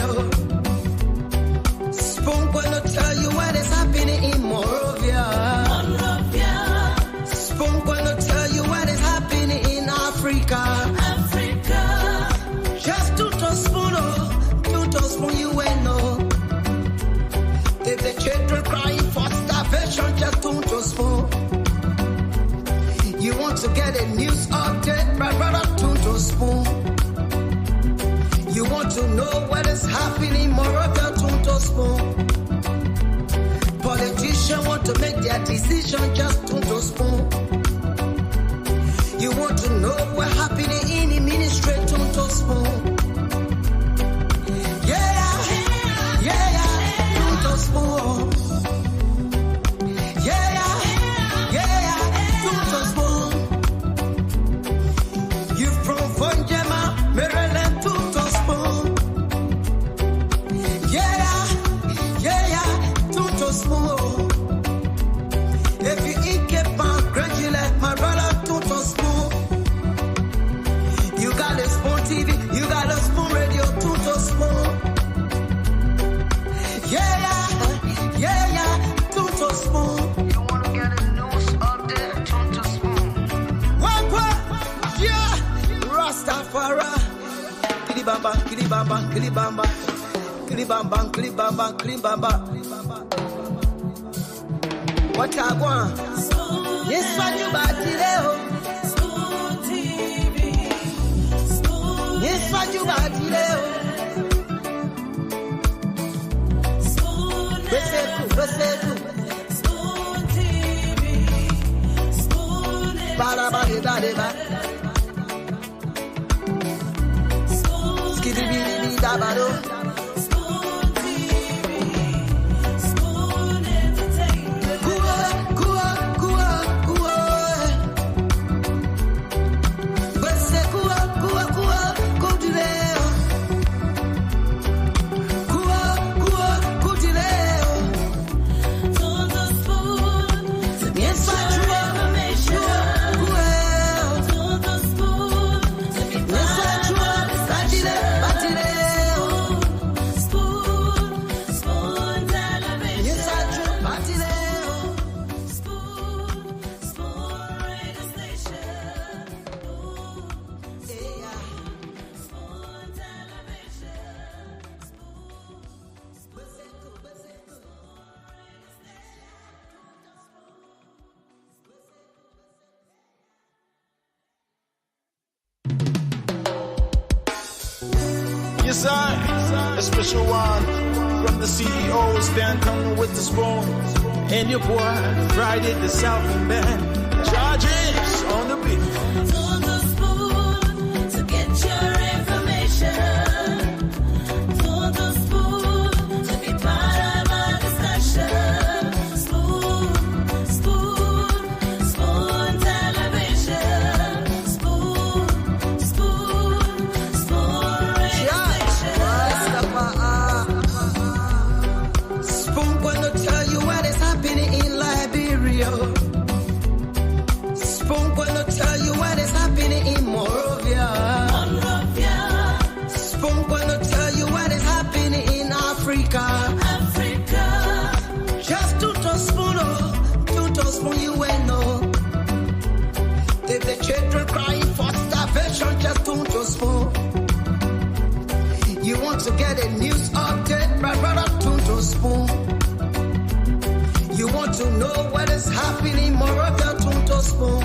Liberia. Spoon gonna tell you what is happening in Monrovia. Spoon gonna tell you what is happening in Africa. Just to spoon, you will know. If the children crying for starvation, just to spoon. You want to get a news update, brother, to spoon. You want to know what is happening in Monrovia, to spoon. Politicians want to make their decision, just to spoon. You want to know what happening in the ministry, to spoon. Spoon. To spoon. You from Vonjema, Maryland, to spoon. To spoon. If you eat Cape graduate, my brother, to spoon. You got a spoon TV, you got a spoon radio, to spoon. To spoon. You wanna get a news update, to spoon. What? Yeah. Rastafari. Kilibamba, kilibamba, kilibamba. Kilibamba, kilibamba, kilibamba. What I want? Yes, what you bad today? Spoon TV. Yes, what you bad today? Beseku. Spoon TV. Spoon. Baraba. Spoon. Skibidi dabado. Spoon TV. Spoon Entertainment. Kua. Beseku. Kudileo. Yes, I, a special one from the CEO, stand coming with the spoon. And your boy, Friday the Southern Band, charges on the beat. To the spoon to get your information. To the spoon to be part of our discussion. Spoon television. Spoon radio. Spoon gonna tell you what is happening in Liberia. Spoon gonna tell you what is happening in Monrovia. Spoon gonna tell you what is happening in Africa. Just to spoon, you will know. If the children crying for starvation, just to spoon. You want to get a news update, brother, to spoon. You want to know what is happening in Monrovia, to spoon.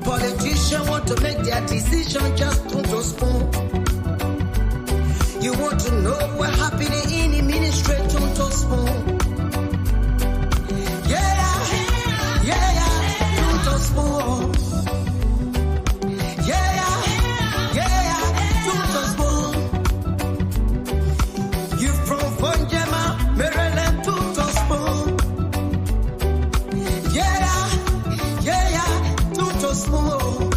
Politicians want to make their decision, just to spoon. You want to know what happening in the ministry, to spoon. To spoon. To spoon. You from Vonjema, Maryland, to spoon. To spoon.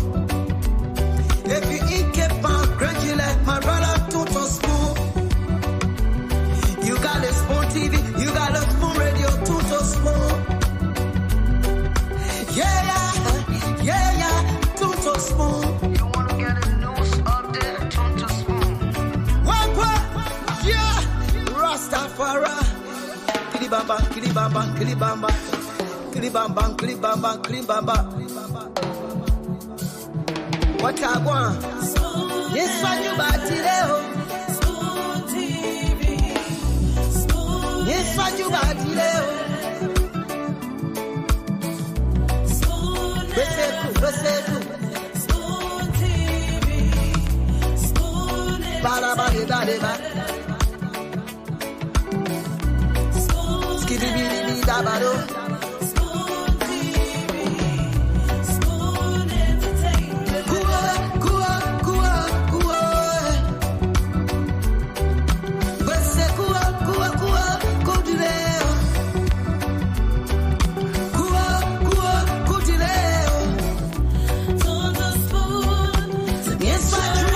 If you eat Cape graduate, my brother, to spoon. You got a spoon TV, you got a kilibamba, kilibamba, kilibamba, kilibamba, kilibamba, kilibamba. What I want? Yes, I do, Batileo. Yes, I do, Batileo. Resettlement. Bada bada bada bada. Skibidi bidi da bado. Kua kua kua kua. Bese kua kua kua kudileo. Kua kua kudileo. Yes, I do.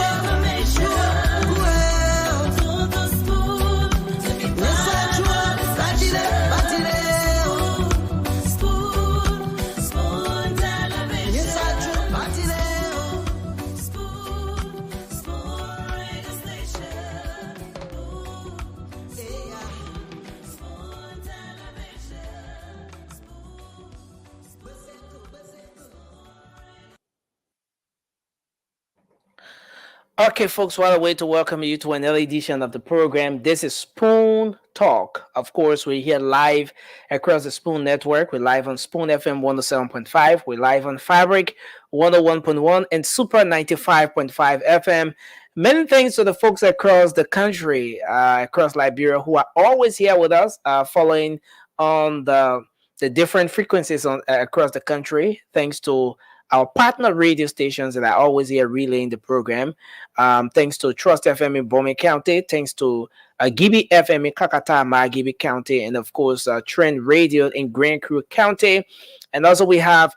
Okay, folks, what a way to welcome you to another edition of the program. This is Spoon Talk. Of course, we're here live across the Spoon Network. We're live on Spoon FM 107.5. We're live on Fabric 101.1 and Super 95.5 FM. Many thanks to the folks across the country, across Liberia, who are always here with us, following on the different frequencies across the country. Thanks to our partner radio stations that are always here relaying the program. Thanks to Trust FM in Bome County. Thanks to Gibi FM in Kakata, Gibi County. And of course, Trend Radio in Grand Crew County. And also we have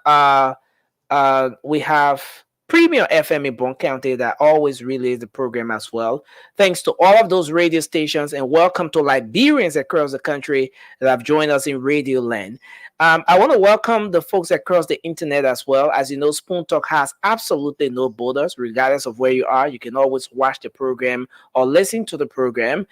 Premium FM in Bon County that always relays the program as well. Thanks to all of those radio stations, and welcome to Liberians across the country that have joined us in Radio Land. I want to welcome the folks across the internet as well. As you know, Spoon Talk has absolutely no borders, regardless of where you are. You can always watch the program or listen to the program.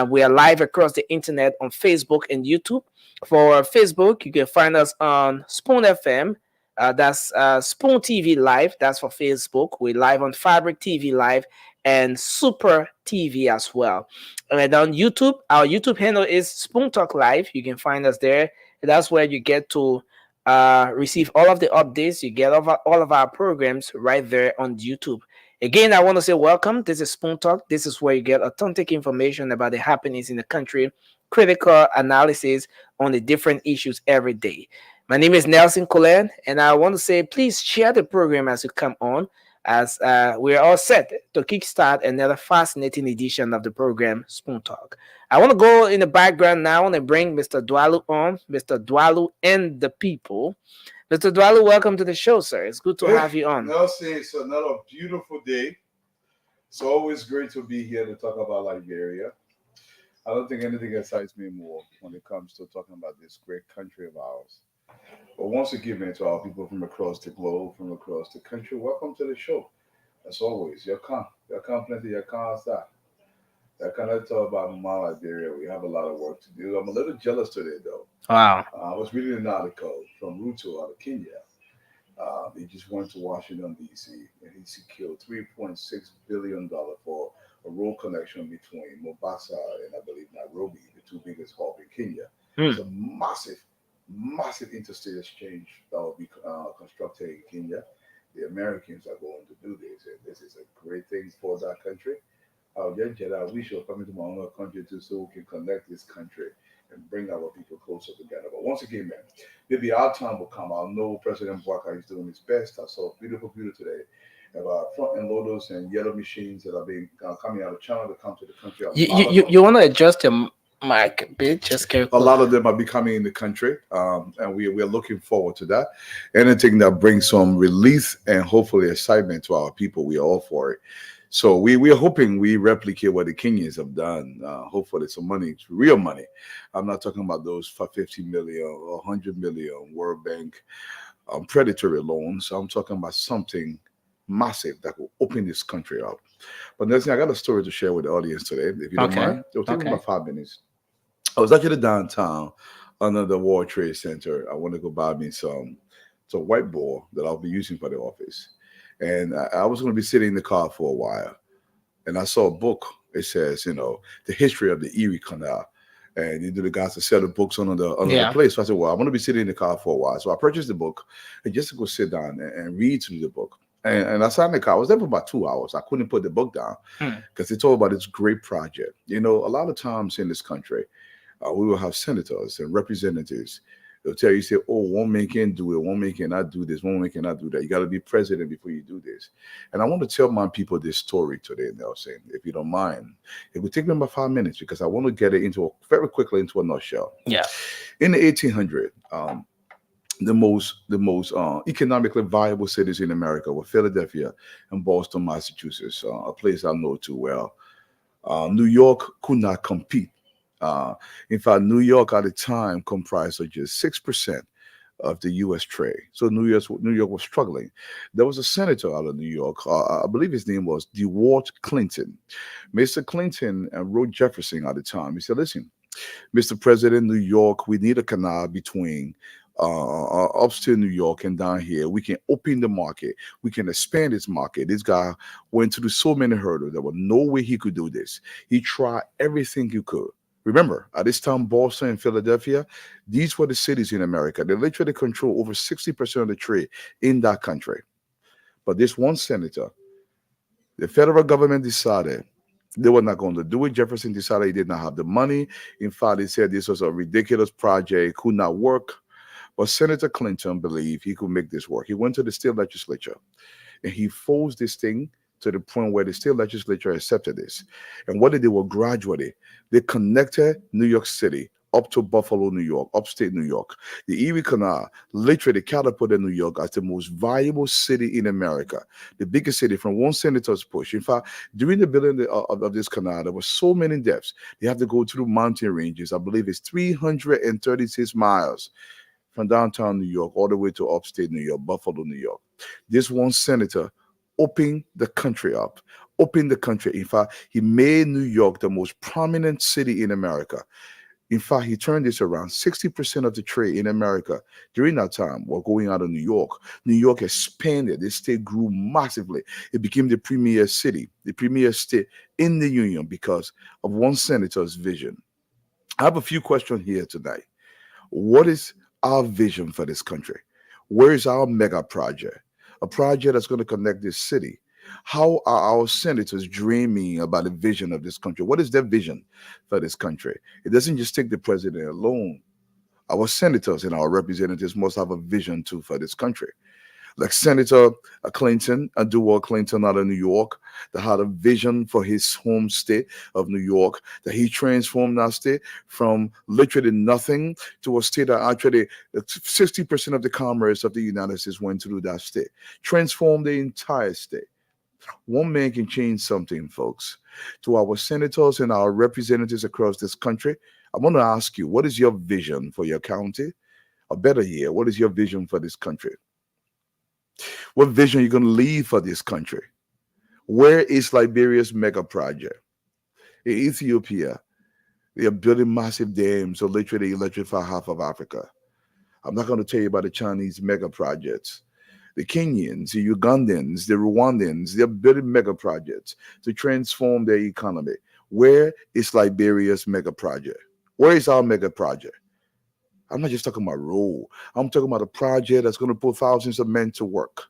We are live across the internet on Facebook and YouTube. For Facebook, you can find us on Spoon FM. That's Spoon TV Live. That's for Facebook. We're live on Fabric TV Live and Super TV as well. And on YouTube, our YouTube handle is Spoon Talk Live. You can find us there. That's where you get to receive all of the updates. You get all of our programs right there on YouTube. Again, I want to say welcome. This is Spoon Talk. This is where you get authentic information about the happenings in the country, critical analysis on the different issues every day. My name is Nelson Colen, and I want to say please share the program as you come on, as we're all set to kickstart another fascinating edition of the program, Spoon Talk. I want to go in the background now and bring Mr. Dallu on, Mr. Dallu and the people. Mr. Dallu, welcome to the show, sir. It's good to have you on. Nelson, it's another beautiful day. It's always great to be here to talk about Liberia. I don't think anything excites me more when it comes to talking about this great country of ours. But once again, to our people from across the globe, from across the country, welcome to the show. As always, you come plenty, you come outside. I cannot talk about Mama Liberia. We have a lot of work to do. I'm a little jealous today, though. Wow. I was reading an article from Ruto out of Kenya. He just went to Washington, D.C., and he secured $3.6 billion for a road connection between Mombasa and, I believe, Nairobi, the two biggest hubs in Kenya. It's a massive interstate exchange that will be constructed in Kenya. The Americans are going to do this, and this is a great thing for that country. I wish you were coming to my own country too, so we can connect this country and bring our people closer together. But once again, man, maybe our time will come. I know President Bwaka is doing his best. I saw a beautiful today about front-end loaders and yellow machines that are being coming out of China to come to the country. You want to adjust your mic a bit? Just careful. A lot of them are becoming in the country, and we are looking forward to that. Anything that brings some relief and hopefully excitement to our people, we are all for it. So we are hoping we replicate what the Kenyans have done. Hopefully some money, real money. I'm not talking about those 50 million or 100 million World Bank predatory loans. I'm talking about something massive that will open this country up. But next thing, I got a story to share with the audience today, if you don't mind. It'll take about 5 minutes. I was actually downtown under the World Trade Center. I want to go buy me some whiteboard that I'll be using for the office. And I was going to be sitting in the car for a while, and I saw a book. It says, the history of the Erie Canal. And the guys that sell the books under the Yeah. place. So I said, well, I'm going to be sitting in the car for a while. So I purchased the book and just to go sit down and read through the book. And I sat in the car. I was there for about 2 hours. I couldn't put the book down Hmm. because they told about this great project. A lot of times in this country, we will have senators and representatives. They'll tell you, say, oh, one man can't do it, one man cannot do this, one man cannot do that. You got to be president before you do this. And I want to tell my people this story today, Nelson, if you don't mind. It will take me about 5 minutes because I want to get it very quickly into a nutshell. Yeah. In the 1800s, the most economically viable cities in America were Philadelphia and Boston, Massachusetts, a place I know too well. New York could not compete. In fact, New York at the time comprised of just 6% of the U.S. trade. So New York was struggling. There was a senator out of New York. I believe his name was DeWalt Clinton. Mr. Clinton wrote Jefferson at the time. He said, "Listen, Mr. President, New York, we need a canal between upstate New York and down here. We can open the market. We can expand this market." This guy went through so many hurdles. There was no way he could do this. He tried everything he could. Remember, at this time, Boston and Philadelphia, these were the cities in America. They literally control over 60% of the trade in that country. But this one senator, the federal government decided they were not going to do it. Jefferson decided he did not have the money. In fact, he said this was a ridiculous project, could not work. But Senator Clinton believed he could make this work. He went to the state legislature and he forced this thing to the point where the state legislature accepted this. And what they did was gradually, they connected New York City up to Buffalo, New York, upstate New York. The Erie Canal literally catapulted New York as the most valuable city in America, the biggest city from one senator's push. In fact, during the building of this canal, there were so many depths. They have to go through mountain ranges. I believe it's 336 miles from downtown New York all the way to upstate New York, Buffalo, New York. This one senator opened the country up, opened the country. In fact, he made New York the most prominent city in America. In fact, he turned this around. 60% of the trade in America during that time were going out of New York. New York expanded. The state grew massively. It became the premier city, the premier state in the union because of one senator's vision. I have a few questions here tonight. What is our vision for this country? Where is our mega project? A project that's going to connect this city. How are our senators dreaming about the vision of this country? What is their vision for this country? It doesn't just take the president alone. Our senators and our representatives must have a vision too for this country. Like Senator Clinton, DeWalt Clinton out of New York, that had a vision for his home state of New York, that he transformed that state from literally nothing to a state that actually 60% of the commerce of the United States went through that state. Transformed the entire state. One man can change something, folks. To our senators and our representatives across this country, I want to ask you, what is your vision for your county? Or better yet, what is your vision for this country? What vision are you going to leave for this country? Where is Liberia's mega project? In Ethiopia, they are building massive dams to literally electrify half of Africa. I'm not going to tell you about the Chinese mega projects. The Kenyans, the Ugandans, the Rwandans, they're building mega projects to transform their economy. Where is Liberia's mega project? Where is our mega project? I'm not just talking about road. I'm talking about a project that's going to put thousands of men to work.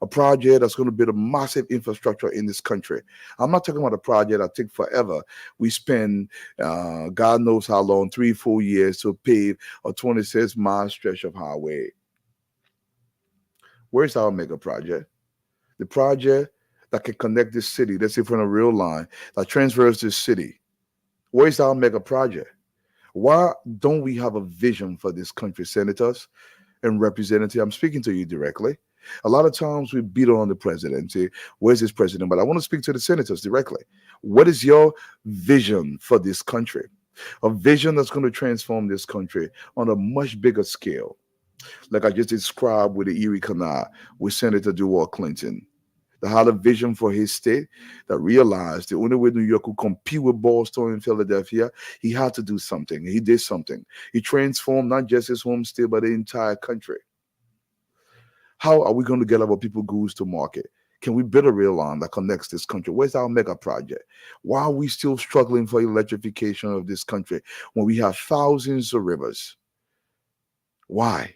A project that's going to build a massive infrastructure in this country. I'm not talking about a project that takes forever. We spend, God knows how long, 3-4 years to pave a 26-mile stretch of highway. Where's our mega project? The project that can connect this city, let's say from a rail line, that transfers this city. Where's our mega project? Why don't we have a vision for this country, senators and representatives? I'm speaking to you directly. A lot of times we beat on the president, say, where's this president? But I want to speak to the senators directly. What is your vision for this country? A vision that's going to transform this country on a much bigger scale. Like I just described with the Erie Canal with Senator DeWalt Clinton. that had a vision for his state, that realized the only way New York could compete with Boston and Philadelphia, he had to do something. He did something. He transformed not just his home state, but the entire country. How are we going to get our people goods to market? Can we build a rail line that connects this country? Where's our mega project? Why are we still struggling for electrification of this country when we have thousands of rivers? Why?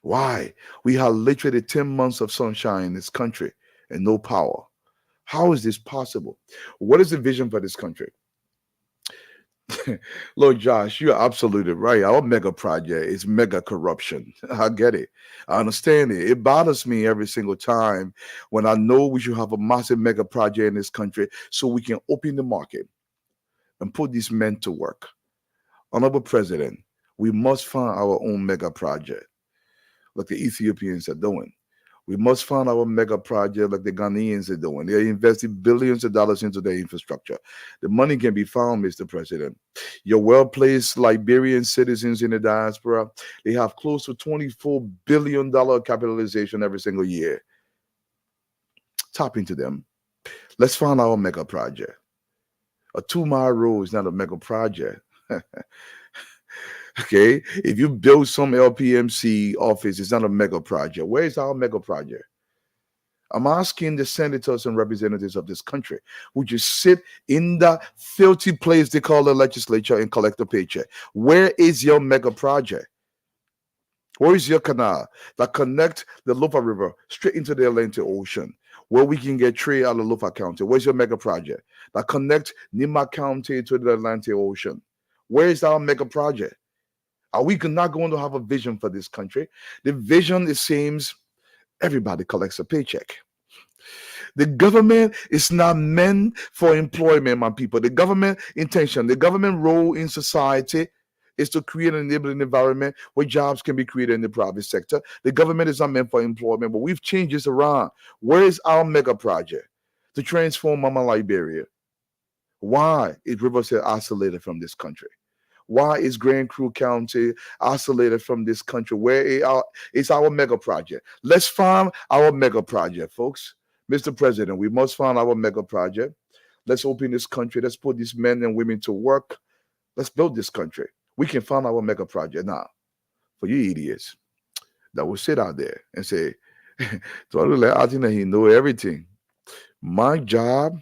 Why? We have literally 10 months of sunshine in this country and no power. How is this possible? What is the vision for this country? Lord Josh, you're absolutely right. Our mega project is mega corruption. I get it. I understand it. It bothers me every single time when I know we should have a massive mega project in this country so we can open the market and put these men to work. Honorable President, we must fund our own mega project like the Ethiopians are doing. We must fund our mega project like the Ghanaians are doing. They're investing billions of dollars into their infrastructure. The money can be found, Mr. President. Your well-placed Liberian citizens in the diaspora, they have close to $24 billion capitalization every single year. Tap into them. Let's fund our mega project. A 2-mile road is not a mega project. Okay, if you build some LPMC office, it's not a mega project. Where is our mega project? I'm asking the senators and representatives of this country, would you sit in the filthy place they call the legislature and collect a paycheck? Where is your mega project? Where is your canal that connect the Lufa River straight into the Atlantic Ocean, where we can get trade out of Lufa County? Where's your mega project that connect Nima County to the Atlantic Ocean? Where is our mega project? Are we not going to have a vision for this country? The vision, it seems, everybody collects a paycheck. The government is not meant for employment, my people. The government intention, the government role in society is to create an enabling environment where jobs can be created in the private sector. The government is not meant for employment, but we've changed this around. Where is our mega project to transform Mama Liberia? Why is Riverside isolated from this country? Why is Grand Crew County isolated from this country? Where is our mega project? Let's find our mega project, folks. Mr. President, we must find our mega project. Let's open this country. Let's put these men and women to work. Let's build this country. We can find our mega project now. For you idiots that will sit out there and say, I think that he know everything. My job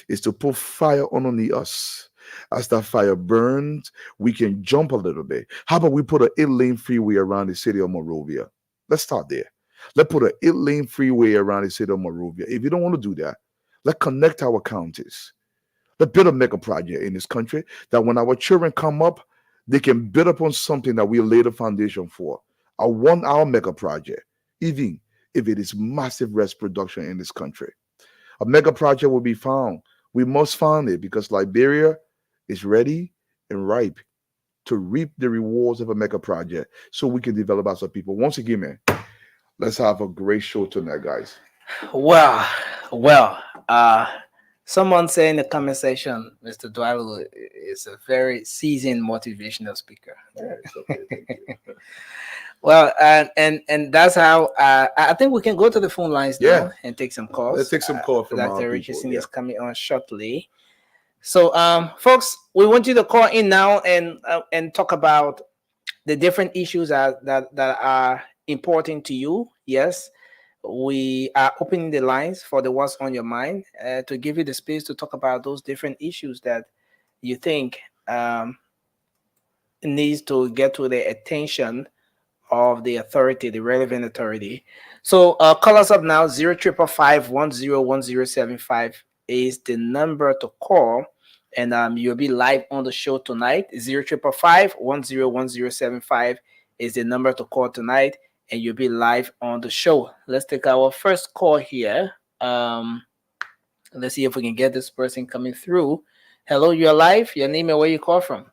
is to put fire underneath us. As that fire burns, we can jump a little bit. How about we put an 8-lane freeway around the city of Monrovia? Let's start there. Let's put an 8-lane freeway around the city of Monrovia. If you don't want to do that, let's connect our counties. Let's build a mega project in this country that when our children come up, they can build upon something that we laid the foundation for. I want our mega project, even if it is massive rest production in this country. A mega project will be found. We must find it because Liberia is ready and ripe to reap the rewards of a mega project so we can develop as a people. Once again, man, let's have a great show tonight, guys. Well, well, someone say in the comment section, Mr. Dallu is a very seasoned motivational speaker. Yeah, it's okay. Thank you. Well, and that's how I think we can go to the phone lines now and take some calls. Let's take some calls from our Dr. people. Richardson is coming on shortly. So, folks, we want you to call in now and talk about the different issues that are important to you. Yes, we are opening the lines for the what's on your mind to give you the space to talk about those different issues that you think needs to get to the attention of the authority, the relevant authority. So call us up now. 0555-101075 is the number to call, and you'll be live on the show tonight. 0555-101075 is the number to call tonight, and you'll be live on the show. Let's take our first call here. Let's see if we can get this person coming through. Hello, you're live. Your name and where you call from?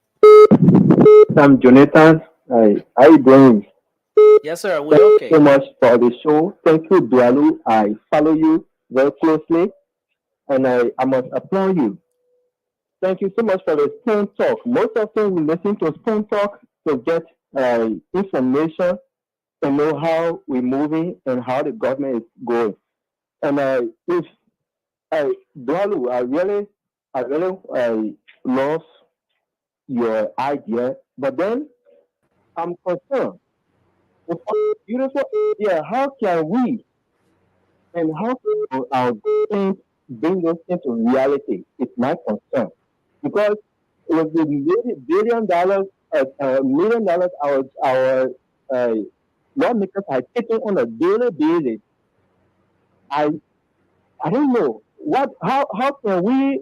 I'm Jonathan. Hi, how you doing? Yes, sir. We're Thank okay. you so much for the show. Thank you, Dallu. I follow you very closely, and I must applaud you. Thank you so much for the Spoon Talk. Most often we listen to Spoon Talk to get information to know how we're moving and how the government is going. And if Dallu, I really love your idea, but then I'm concerned. With all this beautiful idea, how can we and how can our government bring this into reality? It's my concern because with the $1 billion, $1 million, our uh, lawmakers are taking on a daily basis. I I don't know how can we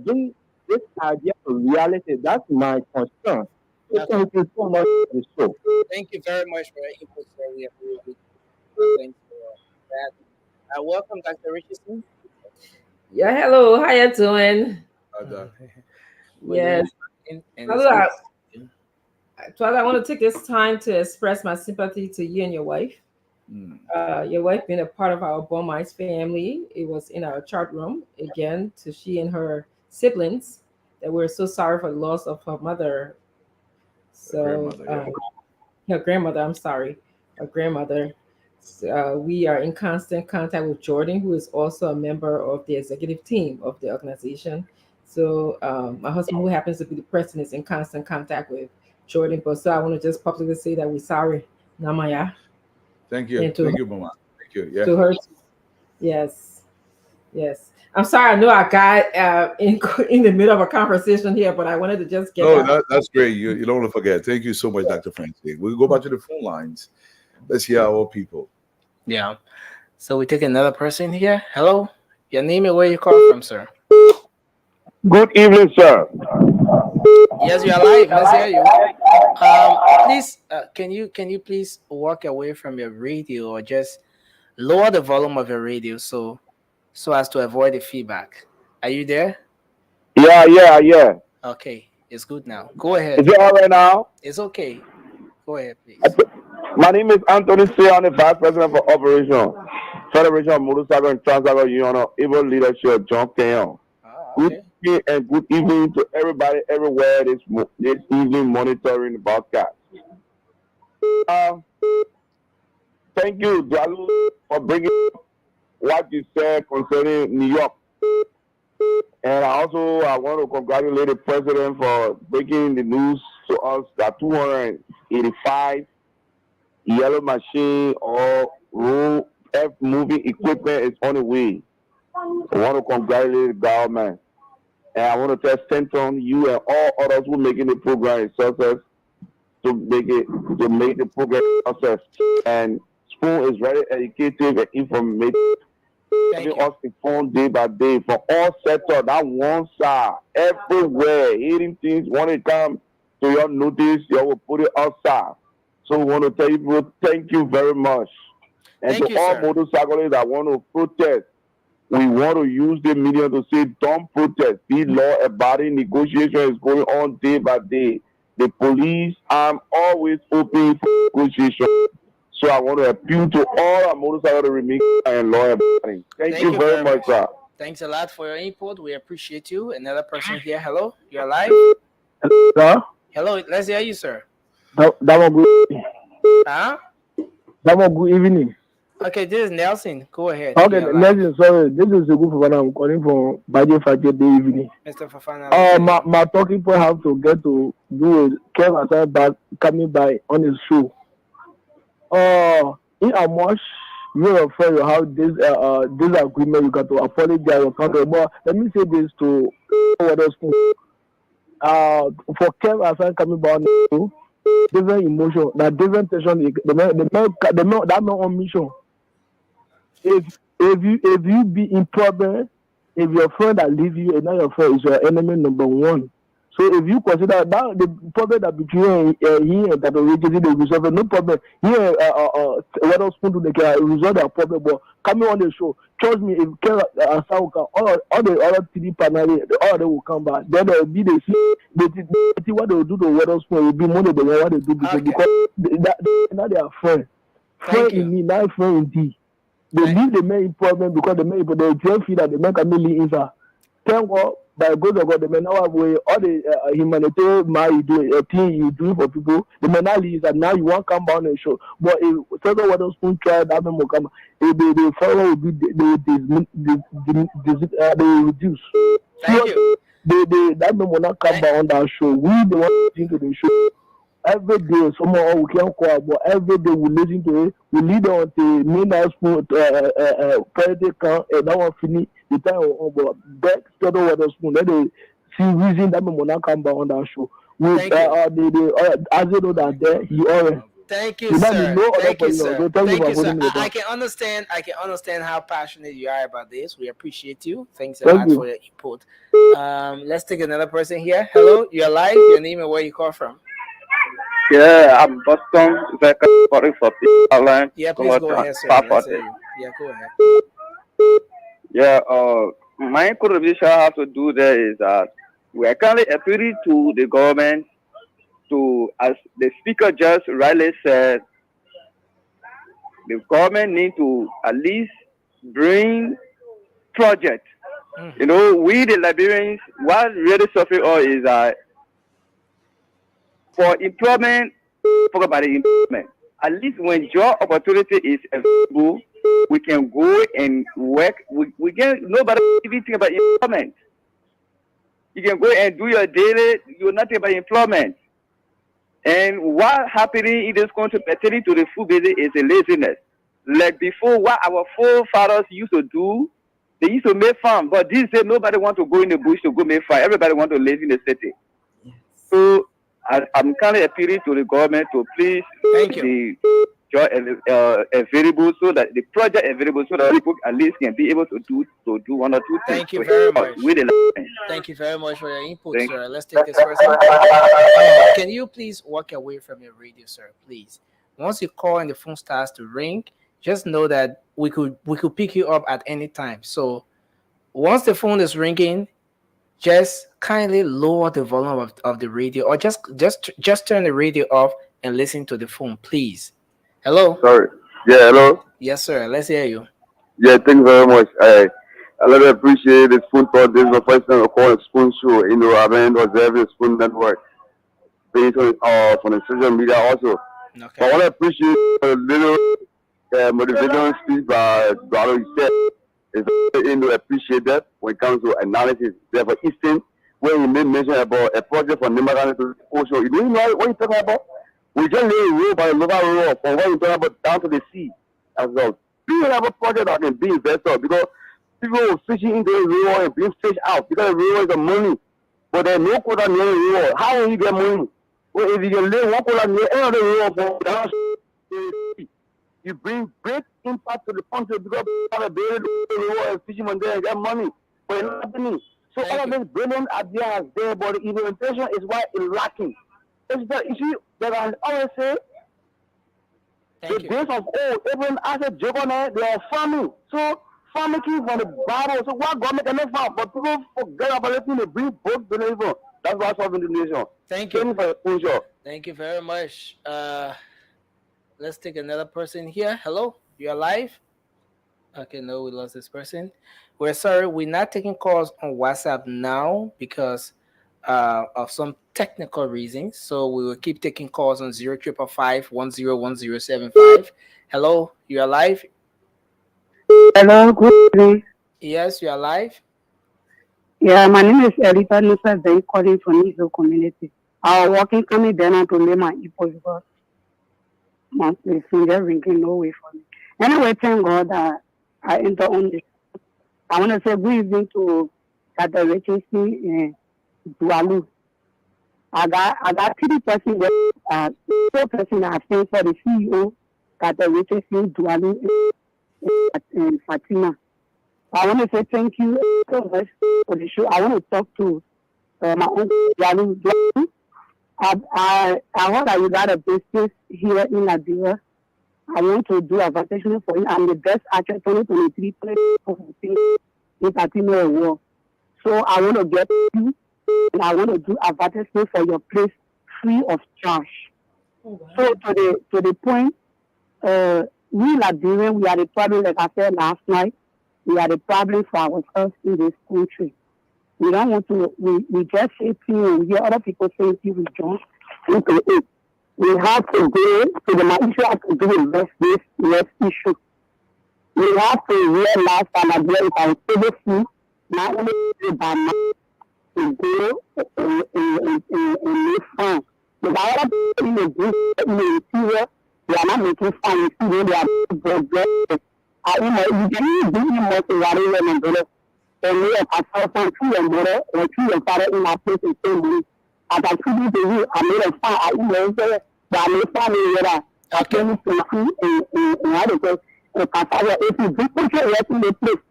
bring this idea to reality? That's my concern. So Okay. thank you so much for the show. Thank you very much for your input, sir. We appreciate it. Thanks for that. Welcome, Dr. Richardson. Yeah, hello. How you doing? Doc. We're doing Yes. fine, and it's Hello. good. To see you. Twala, I want to take this time to express my sympathy to you and your wife. Mm. Your wife being a part of our Bomites family. It was in our chart room again to she and her siblings that we're so sorry for the loss of her mother. So Grandmother, yeah. her grandmother. I'm sorry, her grandmother. We are in constant contact with Jordan, who is also a member of the executive team of the organization. So my husband, who happens to be the president, is in constant contact with Jordan. But so I want to just publicly say that we're sorry, Namaya, Thank you. and Thank you, Mama. Thank you. Yeah. to her. Yes, yes. I'm sorry. I know I got in the middle of a conversation here, but I wanted to just get No, that. that's great. You don't want to forget. Thank you so much, Dr. Francine. We'll go back to the phone lines. Let's hear our people. Yeah. So we take another person here. Hello. Your name and where you call from, sir. Good evening, sir. Yes, you are live. Let's hear you. Please, can you please walk away from your radio or just lower the volume of your radio so as to avoid the feedback. Are you there? Yeah. Okay, it's good now. Go Is ahead. it all right now? It's okay. Go ahead, I please. th- My name is Anthony C. I'm the Vice President for Operation Federation of Motorcycle and Transcycle Union of Evil Leadership, John Kenyon. Ah, Good okay. evening and good evening to everybody everywhere this evening monitoring the broadcast. Uh, Thank you, Dallu, for bringing up what you said concerning New York. And I want to congratulate the president for breaking the news to us that 285 yellow machine or road F moving equipment is on the way. I want to congratulate the government. And I want to tell Stanton, you and all others who are making the program a success to make the program a success. And Spoon is very educative and informative, Thank giving you. us informed day by day from all sectors, that one side, everywhere, hitting things, when it comes to your notice, you will put it outside. So we want to tell you, thank you very much. And Thank to you, all sir. motorcyclists that want to protest, we want to use the media to say, don't protest. Be law abiding. Negotiation is going on day by day. The police, I'm always open for negotiation. So I want to appeal to all our motorcycle to remain and law abiding. Thank Thank you you very very much, much. sir. Thanks a lot for your input. We appreciate you. Another person here. Hello. You're live. Sir, Hello. Let's hear you, sir. that one good. Huh? That one good evening. Okay, this is Nelson. Go ahead. Okay, You're live. Nelson, sorry. This is a good one. I'm calling from Baje Friday evening. Mr. Fafana, let's hear My, you. my talking point have to get to do with Kev Asai back coming by on his show. In how much you're afraid of how this agreement you got to apologize or counter. But let me say this to what else. For Kev Asai coming by on the show, different emotion, that different tension. The man on mission. If you be in problem, if your friend that leave you and not your friend is your enemy number one. So if you consider that the problem that between he and that originally they resolve no problem. Here what else to they can resolve their problem. But coming on the show, trust me, if Sauka, all the other TV panel, all they will come back. Then they'll be they see what they will do to what else will be more than what they do Okay. because now they are friends. Thank Friend in you. me, not friend in thee. They Thank- leave the main problem because the main they just feel that the man can be inside. Thank God by the grace of God, the men now have all the humanitarian you do, a thing you do for people. The men now leave that now you want to come down and show. But if certain what those spoon try that will come, if they follow will be they reduce. Thank you. That men will not come down that show. We the one into the show. Every day, someone we can call, but every day we listen to it. We lead on the main house spoon, Friday can and that one finish the time on back to the water spoon. Let they see reason that we will not come back on that show. With as you know that there, you already. Thank you, sir. Thank you, sir. So Thank you, sir. me I can understand. I can understand how passionate you are about this. We appreciate you. Thanks a Thank lot you. for your input. Let's take another person here. Hello, you're live. Your name and where you call from? Yeah, I'm Boston. Calling for Outline. Yeah, please go ahead, sir. Let's hear you. Yeah, go ahead. Yeah, my contribution I have to do there is that we are currently appealing to the government to, as the speaker just rightly said, the government need to at least bring projects. You know, we the Liberians, what really suffering all is that for employment, talk about the employment. At least when job opportunity is available, we can go and work. We can nobody even think about employment. You can go and do your daily. You're not think about employment. And what happening in this country pertaining to the food business is a laziness. Like before, what our forefathers used to do, they used to make farm. But these days, nobody want to go in the bush to go make farm. Everybody want to live in the city. Yes. So I'm kind of appealing to the government to please Thank you. the job available so that the project available so that people at least can be able to do one or two things. Thank you very much. With the Thank you very much for your input, Thank sir. Let's take this person. Can you please walk away from your radio, sir? Please. Once you call and the phone starts to ring, just know that we could pick you up at any time. So once the phone is ringing, just kindly lower the volume of the radio, or just turn the radio off and listen to the phone, please. Hello. Sorry. Yeah, hello. Yes, sir. Let's hear you. Yeah, thank you very much. I really appreciate the Spoon Talk. This is my first time I call a Spoon Show. You know, I've been observing Spoon Network based on from the social media also. Okay. So I want to appreciate a little motivational speech by Dallu. He said, appreciate that when it comes to analysis. There for Eastern, where he made mention about a project from Nimagana to Ocean. You know what you're talking about? We just lay a road by a local road from what you're talking about down to the sea as well. People have a project that can be invested because people are fishing into the river and bring fish out because the river is the money. But there's no quota near the river. How will you get money? Well, if you can lay one quota near any of the river from down to the sea, you bring great impact to the country because people have a baby river and fishing on there and get money. But it's not happening. So all of this brilliant idea is there, but the implementation is why it's lacking. It's that you see that I always say the days of old, even as a juggernaut, they are farming. So farming came from the Bible. So what government cannot farm? But people forget about it, they bring both believers. That's why solving the nation. Thank you. For Thank you very much. Let's take another person here. Hello, you're live. Okay, no, we lost this person. We're sorry, we're not taking calls on WhatsApp now because of some technical reasons. So we will keep taking calls on 0555-101075. Hello, you are live. Hello, good evening. Yes, you are live. Yeah, my name is Elita Nusa Zay, calling from Izo community. I was working coming down to lay my impulse because my finger ringing no way for me. Anyway, thank God that I enter on this. I want to say good evening to the Richardson Dallu. I got 3 person there, 4 person I think for the CEO, the Richardson Dallu and Fatima. I want to say thank you so much for the show. I want to talk to my uncle Dallu. I heard that you got a business here in Liberia. I want to do advertisement for you. I'm the best actor 2023 in Latino Award. So I want to get you and I want to do advertisement for your place free of charge. Oh, wow. So to the point, we Liberians, we are the problem, like I said last night, we are the problem for ourselves in this country. We don't want to, we just say things and we hear other people saying things, we jump into it. We have to go to the issue has to do with less issue. We have to realize that there is an ability not only by man to go and make fun. But other people in the interior, they are not making fun. You see, they are progressive. You can do more to whatever and better. And we have a thousand two and better, or two and better in our place and say, as I see to you, I made a fun. I made fun with that. I came to see and I don't know. If you do put your work in the place,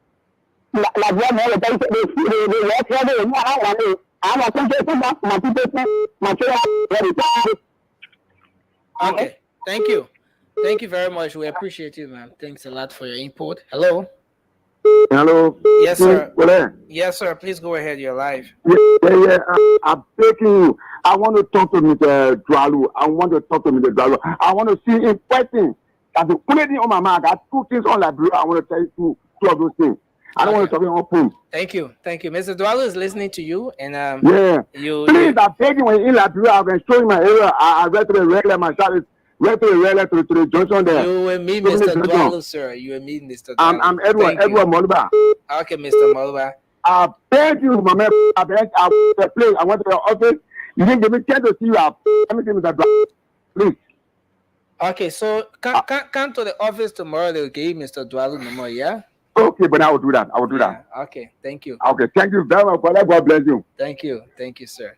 like one other day, they work together and I'm a conjecture my people, my children. Okay, thank you. Thank you very much. We appreciate you, man. Thanks a lot for your input. Hello. Hello. Yes, sir. Well, Yes, sir. Please go ahead. You're live. yeah. I'm begging you. I want to talk to Mr. Dallu. I want to talk to Mr. Dallu. I want to see him fighting. I've been putting on my mind. I got two things on library. I want to tell you two of those things. I don't want to talk on phone. Thank you. Mr. Dallu is listening to you, and Please, I beg you, when in library, I've been showing my area. I read to the regular, my child is read to the regular to the junction there. You and me, Mr. Dallu, sir. You and me, Mr. Dallu. I'm Edward Moluba. Okay, Mr. Moluba. I beg you, my man. I went to your office. You didn't give me a chance to see you. Let me give Mr. Dallu. Please. Okay, so come to the office tomorrow. They'll give Mr. Dallu number, yeah? Okay, but I will do that. That. Okay, thank you. Okay, thank you very much for that. God bless you. Thank you, sir.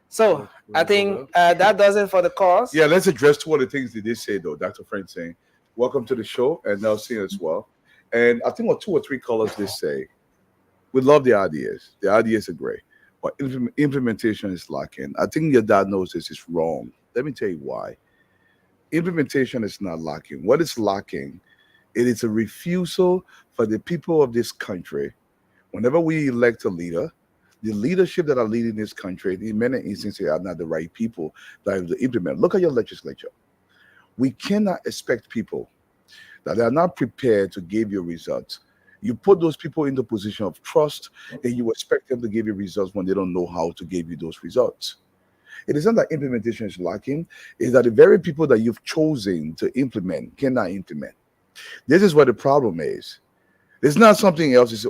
So I think that does it for the calls. Yeah, let's address two of the things they did say though. Dr. Frank saying, "Welcome to the show," and Nelson as well. And I think what two or three callers did say, we love the ideas. The ideas are great, but implementation is lacking. I think your diagnosis is wrong. Let me tell you why. Implementation is not lacking. What is lacking? It is a refusal for the people of this country. Whenever we elect a leader, the leadership that are leading this country, in many instances, are not the right people that have to implement. Look at your legislature. We cannot expect people that are not prepared to give you results. You put those people in the position of trust, and you expect them to give you results when they don't know how to give you those results. It isn't that implementation is lacking, it's that the very people that you've chosen to implement cannot implement. This is what the problem is. It's not something else. It's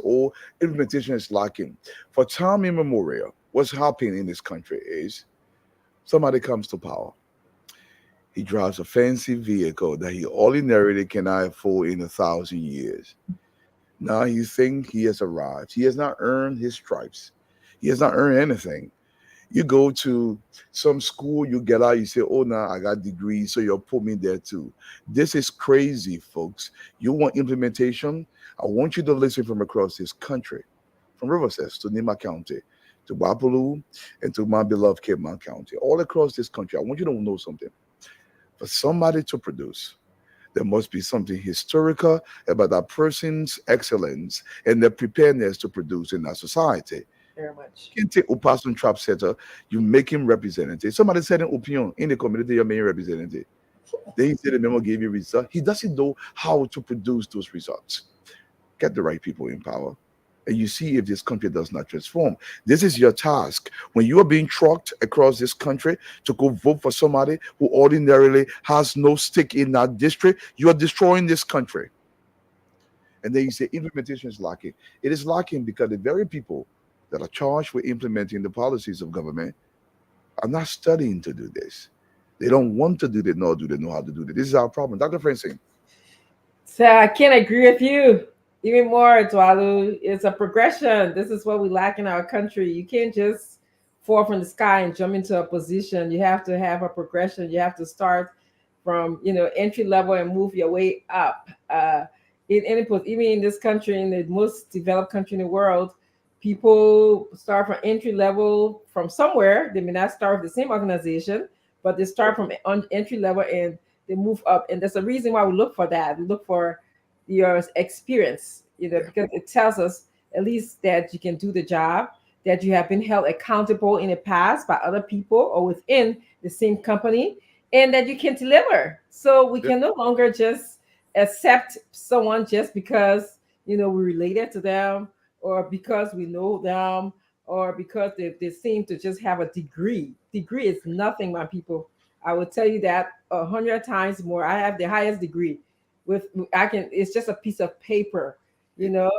implementation is lacking. For time immemorial, what's happening in this country is somebody comes to power. He drives a fancy vehicle that he ordinarily cannot afford in 1,000 years. Now you think he has arrived. He has not earned his stripes. He has not earned anything. You go to some school, you get out, you say, oh, now I got degrees, so you'll put me there too. This is crazy, folks. You want implementation? I want you to listen from across this country, from Riverside to Nima County, to Bapulu, and to my beloved Cape Mount County, all across this country. I want you to know something. For somebody to produce, there must be something historical about that person's excellence and their preparedness to produce in our society. Very much. You can take Upasun Trap Setter, you make him representative. Somebody said in Opion, in the community, you're making representative. Then he said the memo gave you results. He doesn't know how to produce those results. Get the right people in power, and you see if this country does not transform. This is your task. When you are being trucked across this country to go vote for somebody who ordinarily has no stake in that district, you are destroying this country. And then you say implementation is lacking. It is lacking because the very people that are charged with implementing the policies of government are not studying to do this. They don't want to do it, nor do they know how to do it. This is our problem. Dr. Francine. So I can't agree with you. Even more, Dallu, it's a progression. This is what we lack in our country. You can't just fall from the sky and jump into a position. You have to have a progression. You have to start from entry level and move your way up. Even in this country, in the most developed country in the world, people start from entry level from somewhere. They may not start with the same organization, but they start from entry level and they move up. And there's a reason why we look for that. We look for your experience, because it tells us at least that you can do the job, that you have been held accountable in the past by other people or within the same company, and that you can deliver. So we can no longer just accept someone just because we're related to them or because we know them or because they seem to just have a degree. Degree is nothing, my people. I will tell you that 100 times more. I have the highest degree. With I can. It's just a piece of paper. You know,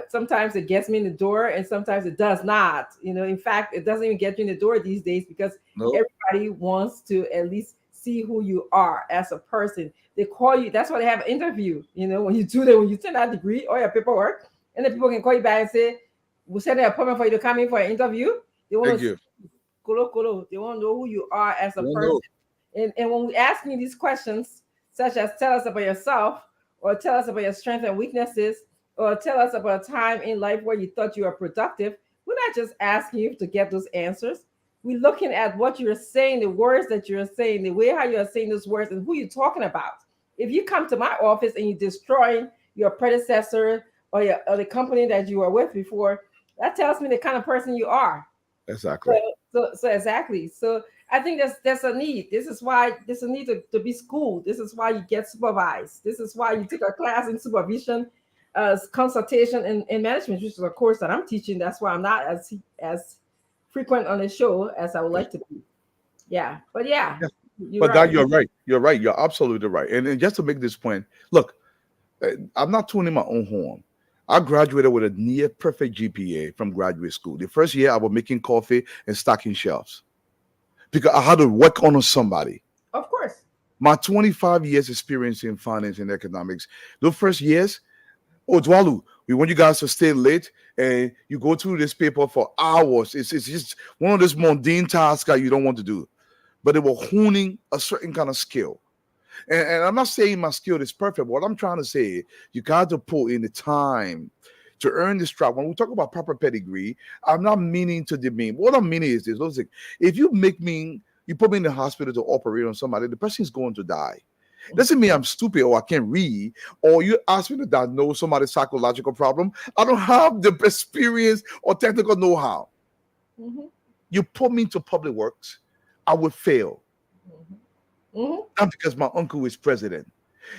sometimes it gets me in the door, and sometimes it does not. You know, in fact, it doesn't even get you in the door these days because No, everybody wants to at least see who you are as a person. They call you. That's why they have an interview. You know, when you do that, when you send out degree or your paperwork, and then people can call you back and say, "We'll set an appointment for you to come in for an interview." They want thank to you. kolo kolo. They want to know who you are as a No, person. no, And when we ask you these questions, such as tell us about yourself, or tell us about your strengths and weaknesses, or tell us about a time in life where you thought you were productive, we're not just asking you to get those answers. We're looking at what you're saying, the words that you're saying, the way how you're saying those words, and who you're talking about. If you come to my office and you're destroying your predecessor or the company that you were with before, that tells me the kind of person you are. So, exactly. so exactly. So I think that's a need. This is why there's a need to be schooled. This is why you get supervised. This is why you take a class in supervision, consultation, and management, which is a course that I'm teaching. That's why I'm not as frequent on the show as I would Yes. like to be. Yeah, but yeah, Yes. you're But that right. you're right. You're right. You're absolutely right. And just to make this point, look, I'm not tuning my own horn. I graduated with a near perfect GPA from graduate school. The first year I was making coffee and stocking shelves because I had to work on somebody. Of course. My 25 years experience in finance and economics, those first years, oh, Dwalu, we want you guys to stay late and you go through this paper for hours. It's just one of those mundane tasks that you don't want to do. But they were honing a certain kind of skill. And I'm not saying my skill is perfect. What I'm trying to say, you got to put in the time to earn this strap. When we talk about proper pedigree, I'm not meaning to demean. What I'm meaning is this: listen, if you put me in the hospital to operate on somebody, the person is going to die. Doesn't mean I'm stupid or I can't read, or you ask me to diagnose somebody's psychological problem. I don't have the experience or technical know-how. Hmm. You put me into public works, I would fail. Hmm. Not because my uncle is president.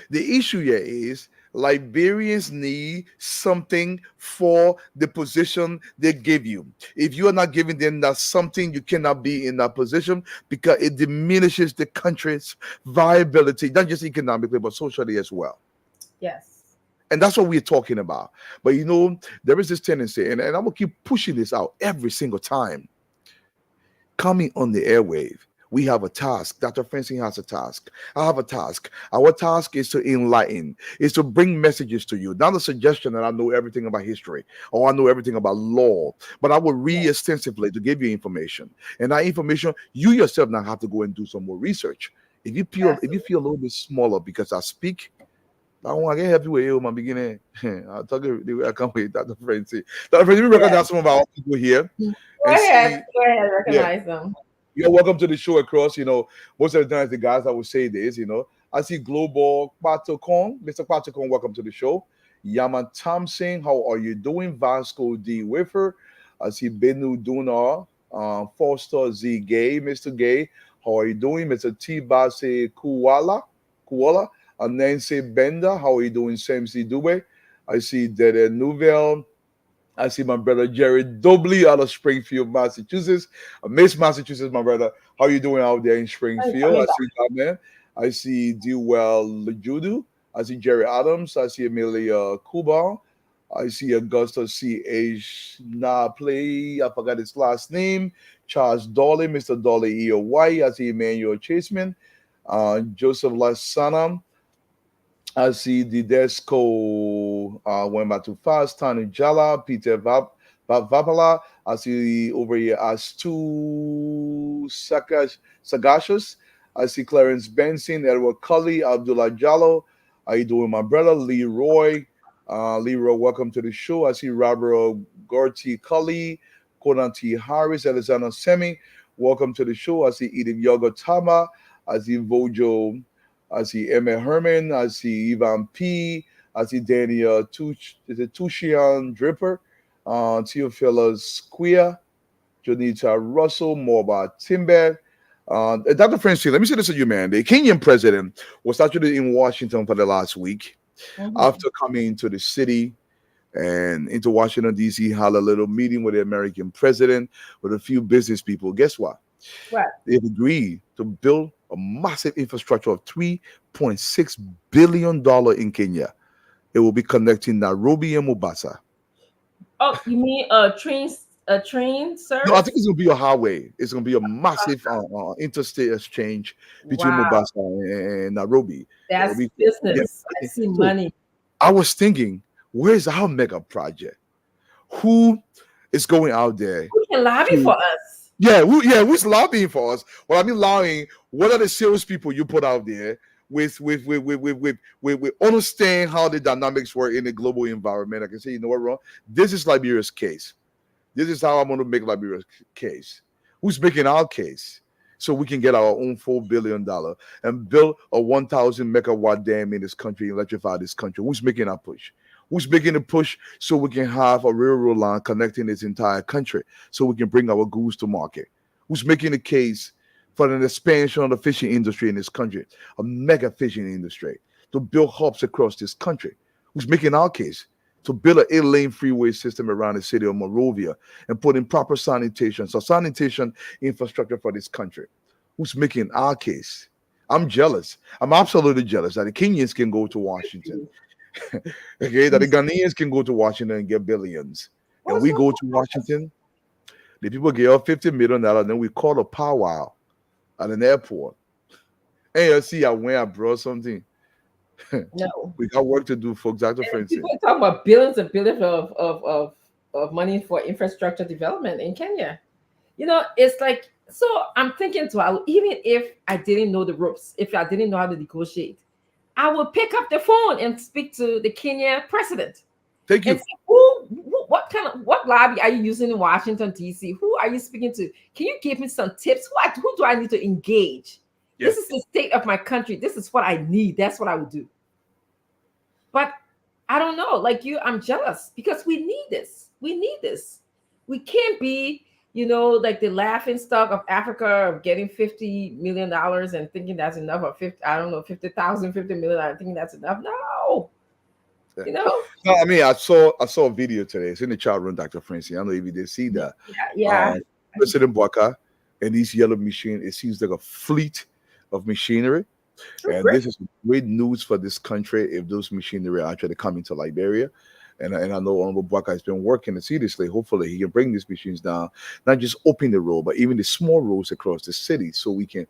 The issue here is Liberians need something for the position they give you. If you are not giving them that something, you cannot be in that position because it diminishes the country's viability, not just economically, but socially as well. Yes. And that's what we're talking about. But there is this tendency, and I'm gonna keep pushing this out every single time. Coming on the airwave, we have a task. Dr. Francine has a task. I have a task. Our task is to enlighten, is to bring messages to you. Not a suggestion that I know everything about history or I know everything about law, but I will read Yes. extensively to give you information. And that information, you yourself now have to go and do some more research. If you feel a little bit smaller because I speak, I want to help you with you, my beginning. I'll talk you the way I come with Dr. Francine. Dr. Francine, we Yes. recognize some of our people here Go and ahead. see. Go ahead. Yeah, Recognize them. you're welcome to the show across. Most of the times the guys that will say this, I see Global Patokong. Mr. Patokong, welcome to the show. Yaman Thompson, how are you doing? Vasco D. Wiffer. I see Benu Dunar, Foster Z. Gay, Mr. Gay. How are you doing? Mr. T. Base Kuala. Nancy Bender, how are you doing? Sam C. Dube. I see Dede Nouvelle. I see my brother Jerry Dobley out of Springfield, Massachusetts. Miss Massachusetts, my brother. How you doing out there in I'm Springfield? coming I back. see that man. I see Dewell Lejudu. I see Jerry Adams. I see Amelia Kuba. I see Augusta C.H. Napley. I forgot his last name. Charles Dolly, Mr. Dolly E. White. I see Emmanuel Chaseman. Joseph Lasana. I see Didesco went back too fast. Tanu Jala, Peter Vapala. I see over here Astu Sagashus. I see Clarence Benson, Edward Cully, Abdullah Jallo. How you doing, my brother? Leroy. Leroy, welcome to the show. I see Robert Gorty Cully, Conan T. Harris, Alexander Semi. Welcome to the show. I see Edith Yoga Tama. I see Vojo. I see Emma Herman. I see Ivan P. I see Daniel Tushian Dripper. Theophilus Quia. Jonita Russell. Morba Timber. Dr. Francine, let me say this to you, man. The Kenyan president was actually in Washington for the last week Hmm. after coming to the city and into Washington D.C. had a little meeting with the American president with a few business people. Guess what? What? They've agreed to build a massive infrastructure of $3.6 billion in Kenya. It will be connecting Nairobi and Mombasa. Oh, you mean a train No, I service? think it's going to be a highway. It's going to be a massive interstate exchange between Wow, Mombasa and Nairobi. It'll that's be, yeah. business. I see So money. I was thinking, where's our mega project? Who is going out there Who can lobby to? for us? Who's lobbying for us? Well, I mean, lobbying. What are the salespeople you put out there with understand how the dynamics work in the global environment? I can say, you know what, Ron? This is Liberia's case. This is how I'm going to make Liberia's case. Who's making our case? So we can get our own $4 billion and build a 1,000 megawatt dam in this country, electrify this country. Who's making our push? Who's making the push so we can have a railroad line connecting this entire country so we can bring our goods to market? Who's making the case for an expansion of the fishing industry in this country, a mega fishing industry, to build hubs across this country? Who's making our case to build an 8-lane freeway system around the city of Monrovia and put in proper sanitation infrastructure for this country? Who's making our case? I'm jealous. I'm absolutely jealous that the Kenyans can go to Washington. Okay, that the Ghanaians can go to Washington and get billions. And we go to Washington, the people get us $50 million, then we call a powwow at an airport. And you see, I brought something. No. We got work to do, folks. Dr. Francine. People talk about billions and billions of money for infrastructure development in Kenya. You know, it's like, so I'm thinking to, even if I didn't know the ropes, if I didn't know how to negotiate, I would pick up the phone and speak to the Kenya president. Thank you. And say, what lobby are you using in Washington, D.C.? Who are you speaking to? Can you give me some tips? Who do I need to engage? Yes. This is the state of my country. This is what I need. That's what I would do. But I don't know, like you, I'm jealous because we need this. We need this. We can't be, like the laughing stock of Africa of getting $50 million and thinking that's enough, or 50,000, $50 million, I'm thinking that's enough. No. No, I mean, I saw a video today. It's in the chat room, Dr. Francine. I don't know if you did see that. Yeah. President Bwaka and these yellow machine, it seems like a fleet of machinery. And great. This is great news for this country if those machinery are actually coming to Liberia. And I know Honorable Bwaka has been working seriously. Hopefully, he can bring these machines down, not just open the road, but even the small roads across the city, so we can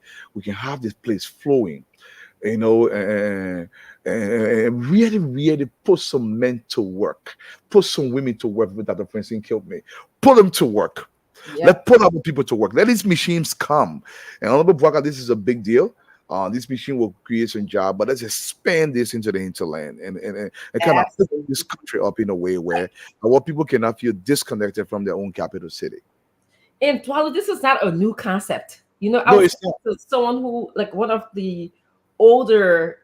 have this place flowing, and really, really put some men to work, put some women to work. With Dr. Francine killed me. Put them to work. Yeah. Let's put other people to work. Let these machines come. And Honorable Bwaka, this is a big deal. This machine will create some job, but let's expand this into the hinterland and kind of put this country up in a way where our people cannot feel disconnected from their own capital city. And Dallu, this is not a new concept. No, I was it's not. someone who, like, one of the older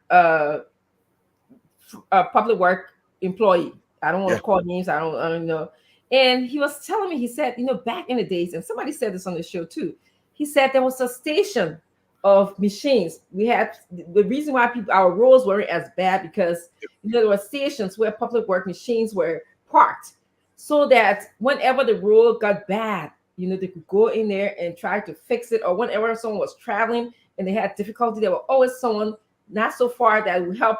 public work employee. I don't want to call names. I don't know. And he was telling me, he said, back in the days, and somebody said this on the show too. He said there was a station of machines. We had the reason why our roads weren't as bad because there were stations where public work machines were parked, so that whenever the road got bad, they could go in there and try to fix it. Or whenever someone was traveling and they had difficulty, there was always someone not so far that would help,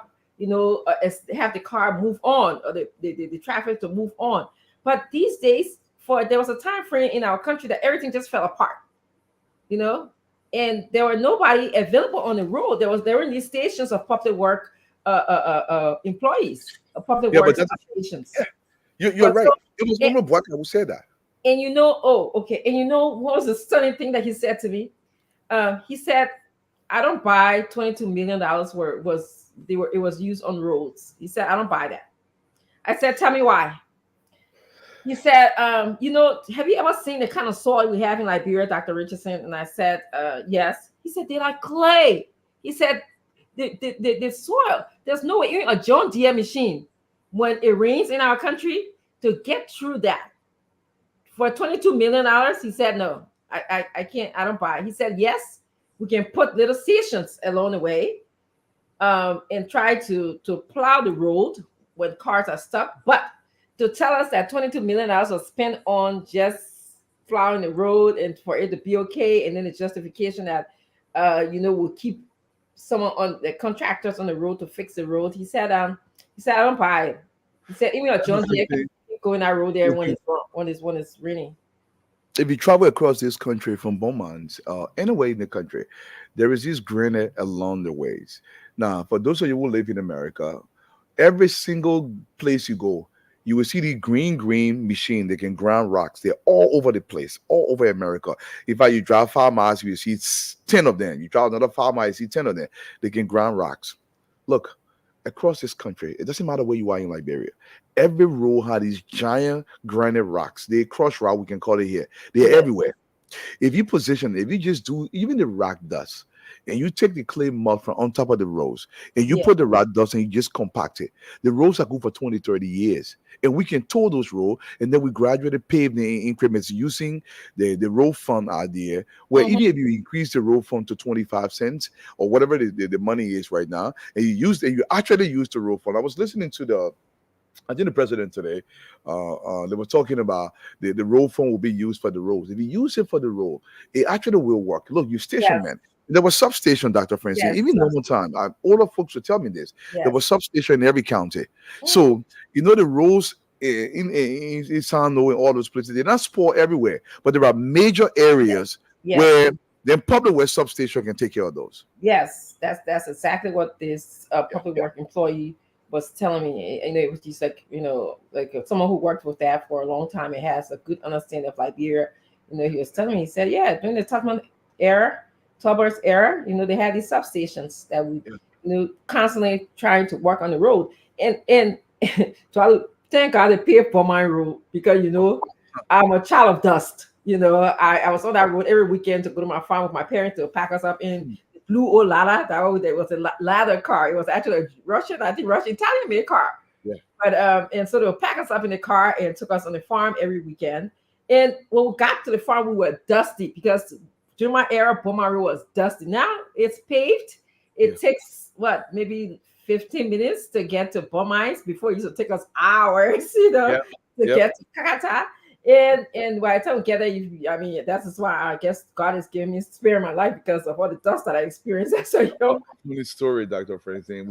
have the car move on, or the traffic to move on. But these days, there was a time frame in our country that everything just fell apart, and there were nobody available on the road. There were these stations of public work employees, of public work stations. Yeah, you're right. It was Honorable Bwaka who said that. And And what was the stunning thing that he said to me? He said, "I don't buy $22 million where it was used on roads." He said, "I don't buy that." I said, "Tell me why." He said, have you ever seen the kind of soil we have in Liberia, Dr. Richardson? And I said, yes. He said, they're like clay. He said, the soil, there's no way, even a John Deere machine, when it rains in our country, to get through that. For $22 million, he said, no, I can't, I don't buy it. He said, yes, we can put little stations along the way and try to plow the road when cars are stuck, but to tell us that $22 million was spent on just plowing the road and for it to be okay, and then the justification that we'll keep someone on the contractors on the road to fix the road. He said I don't buy it. He said even a John Deere can keep going that road there when it's raining. If you travel across this country from Beaumont, anywhere in the country, there is this granite along the ways. Now, for those of you who live in America, every single place you go, you will see the green machine. They can grind rocks. They're all over the place, all over America. In fact, you drive 5 miles, you see 10 of them. You drive another 5 miles, you see 10 of them. They can grind rocks. Look, across this country, it doesn't matter where you are in Liberia. Every road had these giant granite rocks. They crush rock, we can call it here. They're everywhere. If you just do even the rock dust, and you take the clay mud from on top of the roads, and you put the rock dust and you just compact it, the roads are good for 20, 30 years. And we can tow those roads, and then we gradually pave the increments using the road fund idea, where even if you increase the road fund to 25 cents or whatever the money is right now, and you actually use the road fund. I was listening to I think the president today, they were talking about the road fund will be used for the roads. If you use it for the road, it actually will work. Look, you station man. There was substation, Dr. Francine. Even normal time, older folks would tell me this. There was substation in every county. So, the roads in Sano and all those places, they're not sport everywhere, but there are major areas where the public works substation can take care of those. Yes, that's exactly what this public work employee was telling me. And it was just like, like someone who worked with that for a long time and has a good understanding of Liberia. He was telling me, he said, during the Tubman's era, they had these substations that we, constantly trying to work on the road. And so thank God they paid for my road because, I'm a child of dust. I was on that road every weekend to go to my farm with my parents to pack us up in blue old Lada. There was a ladder car. It was actually a Russian Italian made car. Yeah. But and so they would pack us up in the car and took us on the farm every weekend. And when we got to the farm, we were dusty because during my era, Boma Road was dusty. Now it's paved. It takes maybe 15 minutes to get to Bomais. Before it used to take us hours, to get to Kakata. And by the time we get there, that's just why I guess God is giving me spare my life because of all the dust that I experienced. So funny story, Dr. Francine.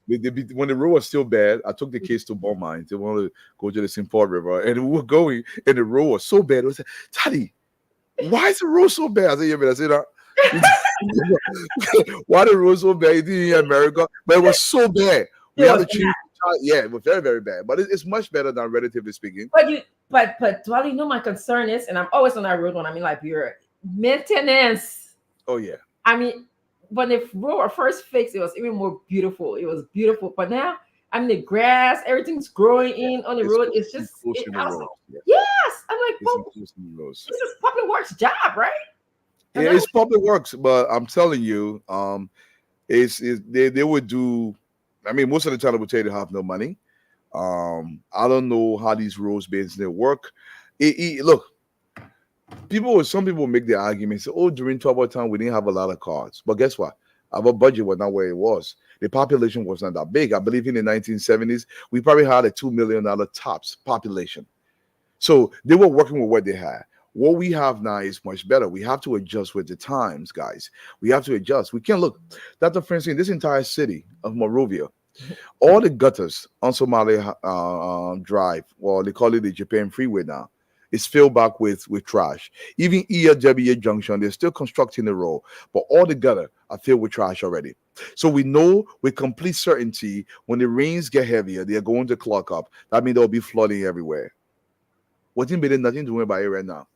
When the road was still bad, I took the kids to Beaumont. They wanted to go to the St. Paul River, and we were going, and the road was so bad. It was like, Daddy, why is the road so bad? I said, why the road so bad? You didn't in America, but it was so bad. We had to change. Yeah, it was very, very bad. But it's much better than relatively speaking. But Dwally, my concern is, and I'm always on that road when I'm in Liberia, maintenance. Oh yeah. When the road was first fixed, it was even more beautiful. It was beautiful. But now, the grass, everything's growing in on the road. It's just yes. I'm like, this is public works job, right? Yeah, it's public works, but I'm telling you, they would do. Most of the time, I would tell you they have no money. I don't know how these roads basically work. Look, some people make the argument, say, during trouble time, we didn't have a lot of cars. But guess what? Our budget was not where it was. The population was not that big. I believe in the 1970s, we probably had a $2 million tops population. So they were working with what they had. What we have now is much better. We have to adjust with the times, guys. We have to adjust. We can't look. Dr. Francine, this entire city of Monrovia, all the gutters on Somali Drive, well, they call it the Japan Freeway now, is filled back with trash. Even ELWA Junction, they're still constructing the road, but all the gutter are filled with trash already. So we know with complete certainty when the rains get heavier, they're going to clog up. That means there'll be flooding everywhere. Nothing doing about it right now.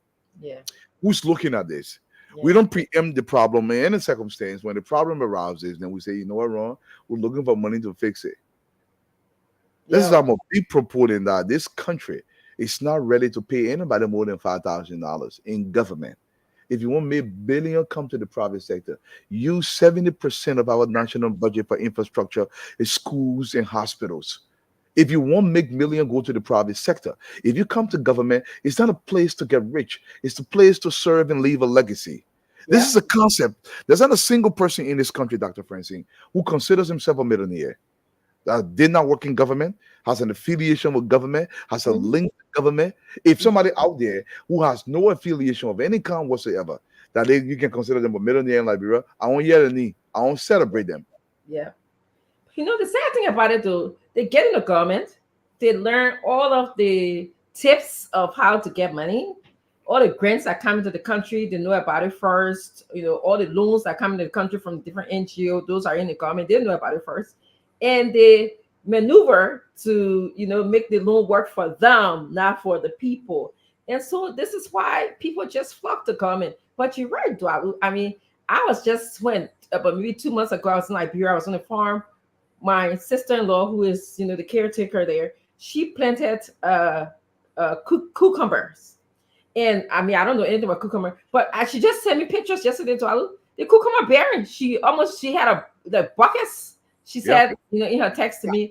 Yeah. Who's looking at this? Yeah. We don't preempt the problem in any circumstance. When the problem arises, then we say, you know what, wrong? We're looking for money to fix it. This is I'm a big proponent that this country is not ready to pay anybody more than $5,000 in government. If you want to make billion come to the private sector, use 70% of our national budget for infrastructure is schools and hospitals. If you want to make million go to the private sector, if you come to government, it's not a place to get rich. It's a place to serve and leave a legacy. Yeah. This is a concept. There's not a single person in this country, Dr. Francine, who considers himself a millionaire. that did not work in government, has an affiliation with government, has a link to government. If somebody out there who has no affiliation of any kind whatsoever, that you can consider them a millionaire in Liberia, I won't yell at me. I won't celebrate them. Yeah. The sad thing about it though, they get in the government, they learn all of the tips of how to get money, all the grants that come into the country, they know about it first. All the loans that come into the country from different NGO, those are in the government, they know about it first. And they maneuver to, make the loan work for them, not for the people. And so this is why people just flock to government. But you're right, Dallu. I mean, I was just about maybe 2 months ago, I was in Liberia, I was on a farm. My sister-in-law, who is, the caretaker there, she planted cucumbers. And I mean, I don't know anything about cucumber, but she just sent me pictures yesterday. To the cucumber bearing. She had the buckets. She said, in her text to me,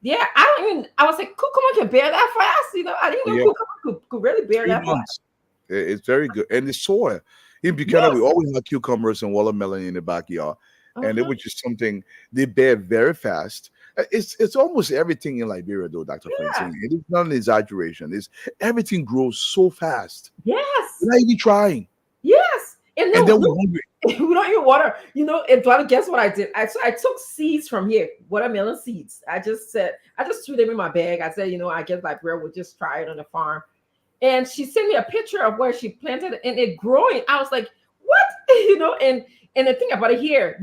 yeah, I was like, cucumber can bear that fast. I didn't know cucumber could really bear 3 that months. fast. It's very good. And the soil. In Buchanan, we always have cucumbers and watermelon in the backyard. And it was just something they bear very fast. It's almost everything in Liberia, though, Dr. Francine. It is not an exaggeration. Everything grows so fast. Yes. We're not even trying. Yes. And then we're hungry. We don't eat water. And Dallu, guess what I did? I took seeds from here, watermelon seeds. I just threw them in my bag. I said, I guess Liberia would just try it on the farm. And she sent me a picture of where she planted it and it growing. I was like, what? And the thing about it here,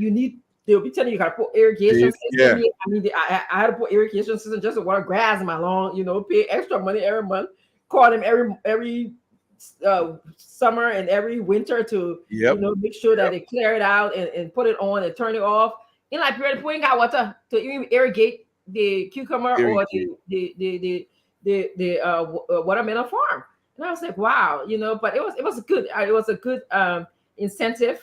they'll be telling you got to put irrigation system. Yeah. I mean, I had to put irrigation system just to water grass in my lawn, pay extra money every month, call them every summer and every winter to make sure that they clear it out and put it on and turn it off. In Liberia, we ain't got water to even irrigate the cucumber or the watermelon farm. And I was like, wow, but it was good. It was a good incentive.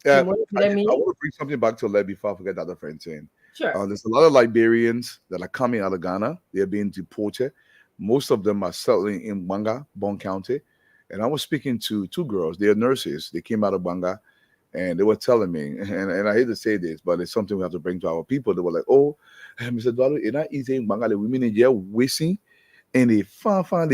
Yeah, I want to bring something back to Leb before I forget Dr. Francine. Sure. There's a lot of Liberians that are coming out of Ghana. They're being deported. Most of them are settling in Banga, Bon County. And I was speaking to two girls. They're nurses. They came out of Banga, and they were telling me, and I hate to say this, but it's something we have to bring to our people. They were like, oh, Mr. Dallu, it's not easy in Banga. The women in jail wasting. And they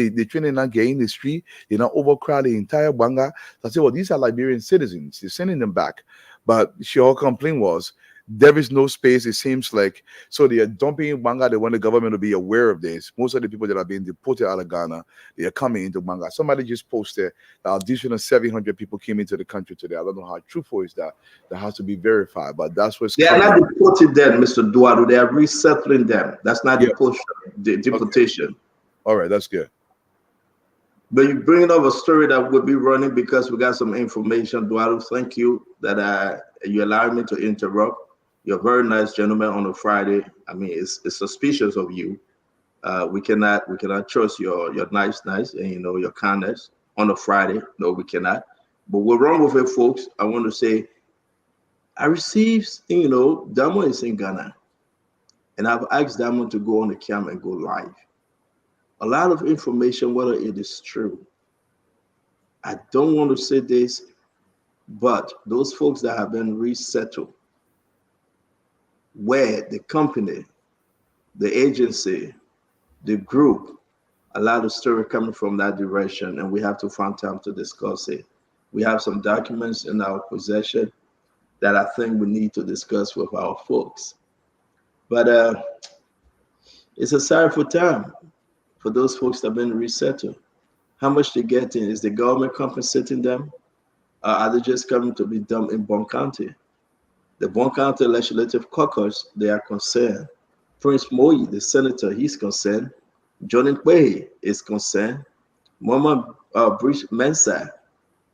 they training not get in the street, they not overcrowd the entire Banga. So I said, well, these are Liberian citizens. They're sending them back. But her complaint was there is no space, it seems like. So they are dumping in Banga. They want the government to be aware of this. Most of the people that are being deported out of Ghana, they are coming into Banga. Somebody just posted that additional 700 people came into the country today. I don't know how truthful is that. That has to be verified. But that's what's They are not deporting them, Mr. Dallu. They are resettling them. That's not deportation. Okay. All right, that's good. But you're bringing up a story that will be running because we got some information. Dallu, thank you that you allowed me to interrupt. You're a very nice gentleman on a Friday. I mean, it's suspicious of you. We cannot trust your niceness and your kindness on a Friday. No, we cannot. But we're wrong with it, folks. I want to say, I received, Diamond is in Ghana, and I've asked Diamond to go on the cam and go live. A lot of information, whether it is true. I don't want to say this, but those folks that have been resettled, where the company, the agency, the group, a lot of story coming from that direction, and we have to find time to discuss it. We have some documents in our possession that I think we need to discuss with our folks. But it's a sorrowful time for those folks that have been resettled. How much they getting? Is the government compensating them? Are they just coming to be dumped in Bon County? The Bon County Legislative Caucus, they are concerned. Prince Moyi, the senator, he's concerned. Johnny Quay is concerned. Mama Bruce Mensah,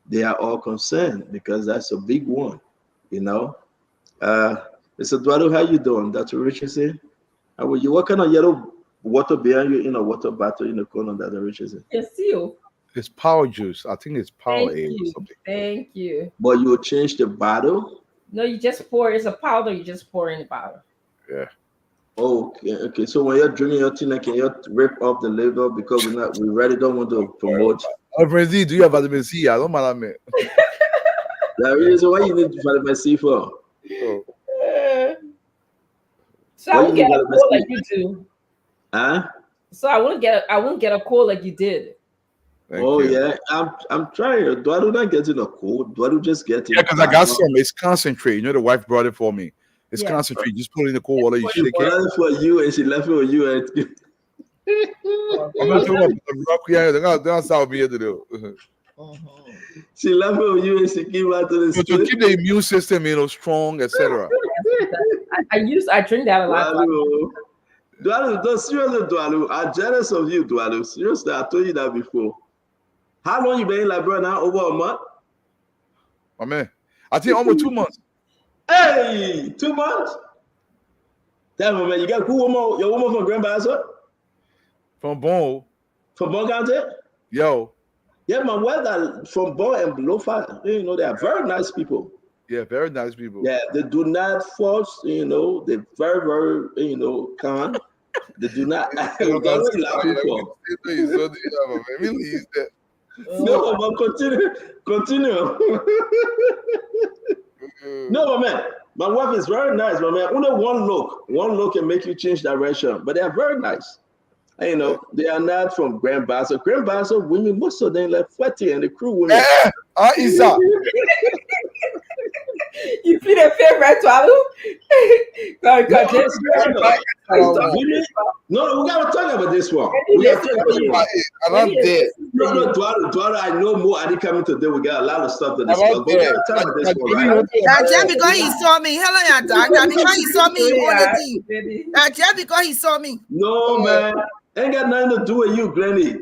they are all concerned because that's a big one, Mr. Dallu, how you doing? Dr. Richardson? How are you? What kind of yellow water behind you in a water bottle in the corner that Richardson? It's you. It's power juice. I think it's power aid or something. Thank you. But you will change the bottle? No, you just pour. It's a powder. You just pour in the bottle. Yeah. Okay. So when you're drinking your tea, can you rip off the label because we really don't want to promote? Oh, Frenzy, do you have vitamin C? I don't mind. The reason why you need vitamin C for? Oh. So I What won't you get mean by a the cold like mosquito? you do. Huh? So I won't get a cold like you did. Oh yeah, I'm trying. Do I do not getting a cold? Do I do just getting? Yeah, because I got some. It's concentrate. You know, the wife brought it for me. It's Yeah. concentrate. Just put it in the cold water. You She shake it. brought it for you, and she left it for you. And I'm not talking about the rock. Yeah, that's how me to do. she left it for you, and she came out to the So to street. keep the immune system, strong, etc. I drink that a lot. Dwalu, no, seriously, Dwalu, I'm jealous of you, Dwalu. Seriously, I told you that before. How long you been in Liberia now? Over a month? My man, I think almost 2 months. Hey, 2 months? Damn, man, you got a cool woman, your woman from Grand Bassa? From Bon. From Bon County? Yo. Yeah, my weather from Bon and Lofa, they are very nice people. Yeah, very nice people. Yeah, they do not force, they're very, very, calm. They do not. That's what you're laughing for. No, but continue. No, man. My wife is very nice, but man, only one look can make you change direction. But they are very nice. And, they are not from Grand Bassa. Grand Bassa women, most of them like Fletty and the crew women. Isa. You feel a favorite No, we gotta talk about this one. We gotta talk about this one. I'm dead. No, Dwara, I know more. I didn't come in today. We got a lot of stuff to discuss. We gotta talk about this one, right? That's just because he saw me. Hello, yeah, doctor. Because he saw me on the team. That's just because he saw me. No, man. Ain't got nothing to do with you, Granny.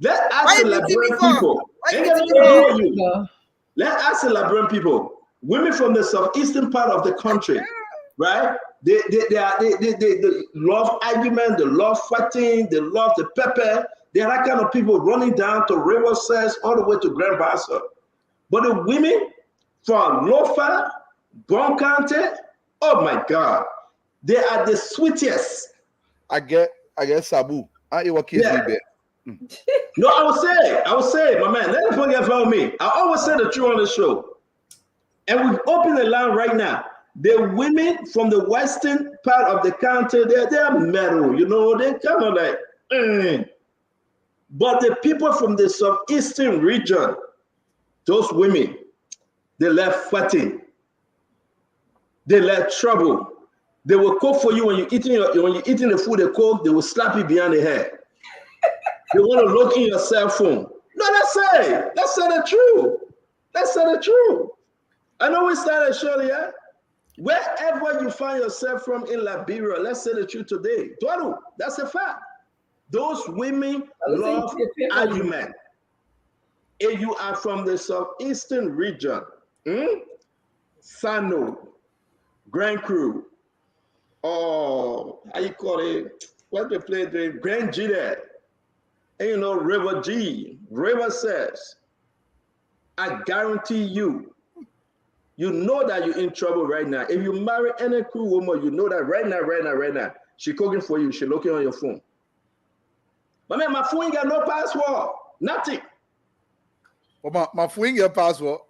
Let's ask the Liberian people. Ain't got nothing to do with you. Let's ask the Liberian people. Women from the southeastern part of the country, right? They love argument, they love fighting, they love the pepper. They are that kind of people running down to River Cess all the way to Grand Bassa. But the women from Lofa, Bon County, oh my God, they are the sweetest. I get Sabu. I eat what kids eat. No, I would say, my man, let me forget about me. I always say the truth on the show. And we've opened the line right now. The women from the western part of the country, they're metal, they're kind of like, But the people from the southeastern region, those women, they left fighting. They left trouble. They will cook for you when you're eating the food they cook, they will slap you behind the head. They want to look in your cell phone. No, let's say the truth. Let's say the truth. I know we started shortly, yeah? Wherever you find yourself from in Liberia, let's say the truth today. Dallu, that's a fact. Those women love argument. If you are from the southeastern region, Sano, Grand Crew, how you call it? What they play? The Grand G there. And River G, River Cess. I guarantee you, you know that you're in trouble right now. If you marry any crew woman, you know that right now, she cooking for you, she looking on your phone. But man, my phone ain't got no password, nothing. Well, my phone ain't got password.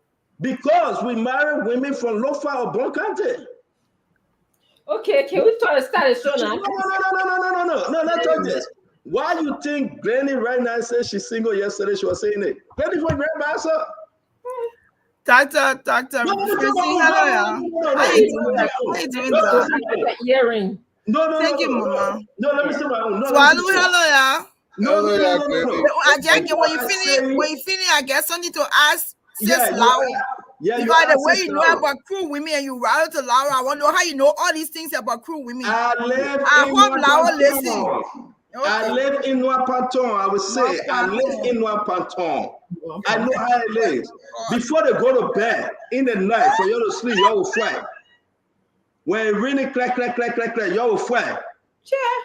Because we marry women from Lofa or Bon County. Okay, can we try to start a show now? No, let's talk this. Why you think Granny right now says she's single yesterday? She was saying it. Granny from Grand Bassa. Doctor, hello. How you doing, doctor? Earring. No. Thank you, Mama. No, let me say my own. Swallow, hello, yeah. No. I just when you finish, I get something to ask. Sis Laura. Yeah, because the way you know about crew women and you rather to Laura, I want to know how you know all these things about crew women. I hope Laura listen. Okay. I live in Noir-Panton. I would say I live in Noir-Panton. I know how it is. Before they go to bed in the night for you to sleep, you will fight. When it really clack, you will fight.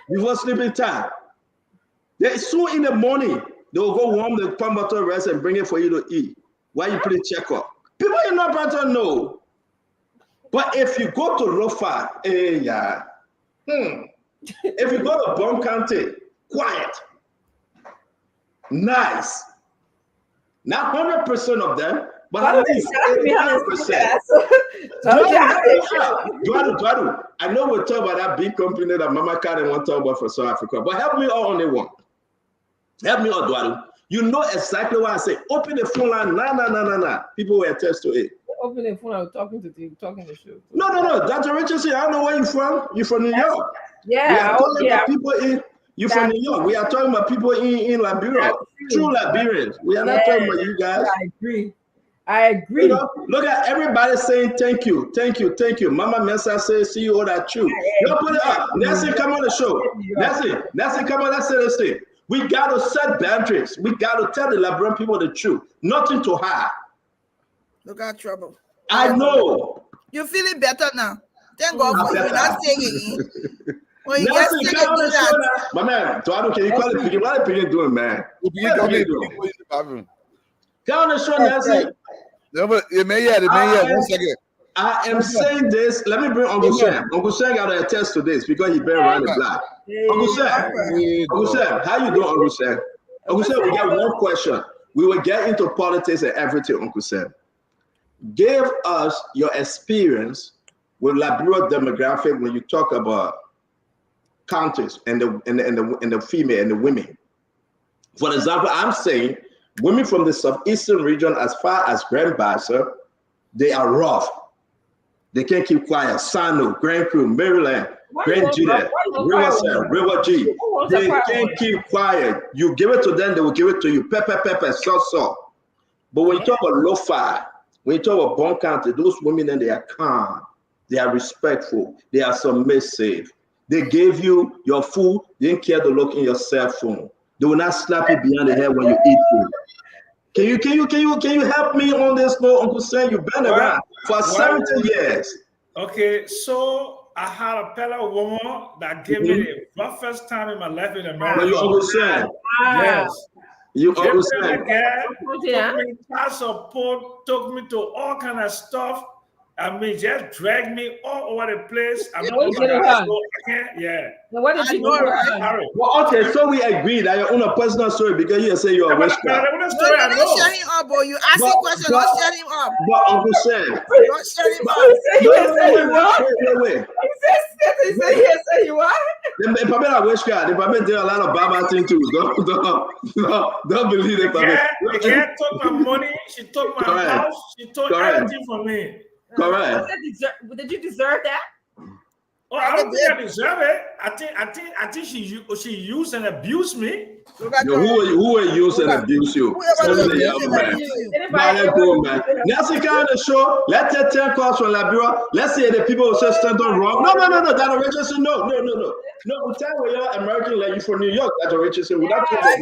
Before sleeping time. Soon in the morning, they will go warm the palm butter rice and bring it for you to eat. While you play check-up. People in Noir-Panton know. But if you go to Lofa, if you go to Bon County, quiet, nice. Not 100% of them, But at least 85%. Dwadu, I know we're talking about that big company that Mama Karen want to talk about for South Africa, but help me out on the one. Help me out, Dwadu. You know exactly what I say. Open the phone line. Nah. People will attest to it. Open the phone. I'm talking to you. Talking to you. No. Dr. Richardson, I don't know where you're from. You're from New York. Yeah. We are talking about people in. You're from New York. We are talking about people in Liberia. True Liberians. We are not talking about you guys. I agree. You know, look at everybody saying thank you. Mama Mensa says, see you all that true. You put it up. Nancy, come on the show. Nancy, come on. Let's say this thing. We got to set boundaries. We got to tell the Liberian people the truth. Nothing to hide. Look at trouble. I know. You're feeling better now. Thank God for you. Not saying it. When you Nancy, get sick, come on do the show that. now. My man, Dwadu, can you call it? What are Piggy doing, man? Come on the show, Nancy. One second. I am saying this. Let me bring Uncle Sam. Uncle Sam got to attest to this because he been around the block. Uncle Sam, how you doing, Uncle Sam? Uncle Sam, we got one question. We will get into politics and everything, Uncle Sam. Give us your experience with Liberia demographic when you talk about counties and the female and the women. For example, I'm saying women from the southeastern region, as far as Grand Bassa, they are rough. They can't keep quiet. Sano, Grand Crew, Maryland, Grand Judah, Riverside, River G. They can't keep quiet. You give it to them, they will give it to you. Pepper, so. But when you talk about lo-fi, when you talk about Bon County, those women, then they are calm. They are respectful. They are submissive. They gave you your food. They didn't care to look in your cell phone. They will not slap you behind the head when you eat food. Can you help me on this note, Uncle Sam? You've been around for 70 years. Okay, so I had a fellow woman that gave me the roughest time in my life in America. But you understand? Yes. You understand? Took me to support, took me to all kind of stuff. I mean, just dragged me all over the place. I mean, What did you do? Well, okay, so we agree that your own personal story because you say you're a witchcraft. Don't shut him up, boy. You asking questions, don't shut him up. But Uncle Sam. Don't shut him up. Wait. He said you what? They probably are witchcraft. They probably do a lot of bad things too. Don't believe it. The girl took my money. She took my house. She took everything from me. Correct. Did you deserve that? Oh, I don't think I deserve it. I think she used and abused me. Who will use and abuse you? Nancy on the show. Let's take 10 calls from Liberia. Let's say the people who say stand on wrong. No. Dr. Richardson, no. No, we tell where you're American, like you from New York, Dr. Richardson. Without I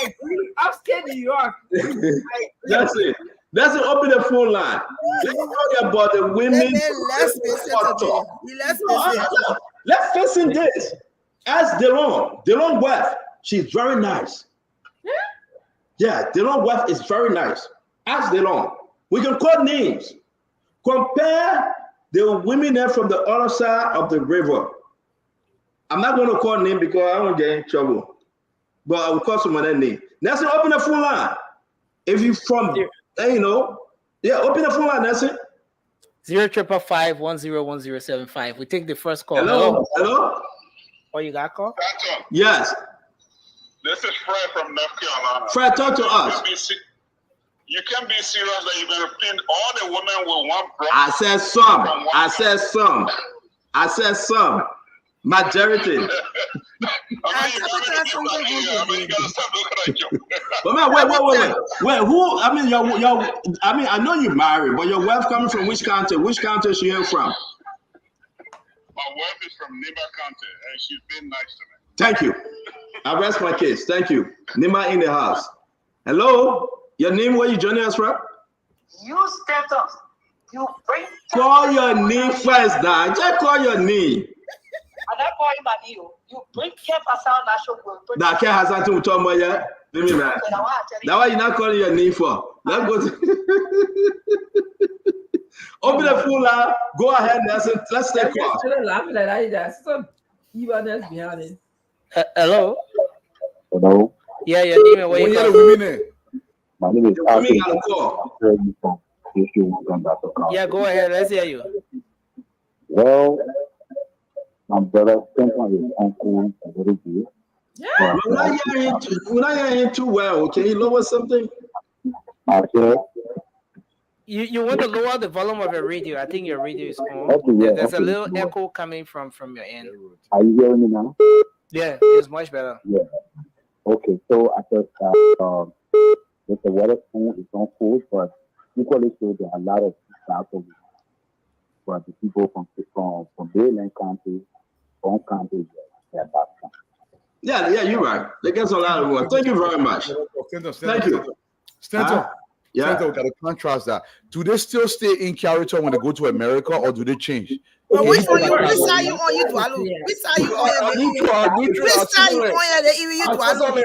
agree. I'm scared New York. That's it. Let's open the phone line. Let's talk about the women. Let's face in this. Ask DeLong wife. She's very nice. Yeah, DeLong wife is very nice. Ask DeLong. We can call names. Compare the women there from the other side of the river. I'm not going to call name because I don't get in trouble. But I will call some other name. Let's open the phone line. If you from open the phone line, that's it. 05551011075. We take the first call. Hello? Oh, you got a call? Yes. This is Fred from North Carolina. Fred, talk to us. You can't be serious that you're going to pin all the women with one brother. I said some. Majority. But man, wait. Who? I mean, I know you're married, but your wife coming from which county? Which county is she here from? My wife is from Nima County, and she's been nice to me. Thank you. I rest my case. Thank you. Nima in the house. Hello. Your name? Where you joining us from? You status. You bring. Call your name first, Dad. Just call your name. And I call him a deal. You bring Kev Hassan National. That Kev Hassan to talk about ya. Let me man. That's why you not calling your name for. Let's go to open the phone line. Go ahead, Nelson. Let's take calls. Laughing at that. Some evilness behind it. Hello. Hello. Yeah, your name and where you What come you from? mean? My name is Let me Arthur. get a call. Yeah, go ahead. Let's hear you. Well, my brother spent on his uncle a little bit. But We're not hearing too well. Can you lower something? I said, You want to lower the volume of your radio. I think your radio is on. okay, yeah, There's a okay. little echo coming from your end. Are you hearing me now? Yeah, it's much better. Yeah. Okay, so I said with the weather is on cold, but equally so there are a lot of south of it. But the people from mainland country, home country, they're back. Yeah, you're right. They get a lot of work. Thank you very much. Thank you. Stanton, Yeah. Stanton, we got to contrast that. Do they still stay in character when they go to America, or do they change? But which one which side you on, you Dallu? Which side you on? Which side you on? They even you Dallu.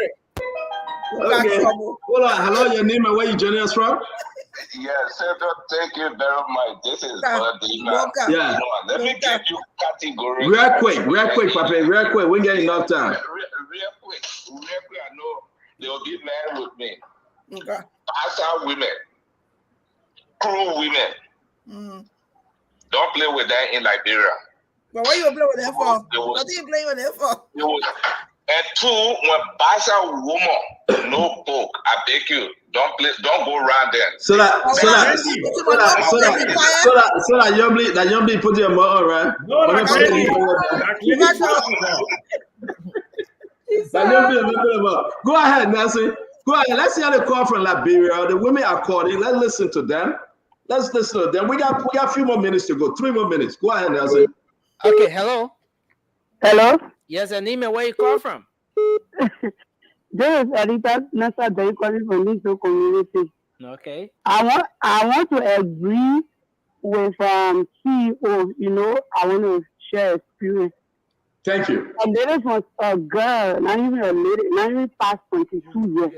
Okay. Hold on. Hello, your name and where you joining us from? Yes, Senator, thank you very much. This is Vladimir. Yeah. Let me give you category. Real quick, Papa. Real quick. We get enough time. Real quick. I know they'll be mad with me. Okay. Pastor women, crew women. Don't play with that in Liberia. But what you play with that for? What are you playing with that for? And two, when Basa woman no book, I beg you, don't go around there. So that young lady put your mouth on, right? No, Go ahead, Nancy. Go ahead. Let's see how they call from Liberia. The women are calling. Let's listen to them. We got a few more minutes to go. 3 more minutes. Go ahead, Nancy. Okay, hello. Hello? Yes, Anima, where you call from? This is Elita Nasa Day calling from this community. Okay. I want to agree with CEO. You know, I want to share experience. Thank you. And there was a girl, not even a lady, not even past 22 years.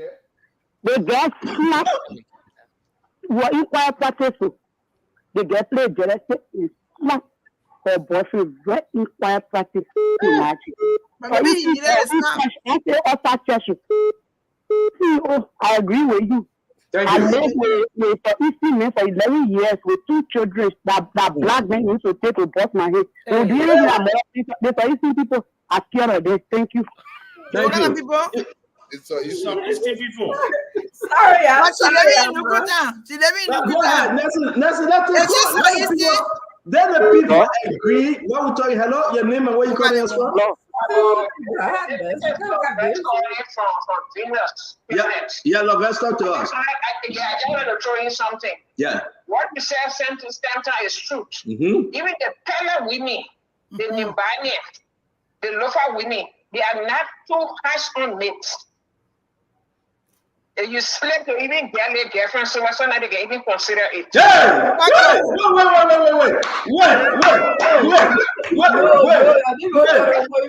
They get slapped. What you call practice? They get played jealousy and slapped her boyfriend right in quiet practice. I agree with you. I lived with an Eastern man for 11 years with 2 children that black men used to take to bust my head. So the Eastern people are scared of this. Thank you. Thank you. People? It's some Eastern people. Sorry, she live in Nukuta. She live in Nukuta. Then the people agree. What we talking? Hello, your name and where you calling us from? Yeah, love, let's talk to us. I just want to throw in something. Yeah. What you said, Center is truth. Mm-hmm. Even the Pella Winnie, the Nimbania, the Lofa Winnie, they are not too harsh on mates. You slept to even get a girlfriend, so much that they can even consider it. Yeah! Wait!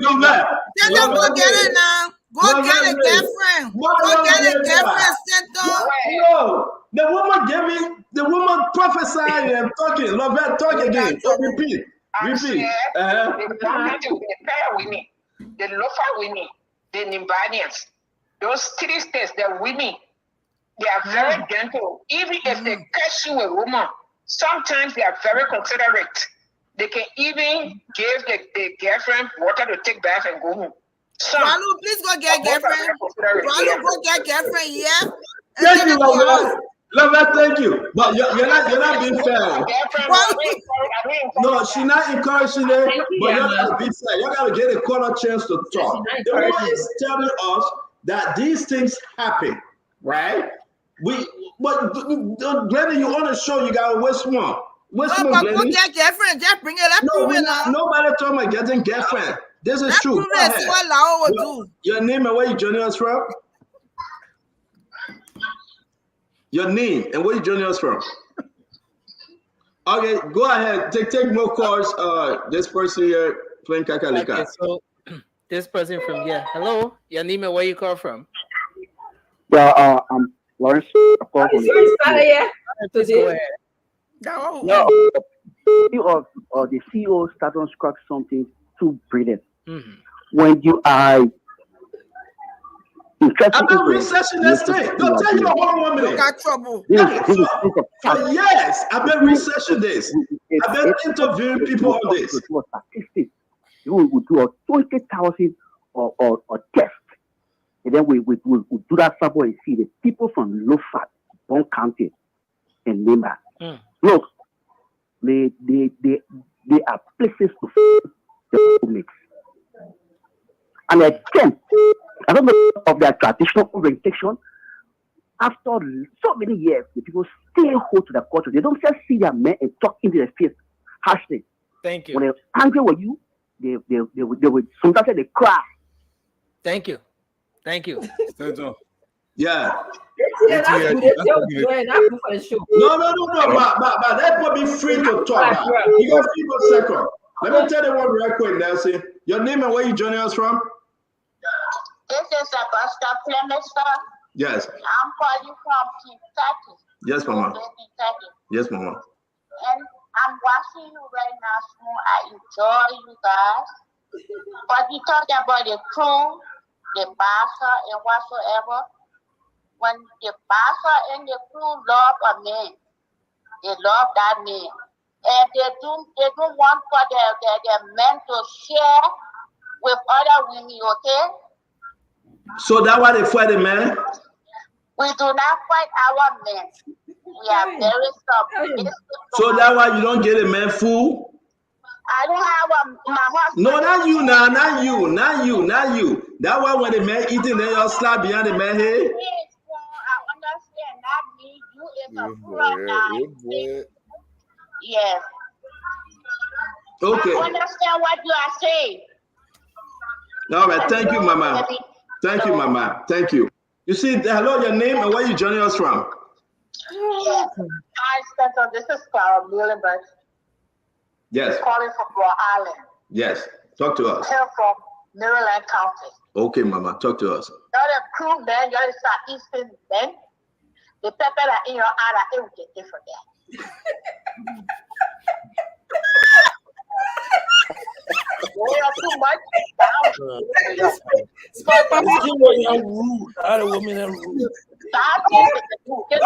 No, man. Tell them go get it now. Go get a girlfriend. Go get a girlfriend, Center. No. The woman prophesying and talking. Love that, talk again. Repeat. The Pella Winnie, the Lofa Winnie, the Nimbanians, those 3 states, they're winning. They are very gentle. Even if they catch you a woman, sometimes they are very considerate. They can even give the girlfriend water to take bath and go home. Dallu, please go get girlfriend. Dallu, go get girlfriend, yeah? Thank you, Love, thank you. But you're not being fair. No, she's not encouraging it, but you're not being fair. You gotta get a quarter chance to talk. The woman is telling us that these things happen, right? But Glenny, you on the show, you gotta which one? Which one, Glenny? Go get girlfriend, just bring it up. Nobody talking about getting girlfriend. This is true. See what Lao will do. Your name and where you joining us from? Your name and where you joining us from? Okay, go ahead. Take more calls. This person here playing Kakalika. Okay, so this person from here. Hello, your name and where you call from? Yeah, I'm Lawrence. No, the CEO started on scratch something too brilliant. Mm-hmm. When you are I've been researching this thing. Don't take your one minute. You got trouble. For years, I've been researching this. I've been interviewing people on this. We do a 20,000 or test. And then we do that sample and see the people from Lofa, Bon County, and Lima. Look, they are places to mix. And again, I don't know of their traditional orientation. After so many years, the people still hold to their culture. They don't just see their men and talk into their face harshly. Thank you. When they're angry with you, they would sometimes they cry. Thank you. Thank you. Yeah. That's No, but let people be free to talk. You got people second. Let me tell you one real quick, Nancy. Your name and where you joining us from? This is Augusta Plemister. Yes. I'm calling from Kentucky. Yes, Mama. Kentucky. Yes, Mama. And I'm watching you right now, so I enjoy you guys. But you talk about the crew, the pastor, and whatsoever. When the pastor and the crew love a man, they love that man. And they don't want for their men to share with other women, okay? So that's why they fight the man? We do not fight our men. We are very submissive. So that's why you don't get a man food? I don't have my husband. No, not you now, not you. That's why when the man eating, they all slap behind the man head? I understand, not me. You is a brother. Yes. Okay. I understand what you are saying. All right, thank you, Mama. Thank you, Mama. Thank you. You see, hello, your name and where you joining us from? Yes. Hi, Spencer. This is Clara Muhlenberg. Yes. Calling from Rhode Island. Yes. Talk to us. Here from Maryland County. Okay, Mama. Talk to us. You're the crew, man. You're the Southeastern men. The pepper that in your eye, that it will get different there. Too much.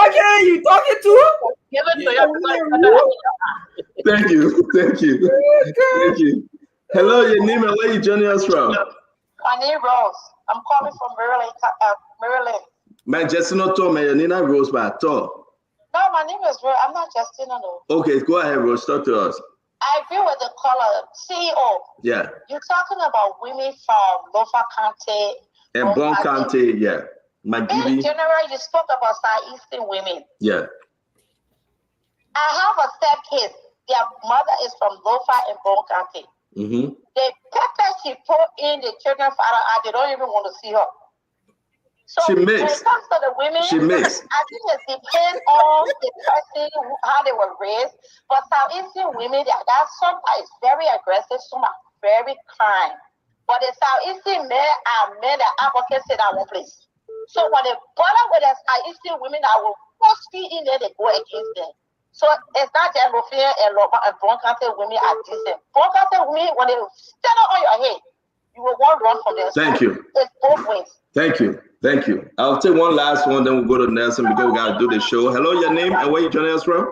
Okay, you talking to him? Thank you. Thank you. Hello, your name and where you joining us from? My name Rose. I'm calling from Maryland. Man, Justina told me your name is Rose, but I thought. No, my name is Rose. I'm not Justina, no. Okay, go ahead, Rose. Talk to us. I agree with the caller, CEO. Yeah. You're talking about women from Lofa County. And Bon County, yeah. In general, you spoke about Southeastern women. Yeah. I have a step case. Their mother is from Lofa and Bon County. Mm-hmm. The pepper she put in the children's father, they don't even want to see her. So she when mixed. it comes to the women, She mixed. I think it depends on the person, how they were raised. But Southeastern women, that some are very aggressive, some are very kind. But the Southeastern men are men that advocates in our place. So when they bother with the Southeastern women, I will mostly in there, they go against them. So it's not that Lofia and Bon County women are decent. Bon County women, when they stand up on your head, you will want to run from them. Thank you. It's both ways. Thank you. I'll take one last one, then we'll go to Nelson because we got to do the show. Hello, your name and where you joining us from?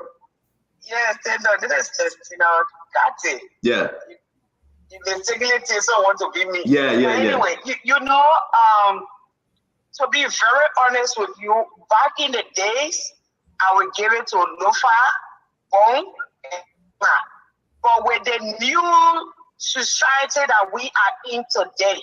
Yes, this is Kati. Yeah. You basically so want to give me. Yeah. Anyway, you know, to be very honest with you, back in the days, I would give it to Lofa, Bone, and Ma. But with the new society that we are in today,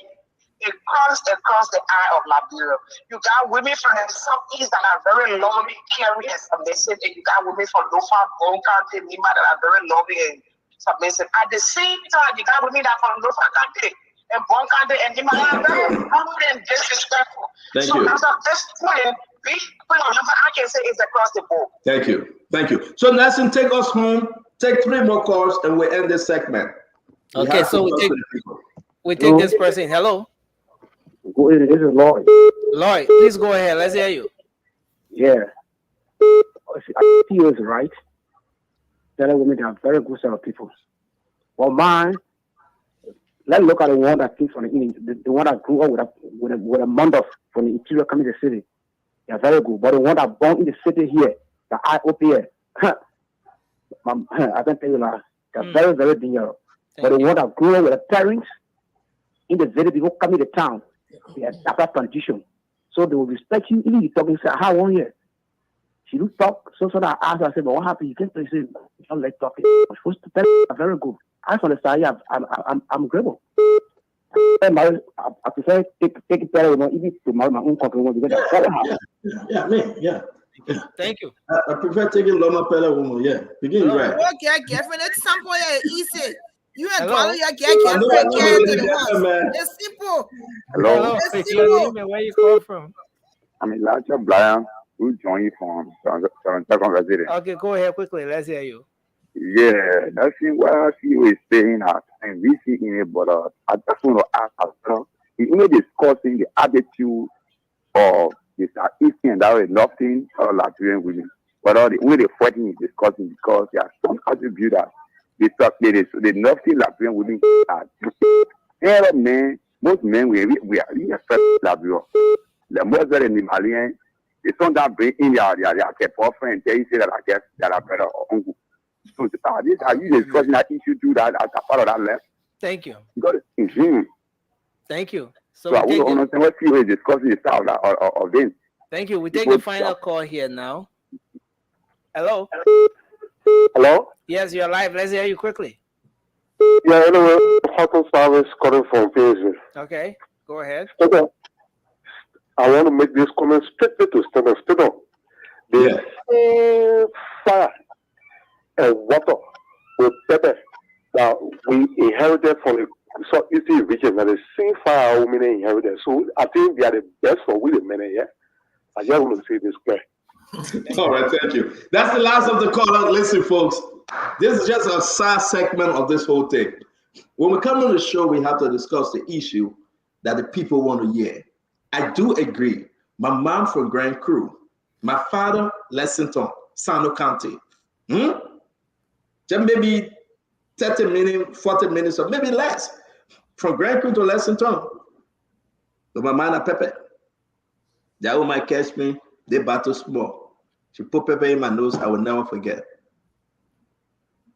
it comes across the eye of Liberia. You got women from the southeast that are very loving, caring, and submissive, and you got women from Lofa, Bone County, Lima that are very loving and submissive. At the same time, you got women that are from Lofa County and Bone County and Lima that are very humble and disrespectful. Thank you. As of this point, I can say it's across the board. Thank you. So Nelson, take us home. Take 3 more calls and we'll end this segment. Okay, so we take this person. Hello. This is Lloyd. Lloyd, please go ahead. Let's hear you. Yeah. I see you is right. Telling women they are very good set of people. Well, mine, let's look at the one that came from the one that grew up with a month of from the interior coming to the city. They're very good. But the one that born in the city here, the IOP, I can tell you now, they're very, very dangerous. But the one that grew up with the parents in the city, people coming to town, they have that condition. So they will respect you, even you talking, say, how one year? She do talk, so that I asked her, I said, but what happened? You can't say, you don't like talking. I'm supposed to tell you, very good. I from the side, I'm grateful. I prefer take it better, even to my own country, because that's very hard. Yeah. Thank you. I prefer taking Loma Pella woman. Yeah, begin right. Okay, girlfriend, it's simple. Easy. You and Hello? Dallu, your girlfriend carry to the house. It's simple. Hello. It's Your name simple. and where you call from? I'm Elijah Brian, who joined you from Toronto Resident. Okay, go ahead quickly. Let's hear you. Yeah, that's what I see is saying that, and we see in it, but I just want to ask as well, he only discussing the attitude of the Eastern that was nothing or Liberian women, but all the way they fighting is discussing because there are some attributes that they talk the nothing Liberian women are. Men, most men we are really afraid Liberia. The most of the Malian, they sometimes bring in their boyfriend and tell you say that I guess that are better or uncle. So are you discussing that issue too that as a part of that left? Thank you. Thank you. So I want to understand what you is discussing the style of this. Thank you. We take the final call here now. Hello? Hello? Yes, you're live. Let's hear you quickly. Yeah, anyway, hotel service calling from PSV. Okay, go ahead. Okay. I want to make this comment strictly to stand up. The fire and water with pepper that we inherited from the Southeastern region, and the same fire women inherited. So I think they are the best for we the men here. I just want to say this clear. All right, thank you. That's the last of the call out. Listen, folks, this is just a side segment of this whole thing. When we come on the show, we have to discuss the issue that the people want to hear. I do agree. My mom from Grand Crew, my father, Lexington, Sano County. Just maybe 30 minutes, 40 minutes, or maybe less. From Grand Crew to Lexington. But my man, Pepe. That woman might catch me, they battle small. She put pepper in my nose, I will never forget.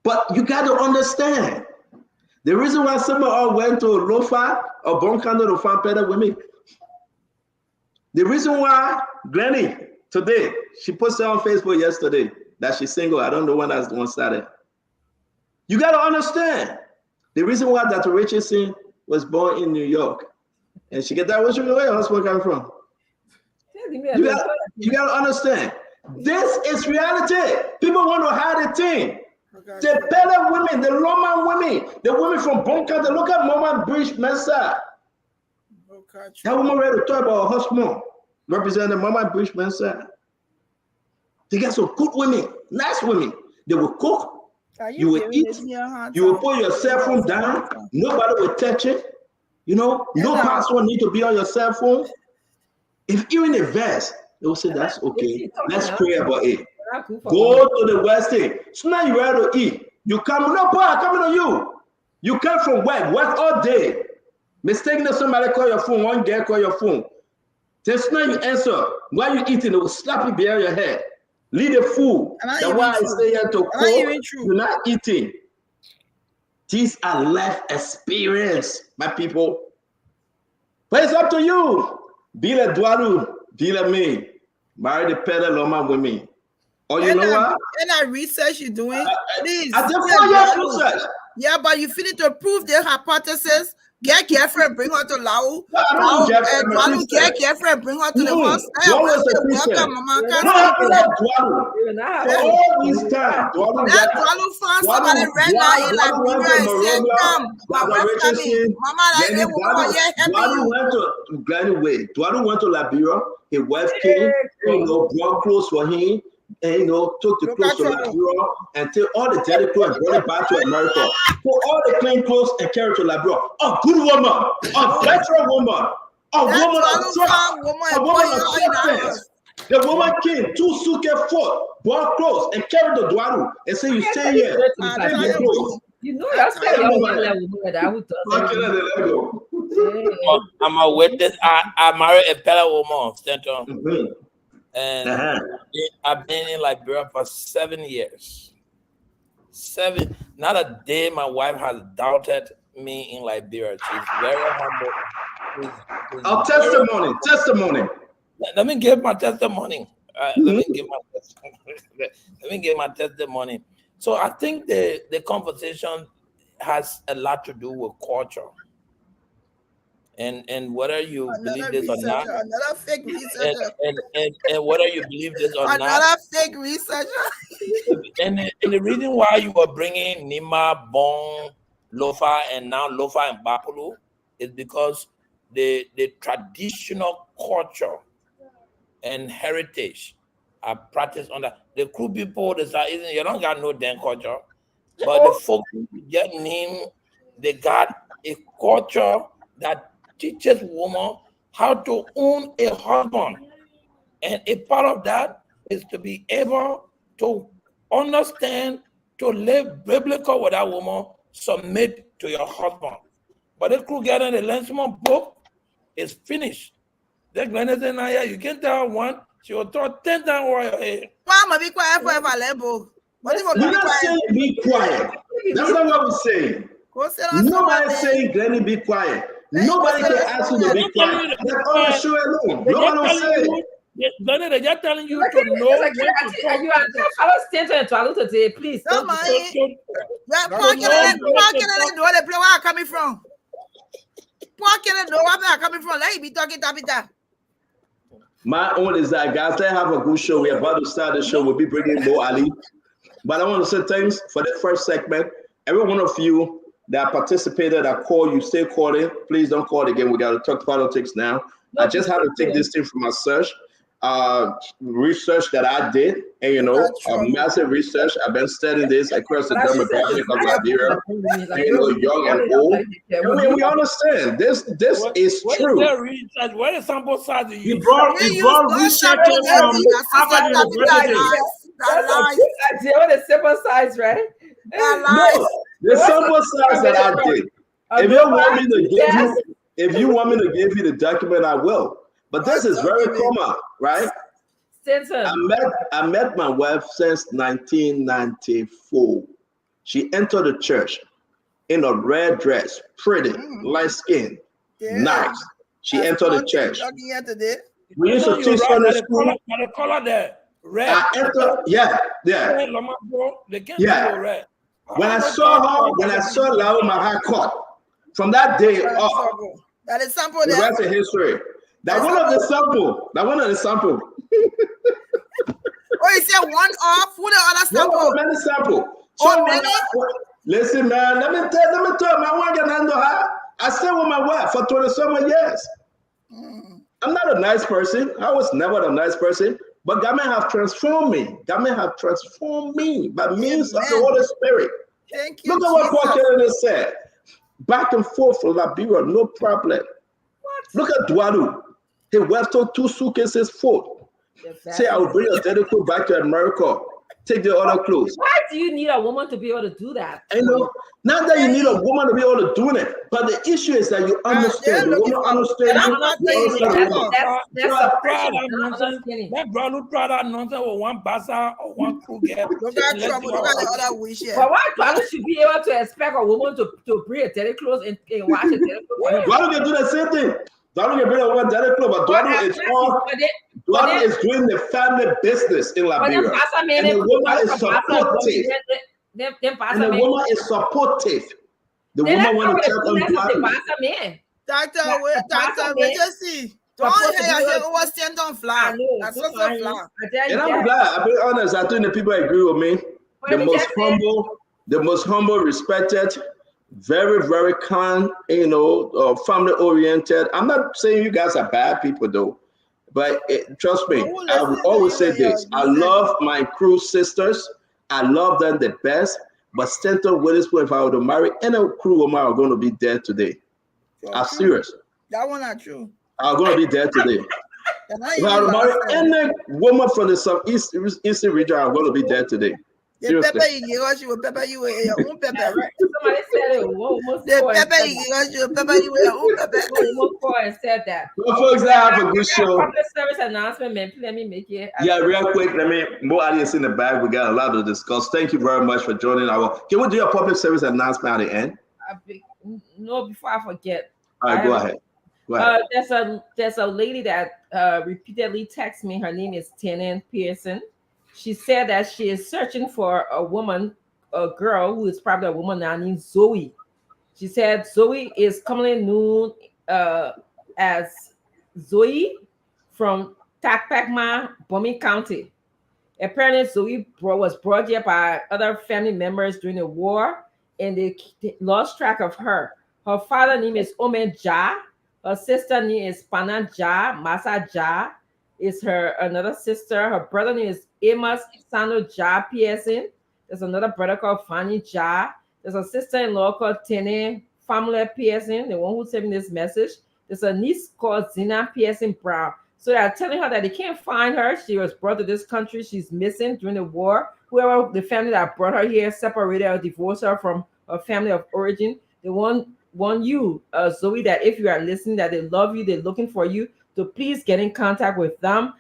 But you got to understand, the reason why some of us went to Lofa or Bonkando to find better women, the reason why Granny today, she posted on Facebook yesterday that she's single. I don't know when that's the one started. You got to understand, the reason why Dr. Richardson was born in New York, and she get that, where your husband come from? You got to understand, this is reality. People want to hide a thing. The better women, the Roman women, the women from Bonka, they look at Mama Bridge Mensa. That woman ready to talk about her husband, representing Mama Bridge Mensa. They got some good women, nice women. They will cook. You will eat. You will put your cell phone down. Nobody will touch it. No password need to be on your cell phone. If you're in a verse, they will say that's okay. Let's pray about it. Go to the West End. So now you're ready to eat. You come, no power coming on you. You come from work all day. Mistakenly, somebody call your phone, one girl call your phone. Then now you answer. While you eating, it will slap you behind your head. Leave the food. That's why I say here to cook. You're not eating. These are life experience, my people. But it's up to you. Be like Dallu, be like me. Marry the better Loma women. Oh, you know what? And that research you're doing, please. I did 4 years research. Yeah, but you finish to prove their hypothesis. Get girlfriend, bring her to Laos. Dallu, get girlfriend, bring her to the house. What was the Christian? For all this time, let Dallu find somebody right now in Liberia and say, come, my wife coming. Mama, Dallu went to Granny Way. Dallu went to Liberia. His wife came, brought clothes for him. And took the clothes to Liberia and take all the dirty clothes and brought it back to America. Put all the clean clothes and carry to Liberia. A good woman, a veteran woman, a woman of trust, a woman of substance. The woman came, 2 suitcases full, bought clothes and carried to Dallu and say, you stay here. You know, that's the woman that I would tell. I'm a witness. I married a fellow woman, Stanton. And I've been in Liberia for 7 years. 7. Not a day my wife has doubted me in Liberia. She's very humble. Our testimony. Let me give my testimony. Let me give my testimony. So I think the conversation has a lot to do with culture. And whether you believe this or not, another fake researcher, and whether you believe this or not, another fake researcher. and the reason why you are bringing Nima, Bon, Lofa, and now Lofa and Bapulu is because the traditional culture and heritage are practiced under the Kru people. You don't got no damn culture, but the folk get name, they got a culture that teaches women how to own a husband. And a part of that is to be able to understand, to live biblical with that woman, submit to your husband. But if you get in the Lensman book, it's finished. That Glenn, you can tell one, she will throw 10 times over your head. Why am I be quiet forever, Lebo? We're not saying be quiet. That's not what we're saying. Nobody's saying Glenny be quiet. Nobody can ask you to be quiet. That's on the show alone. Nobody will say. They're just telling you to know when to talk. You are hello, Stanton and Dallu today, please. Don't mind. Where the play where I'm coming from? Where I'm coming from? Let me be talking tapita. My own is that, guys, let's have a good show. We're about to start the show. We'll be bringing Bo Ali. But I want to say thanks for the first segment. Every one of you that participated, that called, you stay calling. Please don't call again. We got to talk politics now. I just had to take this thing from my research that I did, and massive research. I've been studying this across the demographic of Liberia, young and old. And we understand this is true. What is sample size? You brought researchers from Harvard University. What is sample size, right? No, the sample size that I did. If you want me to give you the document, I will. But this is very common, right? I met my wife since 1994. She entered the church in a red dress, pretty, light skin, nice. She entered the church. We used to teach Sunday school. The color there, red. I entered, yeah. When I saw Lau, my heart caught. From that day up, that is sample. The rest of history. That one of the sample. Oh, you said one off? Who the other sample? Many sample. So many? Listen, man, let me tell my wife and handle her. I stayed with my wife for 27 years. I'm not a nice person. I was never a nice person. But God may have transformed me. God may have transformed me by means of the Holy Spirit. Thank you. Look at what Paul Kennedy said. Back and forth for Liberia, no problem. Look at Dallu. He left on 2 suitcases full. Say, I will bring a dead clothes back to America. Take the other clothes. Why do you need a woman to be able to do that? I know. Not that you need a woman to be able to do it, but the issue is that you understand. The woman understands you. That Dallu tried that nonsense with one basa or one crew girl. Look at trouble. Look at the other wish. But why Dallu should be able to expect a woman to bring a daily clothes and wash a daily clothes? Dallu can do the same thing. Dallu can bring a woman daily clothes, but Dallu is doing the family business in Liberia. And the woman is supportive. And the woman is supportive. The woman want to tell them Doctor, we just see. Don't hear what stand on fly. That's so fly. And I'm glad. I'll be honest. I think the people agree with me. The most humble, respected, very, very kind, family oriented. I'm not saying you guys are bad people though, but trust me, I will always say this. I love my crew sisters. I love them the best. But Stanton Witherspoon, if I were to marry any crew woman, are going to be dead today. I'm serious. That one not true. I'm going to be dead today. If I were to marry any woman from the southeast region, I'm going to be dead today. The Seriously. pepper you give us, you will pepper you with your own pepper. Somebody said it. The pepper you give us, you will pepper you with your own pepper. One call and said that. Well, folks, that have a good show. Public service announcement, man. Let me make it. Yeah, real quick. Let me more audience in the back. We got a lot to discuss. Thank you very much for joining our. Can we do a public service announcement at the end? No, before I forget. All right, go ahead. Go ahead. There's a lady that repeatedly texts me. Her name is Tenen Pearson. She said that she is searching for a girl who is probably a woman now named Zoe. She said Zoe is commonly known as Zoe from Takpakma, Bomi County. Apparently, Zoe was brought here by other family members during the war, and they lost track of her. Her father's name is Omen Ja. Her sister name is Pana Ja. Masa Ja is her another sister. Her brother name is Amos Sano Ja Pearson. There's another brother called Fanny Ja. There's a sister-in-law called Tene Family Pearson, the one who sent me this message. There's a niece called Zina Pearson Brown. So they're telling her that they can't find her. She was brought to this country. She's missing during the war. Whoever the family that brought her here separated or divorced her from her family of origin. They want you, Zoe, that if you are listening, that they love you, they're looking for you, to please get in contact with them.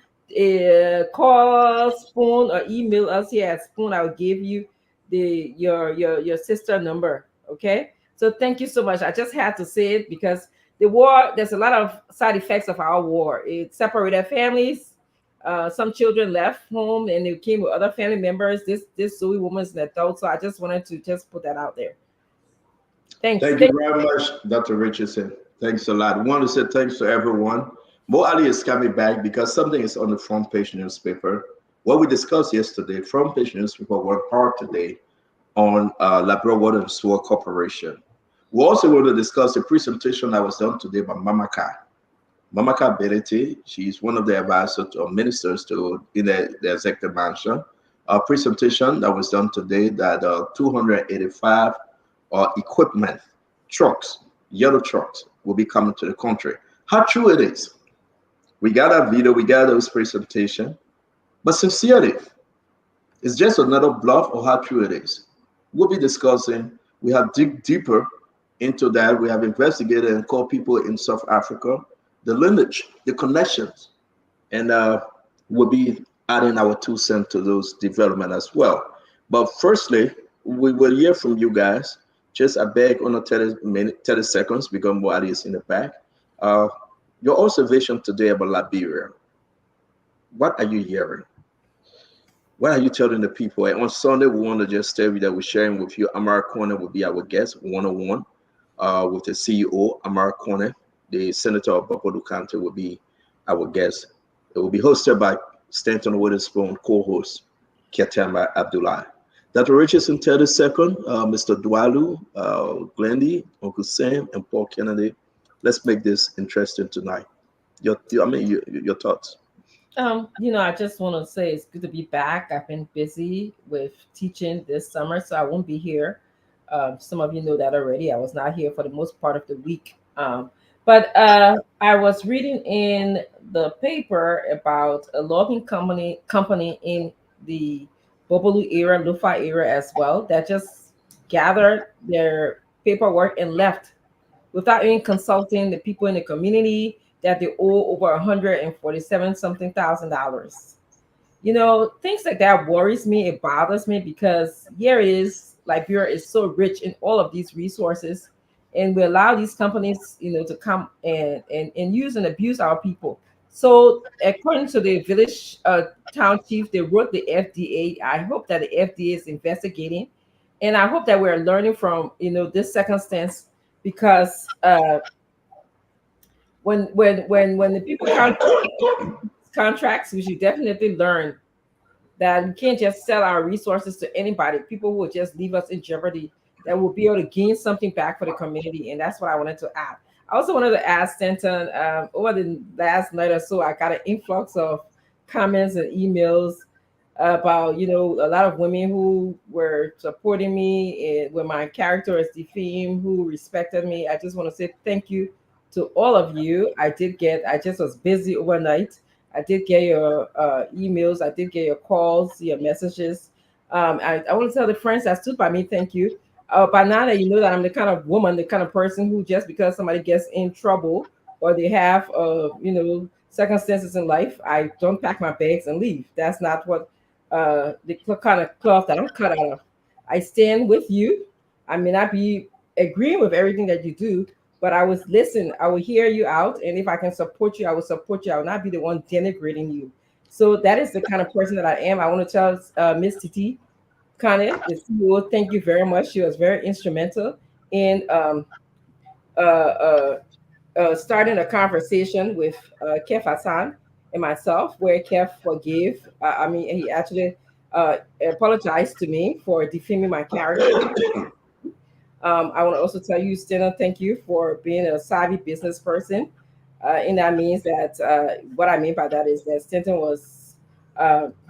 Call Spoon or email us here at Spoon. I'll give you your sister number. Okay. So thank you so much. I just had to say it because the war, there's a lot of side effects of our war. It separated families. Some children left home and they came with other family members. This Zoe woman's an adult. So I just wanted to just put that out there. Thank you very much, Dr. Richardson. Thanks a lot. We want to say thanks to everyone. Mo Ali is coming back because something is on the front page newspaper. What we discussed yesterday, front page newspaper worked hard today on Labrador Water and Sewer Corporation. We also want to discuss a presentation that was done today by Mamaka Benete. She's one of the advisors or ministers in the executive mansion. A presentation that was done today that 285 equipment trucks, yellow trucks, will be coming to the country. How true it is. We got a video, we got those presentation, but sincerely, it's just another bluff of how true it is. We'll be discussing, we have dig deeper into that. We have investigated and called people in South Africa, the lineage, the connections, and we'll be adding our 2 cents to those development as well. But firstly, we will hear from you guys. Just a beg on 30 seconds because more is in the back. Your observation today about Liberia. What are you hearing? What are you telling the people? And on Sunday, we want to just tell you that we're sharing with you. Amara Corner will be our guest, one-on-one, with the CEO, Amara Corner. The Senator of Bapadu County will be our guest. It will be hosted by Stanton Witherspoon, co-host Ketema Abdullah. Dr. Richardson, 30 seconds. Mr. Dallu, Glendy, Uncle Sam, and Paul Kennedy. Let's make this interesting tonight. Your thoughts. I just want to say it's good to be back. I've been busy with teaching this summer, so I won't be here. Some of you know that already. I was not here for the most part of the week. But I was reading in the paper about a logging company in the Bobolu area, Lufa area as well, that just gathered their paperwork and left without even consulting the people in the community that they owe over $147 something thousand. Things like that worries me. It bothers me because here it is, Liberia is so rich in all of these resources, and we allow these companies, to come and use and abuse our people. So according to the village town chief, they wrote the FDA. I hope that the FDA is investigating, and I hope that we're learning from this circumstance, because when the people contracts, we should definitely learn that we can't just sell our resources to anybody. People will just leave us in jeopardy. That will be able to gain something back for the community, and that's what I wanted to add. I also wanted to ask Stanton, over the last night or so, I got an influx of comments and emails about, a lot of women who were supporting me and when my character is defamed, who respected me. I just want to say thank you to all of you. I just was busy overnight. I did get your emails. I did get your calls, your messages. I want to tell the friends that stood by me, thank you. By now that you know that I'm the kind of woman, the kind of person who just because somebody gets in trouble or they have, circumstances in life, I don't pack my bags and leave. That's not what the kind of cloth that I'm cut out of. I stand with you. I may not be agreeing with everything that you do, but I was listen. I will hear you out, and if I can support you, I will support you. I will not be the one denigrating you. So that is the kind of person that I am. I want to tell Miss Titi Kane, the CEO, thank you very much. She was very instrumental in uh, uh, starting a conversation with Kef Hassan and myself, where Kef forgave. He actually apologized to me for defaming my character. I want to also tell you, Stena, thank you for being a savvy business person. And that means that what I mean by that is that Stanton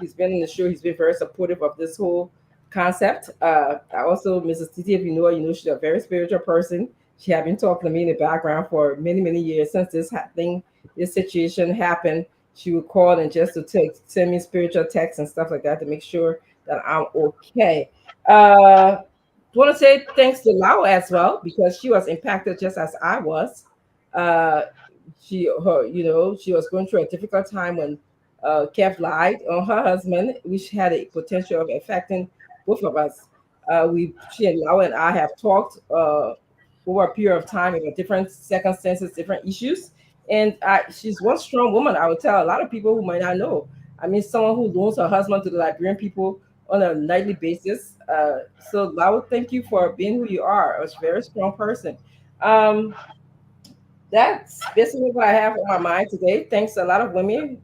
he's been in the show, he's been very supportive of this whole concept. I also, Mrs. Titi, if you know she's a very spiritual person. She had been talking to me in the background for many, many years since this situation happened. She would call and just to send me spiritual texts and stuff like that to make sure that I'm okay. Want to say thanks to Lau as well because she was impacted just as I was. Uh, she was going through a difficult time when Kev lied on her husband, which had a potential of affecting both of us. She and Lau and I have talked over a period of time about different circumstances, different issues, and she's one strong woman. I would tell a lot of people who might not know. I mean, someone who loans her husband to the Liberian people on a nightly basis. So Lau, thank you for being who you are. A very strong person. Um, that's basically what I have on my mind today. Thanks a lot of women,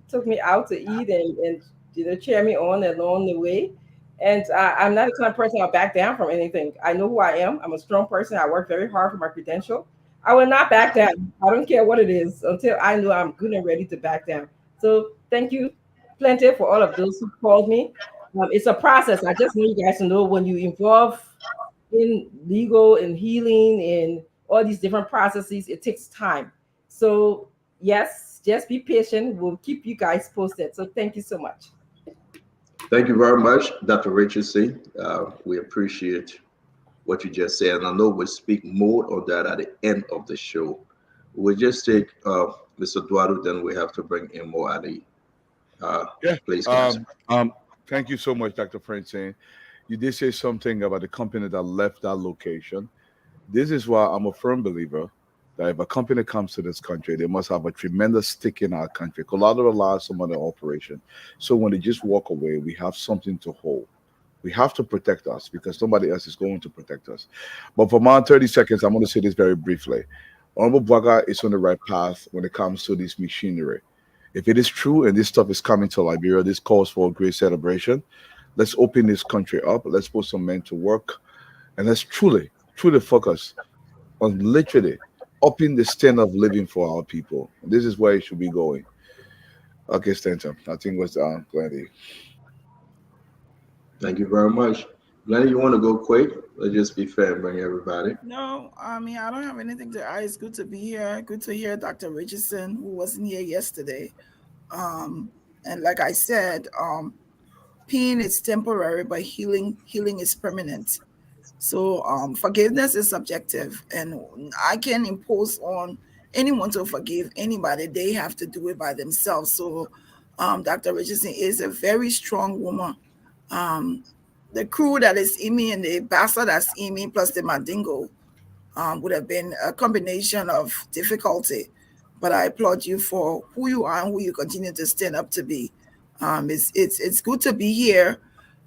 took me out to eat and cheer me on along the way. And I'm not the kind of person I'll back down from anything. I know who I am. I'm a strong person. I work very hard for my credential. I will not back down. I don't care what it is until I know I'm good and ready to back down. So thank you plenty for all of those who called me. It's a process. I just want you guys to know when you involve in legal and healing and all these different processes, it takes time. So yes, just be patient. We'll keep you guys posted. So thank you so much. Thank you very much, Dr. Richardson. We appreciate what you just said, and I know we'll speak more on that at the end of the show. We'll just take Mr. Duaru, then we have to bring in more Ali. Please, guys. Thank you so much, Dr. Francine. You did say something about the company that left that location. This is why I'm a firm believer that if a company comes to this country, they must have a tremendous stake in our country, collateralize some of the operation. So when they just walk away, we have something to hold. We have to protect us because somebody else is going to protect us. But for my 30 seconds, I'm going to say this very briefly. Honorable Bwaga is on the right path when it comes to this machinery. If it is true and this stuff is coming to Liberia, this calls for a great celebration. Let's open this country up. Let's put some men to work. And let's truly focus on literally upping the standard of living for our people. This is where it should be going. Okay, Stanton. I think was Glendy. Thank you very much. Glendy, you want to go quick? Let's just be fair and bring everybody. No, I don't have anything to add. It's good to be here. Good to hear Dr. Richardson, who wasn't here yesterday. And like I said, pain is temporary, but healing is permanent. So forgiveness is subjective, and I can't impose on anyone to forgive anybody. They have to do it by themselves. So Dr. Richardson is a very strong woman. The crew that is in me and the bastard that's in me plus the Mandingo would have been a combination of difficulty. But I applaud you for who you are and who you continue to stand up to be. It's good to be here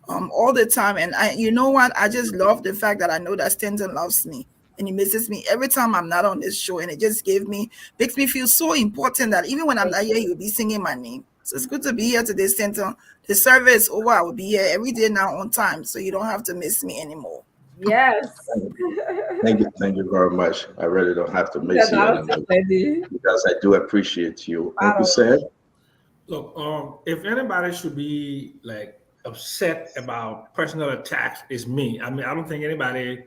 all the time. And you know what? I just love the fact that I know that Stanton loves me and he misses me every time I'm not on this show. And it just makes me feel so important that even when I'm not here, he'll be singing my name. So it's good to be here today, Stanton. The service is over. I will be here every day now on time. So you don't have to miss me anymore. Yes. Thank you very much. I really don't have to miss you anymore because I do appreciate you. Uncle Sam? Look, if anybody should be like upset about personal attacks, it's me. I mean, I don't think anybody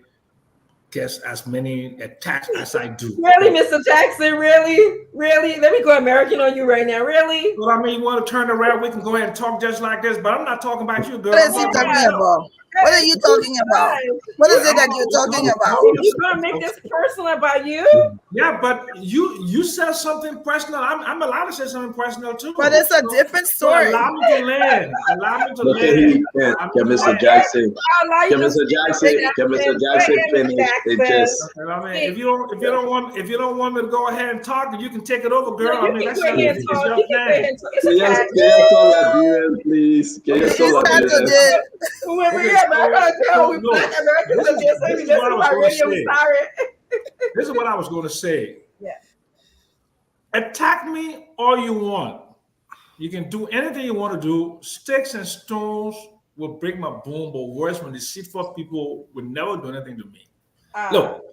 gets as many attacks as I do. Really, Mr. Jackson? Really? Let me go American on you right now. Really? Well, I mean, you want to turn around, we can go ahead and talk just like this, but I'm not talking about you, girl. What is he talking about? What are you talking about? What is it that you're talking about? You gonna make this personal about you? Yeah, but you said something personal. I'm allowed to say something personal too. But it's a different story. So allow me to land. Allow me to Look at land. Can Mr. Jackson? Can Mr. Jackson finish? It just. I mean, if you don't want me to go ahead and talk, you can take it over, girl. I mean, that's your thing. Can you talk Liberian, please? Can you talk Liberian? This is what I was going to say. Yeah. Attack me all you want. You can do anything you want to do. Sticks and stones will break my bone, but worse, when deceitful people will never do anything to me. Look,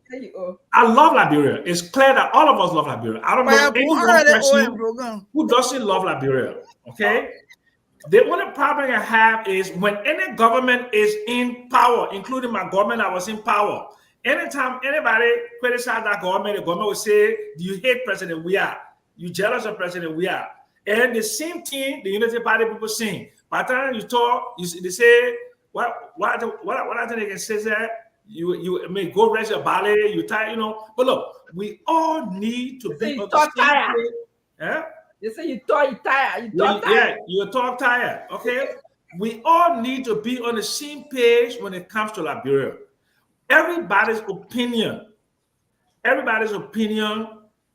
I love Liberia. It's clear that all of us love Liberia. I don't know any one person who doesn't love Liberia. Okay? The only problem I have is when any government is in power, including my government, I was in power. Anytime anybody criticize that government, the government will say, "Do you hate President? We are. You jealous of President? We are." And the same thing the Unity Party people sing. By the time you talk, they say, "What I think they can say that you may go rest your ballet, you tired, you know." But look, we all need to be on the same page. Yeah? You say you talk tired. Yeah, you talk tired. Okay, we all need to be on the same page when it comes to Liberia. Everybody's opinion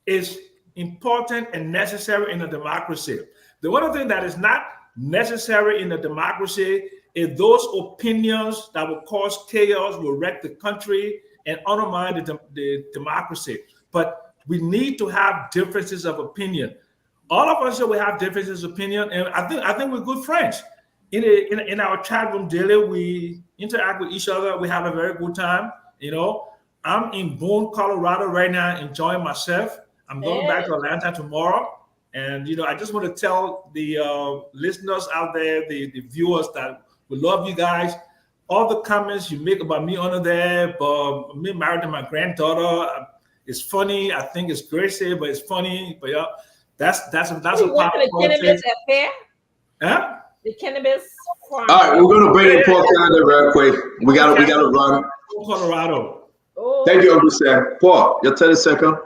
is important and necessary in a democracy. The one thing that is not necessary in a democracy is those opinions that will cause chaos, will wreck the country, and undermine the democracy. But we need to have differences of opinion. All of us here we have differences of opinion, and I think we're good friends. In our chat room daily, we interact with each other. We have a very good time. You know, I'm in Boone, Colorado right now, enjoying myself. I'm going back to Atlanta tomorrow, and you know, I just want to tell the listeners out there, the viewers, that we love you guys. All the comments you make about me under there, but me married to my granddaughter, it's funny. I think it's crazy, but it's funny. But yeah, that's a part of cannabis affair. Huh? The cannabis farm. All right, we're gonna bring in Paul Canada real quick. We gotta run. Colorado. Thank you, Uncle Sam. Paul, your 30 seconds.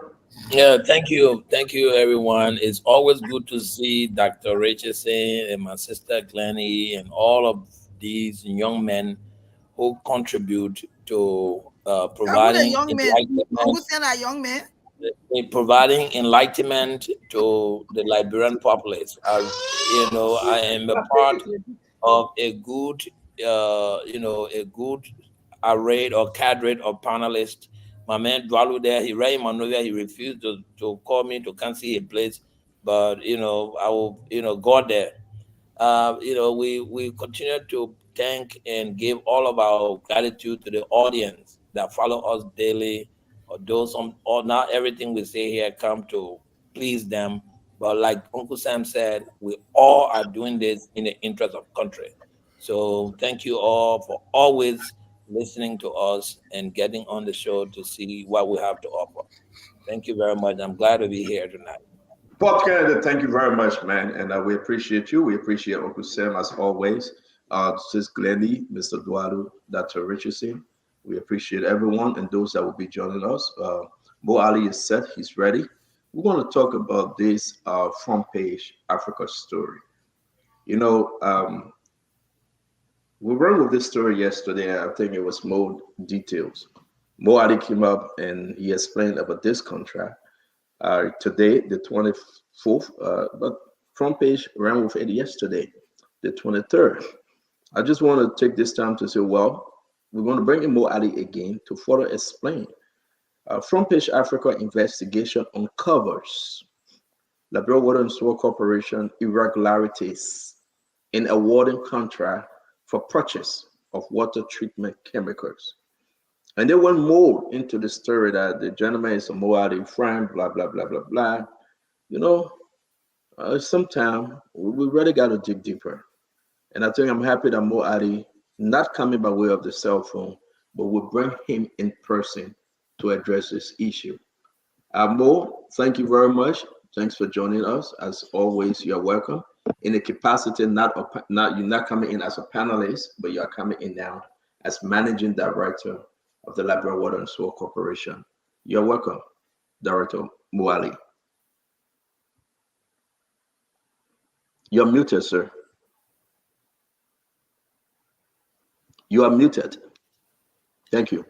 Yeah, thank you, everyone. It's always good to see Dr. Richardson and my sister Glennie and all of these young men who contribute to providing providing enlightenment to the Liberian populace. You know, I am a part of a good, a good array or cadre of panelists. My man Dallu there, he ran Manovia, he refused to call me to come see a place, but I will, got there. We continue to thank and give all of our gratitude to the audience that follow us daily, or not everything we say here come to please them, but like Uncle Sam said, we all are doing this in the interest of country. So thank you all for always listening to us and getting on the show to see what we have to offer. Thank you very much. I'm glad to be here tonight. Paul Canada, thank you very much, man. And we appreciate you. We appreciate Uncle Sam as always. Sis Glennie, Mr. Dallu, Dr. Richardson. We appreciate everyone and those that will be joining us. Mo Ali is set. He's ready. We're going to talk about this front page Africa story. You know, we ran with this story yesterday. I think it was Mo details. Mo Ali came up and he explained about this contract. Today, the 24th, but front page ran with it yesterday, the 23rd. I just want to take this time to say, well, we're going to bring in Mo Ali again to further explain. Front page Africa investigation uncovers Liberia Water and Sewer Corporation irregularities in awarding contract for purchase of water treatment chemicals. And they went more into the story that the gentleman is a Mo Ali friend, blah, blah, blah, blah, blah. You know, sometimes we really got to dig deeper. And I think I'm happy that Mo Ali, not coming by way of the cell phone, but we'll bring him in person to address this issue. Mo, thank you very much. Thanks for joining us. As always, you're welcome. In a capacity, not you're not coming in as a panelist, but you are coming in now as managing director of the Liberia Water and Soil Corporation. You're welcome, Director Muali. You're muted, sir. You are muted. Thank you.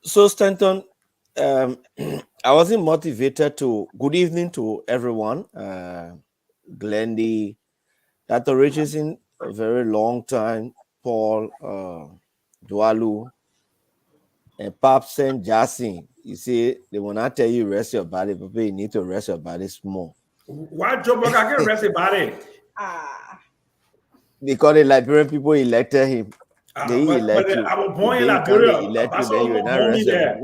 So Stanton, I wasn't motivated to. Good evening to everyone. Glendy, Dr. Richardson, a very long time. Paul, Dallu, and Pops and Jassy. You see, they will not tell you rest your body, but you need to rest your body small. Why Joe Burger can rest your body? Because the Liberian people elected him. They elect you. I was born in Then come Liberia. they elect you, That's then all you will not born me rest your there.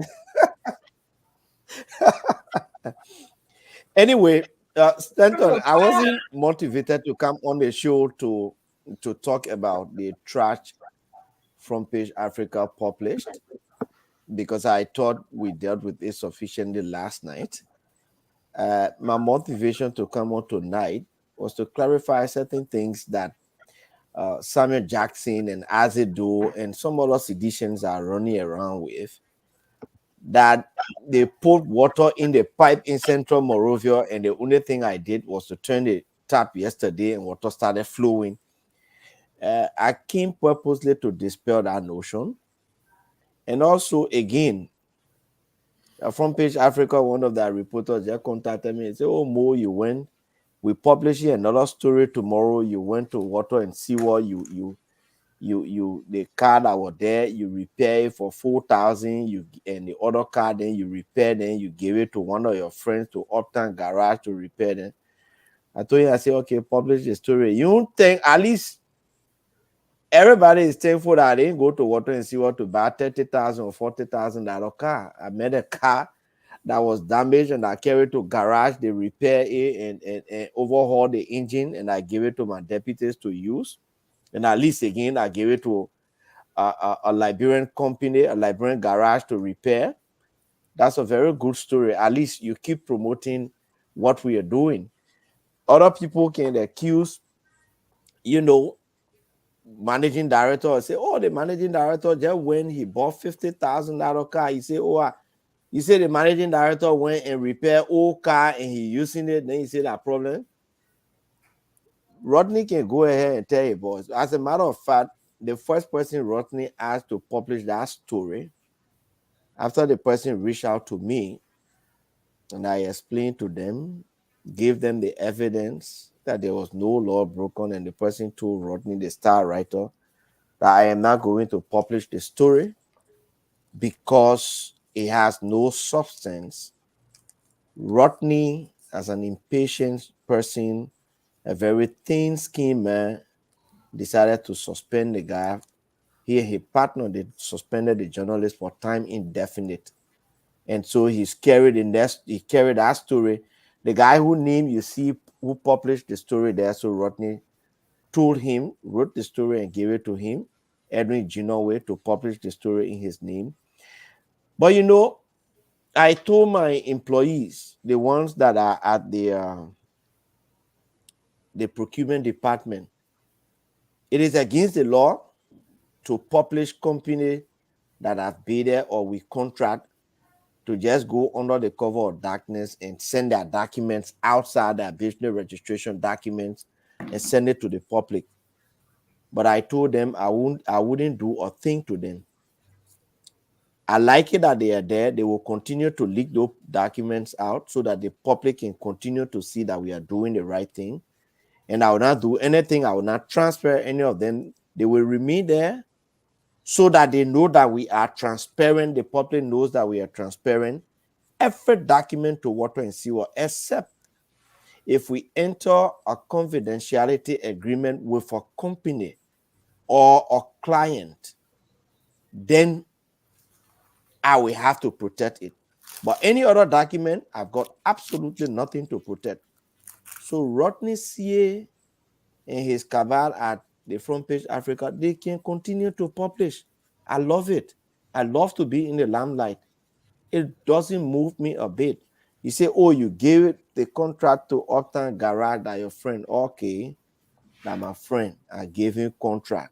body. Anyway, Stanton, I wasn't motivated to come on the show to talk about the trash Front Page Africa published because I thought we dealt with it sufficiently last night. My motivation to come on tonight was to clarify certain things that Samuel Jackson and Azedo and some other seditions are running around with, that they put water in the pipe in Central Morovia, and the only thing I did was to turn the tap yesterday and water started flowing. I came purposely to dispel that notion. And also, again, Front Page Africa, one of the reporters just contacted me and said, "Oh, Mo, you went. We publish another story tomorrow. You went to Water and Sewer. The car that was there, you repair it for 4,000. You and the other car, then you repair. Then you give it to one of your friends to Uptown Garage to repair them." I told you, I said, "Okay, publish the story." You don't think at least everybody is thankful that I didn't go to Water and Sewer to buy $30,000 or $40,000 car. I made a car that was damaged and I carried to garage. They repair it and overhaul the engine, and I give it to my deputies to use. And at least again, I gave it to a Liberian company, a Liberian garage to repair. That's a very good story. At least you keep promoting what we are doing. Other people can accuse, managing director, say, "Oh, the managing director just when he bought $50,000 car, he say, oh, you say the managing director went and repaired old car and he using it, then you say that problem." Rodney can go ahead and tell you, boss. As a matter of fact, the first person Rodney asked to publish that story, after the person reached out to me and I explained to them, gave them the evidence that there was no law broken, and the person told Rodney, the star writer, that I am not going to publish the story because it has no substance. Rodney, as an impatient person, a very thin-skinned man, decided to suspend the guy. He and his partner, they suspended the journalist for time indefinite. And so he carried that story. The guy who named, you see, who published the story there, so Rodney told him, wrote the story and gave it to him, Edwin Ginoway, to publish the story in his name. But I told my employees, the ones that are at the procurement department, it is against the law to publish company that have bid there or we contract to just go under the cover of darkness and send their documents outside their business registration documents and send it to the public. But I told them I wouldn't do a thing to them. I like it that they are there. They will continue to leak those documents out so that the public can continue to see that we are doing the right thing. And I will not do anything. I will not transfer any of them. They will remain there so that they know that we are transparent. The public knows that we are transparent. Every document to Water and Sewer, except if we enter a confidentiality agreement with a company or a client, then I will have to protect it. But any other document, I've got absolutely nothing to protect. So Rodney CA and his cabal at the Front Page Africa, they can continue to publish. I love it. I love to be in the limelight. It doesn't move me a bit. You say, oh, you gave it the contract to Uptown Garage, that your friend. Okay, that my friend. I gave him contract.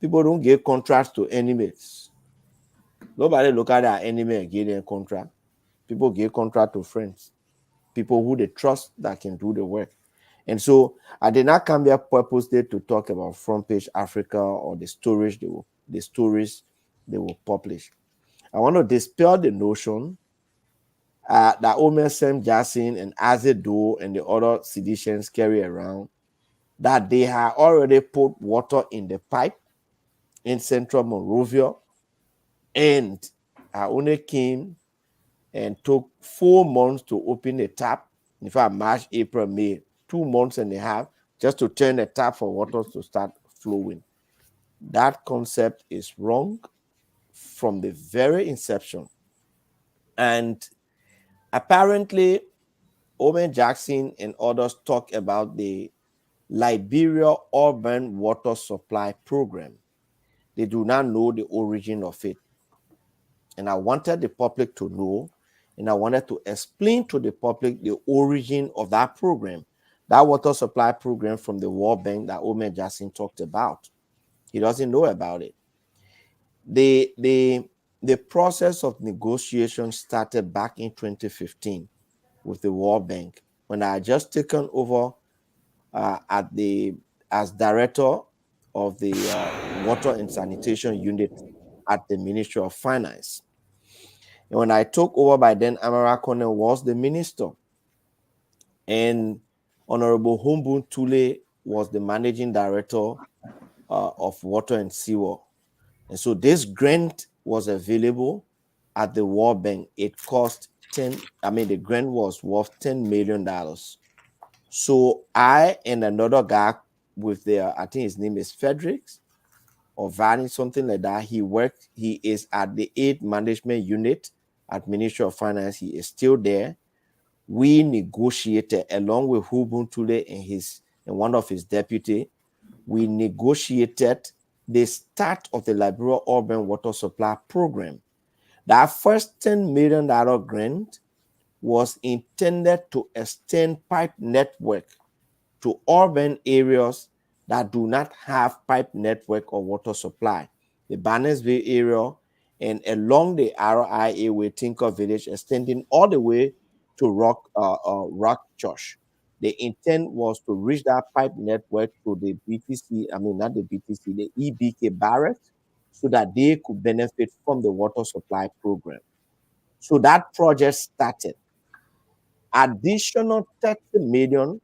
People don't give contracts to enemies. Nobody look at their enemy and give them contract. People give contract to friends. People who they trust that can do the work. And so I did not come here purposely to talk about Front Page Africa or the stories they will publish. I want to dispel the notion that Omer Sam Jackson and Azedo and the other seditionists carry around, that they have already put water in the pipe in Central Monrovia, and I only came and took 4 months to open the tap. In fact, March, April, May, 2 months and a half just to turn the tap for water to start flowing. That concept is wrong from the very inception. And apparently, Owen Jackson and others talk about the Liberia Urban Water Supply Program. They do not know the origin of it. And I wanted the public to know, and I wanted to explain to the public the origin of that program, that water supply program from the World Bank that Owen Jackson talked about. He doesn't know about it. The process of negotiation started back in 2015 with the World Bank, when I had just taken over as director of the Water and Sanitation Unit at the Ministry of Finance. And when I took over, by then, Amara Cornell was the minister, and Honorable Humbun Tule was the managing director of Water and Sewer. And so this grant was available at the World Bank. It cost the grant was worth $10 million. So I and another guy with I think his name is Fredericks or Vanny, something like that. He is at the 8th Management Unit at Ministry of Finance. He is still there. We negotiated along with Hubun Tule and one of his deputy. We negotiated the start of the Liberia Urban Water Supply Program. That first $10 million grant was intended to extend pipe network to urban areas that do not have pipe network or water supply. The Bannersville area and along the RIA way, Tinker Village, extending all the way to Rock Church. The intent was to reach that pipe network to the BTC, not the BTC, the EBK Barrett, so that they could benefit from the water supply program. So that project started. Additional 30 million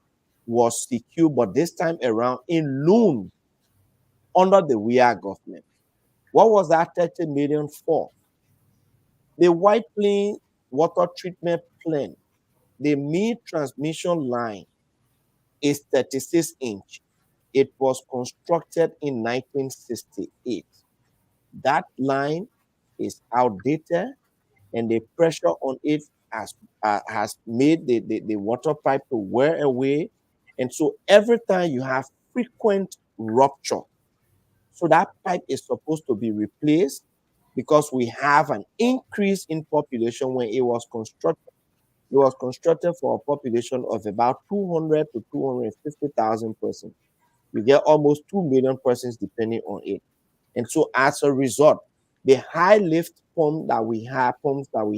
was secured, but this time around in loan under the WIA government. What was that 30 million for? The White Plains water treatment plant, the main transmission line is 36-inch. It was constructed in 1968. That line is outdated, and the pressure on it has made the water pipe to wear away. And so every time you have frequent rupture, so that pipe is supposed to be replaced because we have an increase in population. When it was constructed for a population of about 200 to 250,000 persons. You get almost 2 million persons depending on it. And so as a result, the high lift pumps that we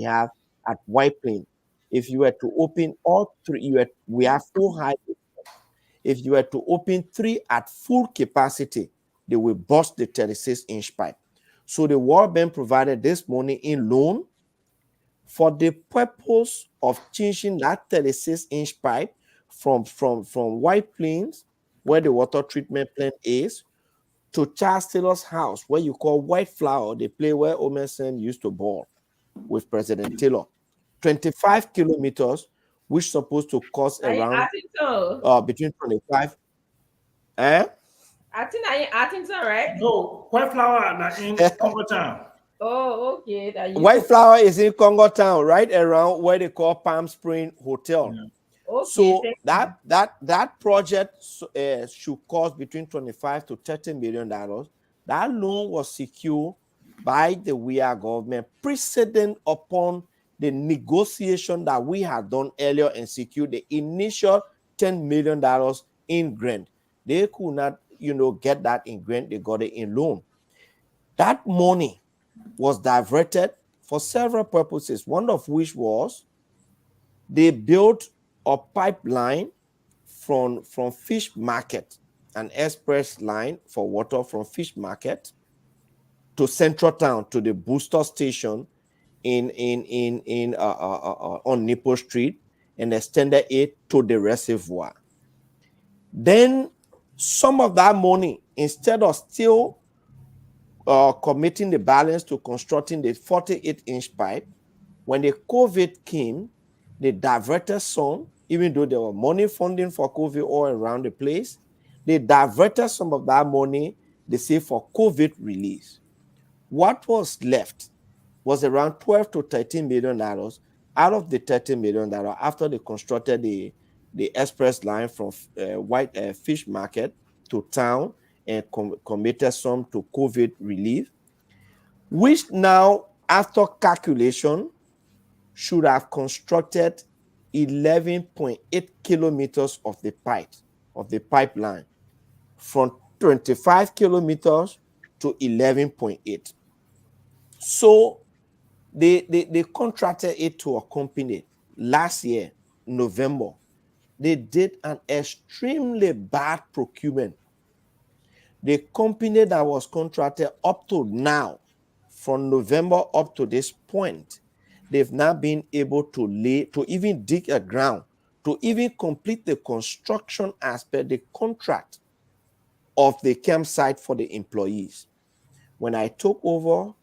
have at White Plains, if you were to open all three, we have 4 high lift pumps. If you were to open 3 at full capacity, they will burst the 36-inch pipe. So the World Bank provided this money in loan for the purpose of changing that 36-inch pipe from White Plains, where the water treatment plant is, to Charles Taylor's house, where you call White Flower, the place where Omerson used to ball with President Taylor. 25 kilometers, which supposed to cost around I think so. Between 25. I think so, right? No, White Flower in Congo Town. Oh, okay. White Flower is in Congo Town, right around where they call Palm Spring Hotel. Yeah. Okay, so that project should cost between 25 to $30 million. That loan was secured by the WIA government, precedent upon the negotiation that we had done earlier and secured the initial $10 million in grant. They could not, get that in grant. They got it in loan. That money was diverted for several purposes, one of which was they built a pipeline from Fish Market, an express line for water from Fish Market to Central Town to the booster station on Nipple Street, and extended it to the reservoir. Then some of that money, instead of still committing the balance to constructing the 48-inch pipe, when the COVID came, they diverted some, even though there were money funding for COVID all around the place. They diverted some of that money, they say, for COVID release. What was left was around 12 to $13 million out of the $13 million after they constructed the express line from Fish Market to town and committed some to COVID relief, which now, after calculation, should have constructed 11.8 kilometers of the pipeline, from 25 kilometers to 11.8. So they contracted it to a company last year, November. They did an extremely bad procurement. The company that was contracted up to now, from November up to this point, they've not been able to even dig a ground, to even complete the construction aspect, the contract of the campsite for the employees. When I took over,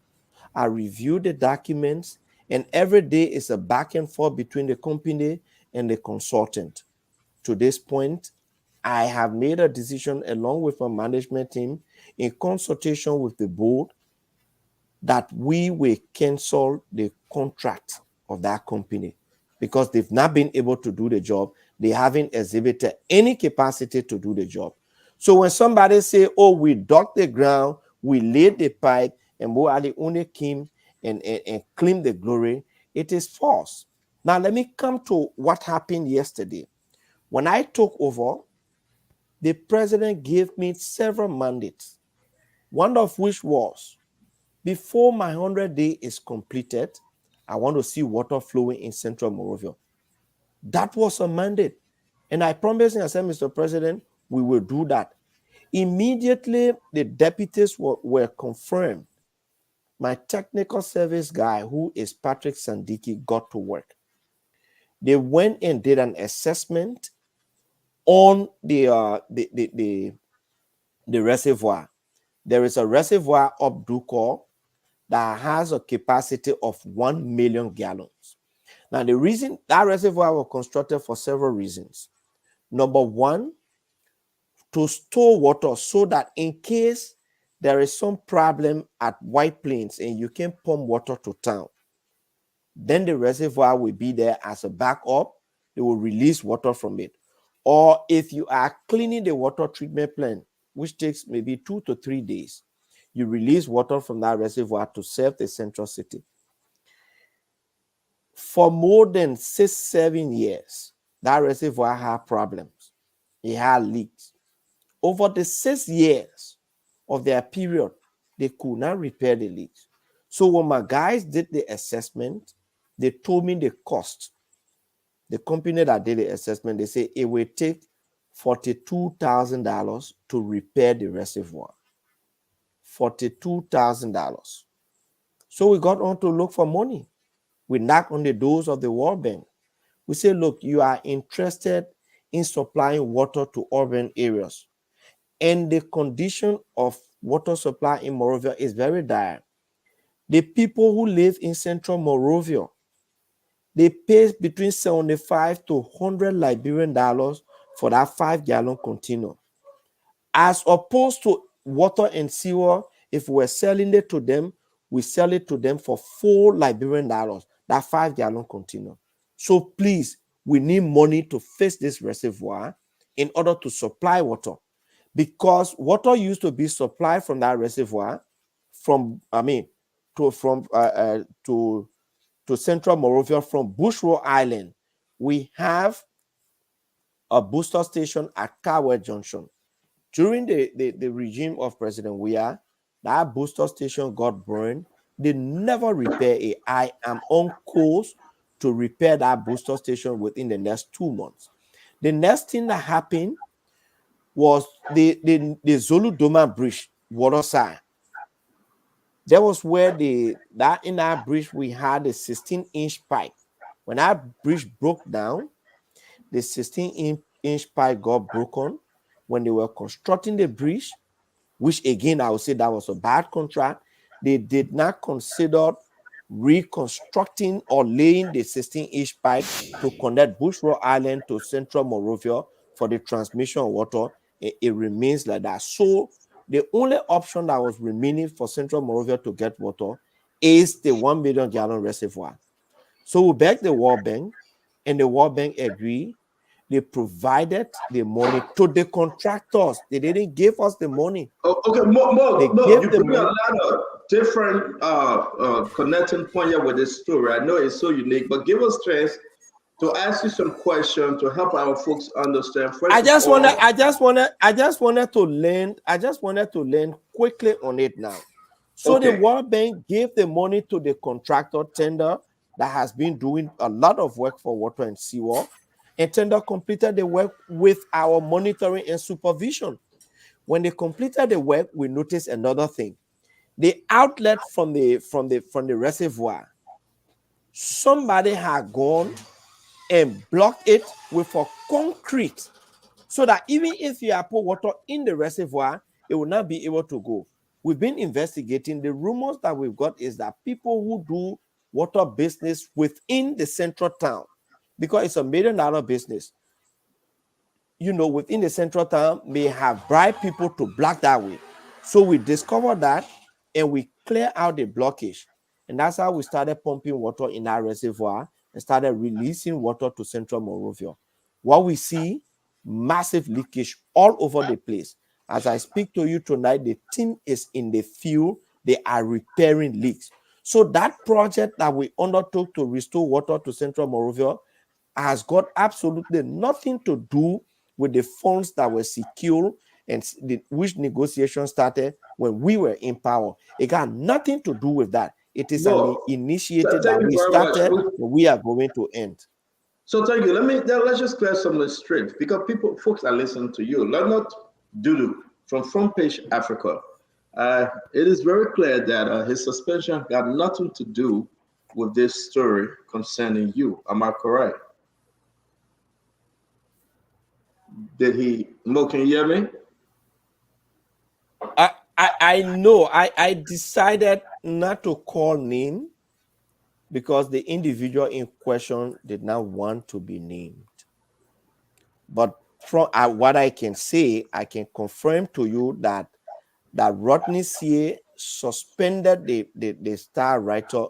I reviewed the documents, and every day is a back and forth between the company and the consultant. To this point, I have made a decision along with my management team in consultation with the board that we will cancel the contract of that company because they've not been able to do the job. They haven't exhibited any capacity to do the job. So when somebody say, oh, we dug the ground, we laid the pipe, and Mo Ali only came and claimed the glory, it is false. Now, let me come to what happened yesterday. When I took over, the president gave me several mandates, one of which was, before my 100-day is completed, I want to see water flowing in Central Morovia. That was a mandate. And I promised him, I said, Mr. President, we will do that. Immediately, the deputies were confirmed. My technical service guy, who is Patrick Sandiki, got to work. They went and did an assessment on the reservoir. There is a reservoir up Dukor that has a capacity of 1 million gallons. Now, the reason that reservoir was constructed for several reasons. Number one, to store water so that in case there is some problem at White Plains and you can pump water to town, then the reservoir will be there as a backup. They will release water from it. Or if you are cleaning the water treatment plant, which takes maybe 2 to 3 days, you release water from that reservoir to serve the central city. For more than 6-7 years, that reservoir had problems. It had leaks. Over the 6 years of their period, they could not repair the leaks. So when my guys did the assessment, they told me the cost. The company that did the assessment, they say it will take $42,000 to repair the reservoir. $42,000. So we got on to look for money. We knocked on the doors of the World Bank. We say, look, you are interested in supplying water to urban areas. And the condition of water supply in Morovia is very dire. The people who live in central Morovia, they pay between 75 to 100 Liberian dollars for that 5-gallon container. As opposed to water and sewer, if we're selling it to them, we sell it to them for 4 Liberian dollars, that 5-gallon container. So please, we need money to fix this reservoir in order to supply water. Because water used to be supplied from that reservoir, to Central Monrovia from Bushrow Island, we have a booster station at Carwell Junction. During the regime of President Weah, that booster station got burned. They never repair it. I am on course to repair that booster station within the next 2 months. The next thing that happened was the Zulu Doma Bridge, water side. That was where in that bridge we had a 16-inch pipe. When that bridge broke down, the 16-inch pipe got broken. When they were constructing the bridge, which again I would say that was a bad contract, they did not consider reconstructing or laying the 16-inch pipe to connect Bushrow Island to Central Monrovia for the transmission of water. It remains like that. So the only option that was remaining for Central Monrovia to get water is the 1 million gallon reservoir. So we begged the World Bank, and the World Bank agreed. They provided the money to the contractors. They didn't give us the money. Okay, you bring a lot of different connecting points here with this story. I know it's so unique, but give us chance to ask you some questions to help our folks understand. I just wanted to land quickly on it now. So Okay. the World Bank gave the money to the contractor tender that has been doing a lot of work for water and seawall, and tender completed the work with our monitoring and supervision. When they completed the work, we noticed another thing. The outlet from the reservoir, somebody had gone and blocked it with a concrete, so that even if you have put water in the reservoir, it will not be able to go. We've been investigating. The rumors that we've got is that people who do water business within the central town, because it's $1 million business, within the central town, may have bribed people to block that way. So we discovered that, and we clear out the blockage. And that's how we started pumping water in our reservoir and started releasing water to Central Monrovia. What we see, massive leakage all over the place. As I speak to you tonight, the team is in the field. They are repairing leaks. So that project that we undertook to restore water to Central Monrovia has got absolutely nothing to do with the funds that were secured and which negotiation started when we were in power. It got nothing to do with that. It is an initiative that we started and we are going to end. So thank you. Let's just clear some of the straight, because folks are listening to you. Leonard Dallu from Front Page Africa. It is very clear that his suspension got nothing to do with this story concerning you. Am I correct? Mo, can you hear me? I know. I decided not to call name because the individual in question did not want to be named. But from what I can say, I can confirm to you that Rodney C.A. suspended the star writer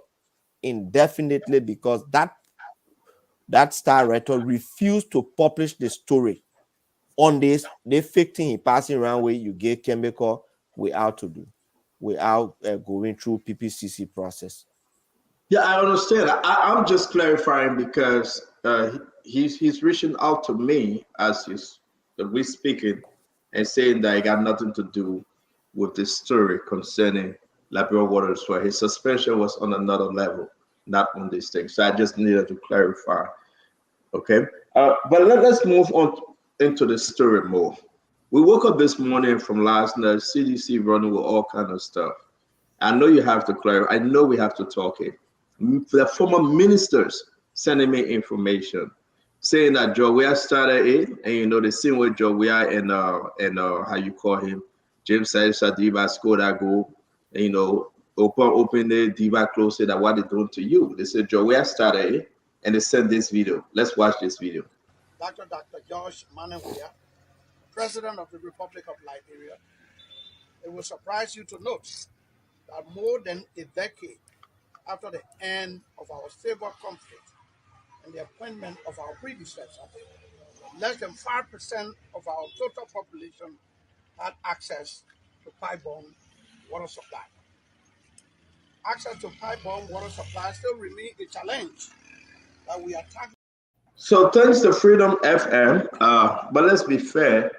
indefinitely because that star writer refused to publish the story on this. They fake thing he passing around where you get chemical without going through PPCC process. Yeah, I understand. I'm just clarifying because he's reaching out to me as we speaking and saying that he got nothing to do with this story concerning Labrador Waters, where his suspension was on another level, not on this thing. So I just needed to clarify. Okay, but let's move on into the story more. We woke up this morning from last night, CDC running with all kind of stuff. I know you have to clarify. I know we have to talk it. The former ministers sending me information saying that Joe Weah started it, and the same way Joe Weah and how you call him, James Diva scored that goal, and open the Diva close it, that what they doing to you. They said Joe Weah started it, and they sent this video. Let's watch this video. Dr. George Manawia, President of the Republic of Liberia. It will surprise you to note that more than a decade after the end of our civil conflict and the appointment of our predecessor, less than 5% of our total population had access to pipe-borne water supply. access to pipe-borne water supply still remains a challenge that we are tackling. So thanks to Freedom FM, but let's be fair,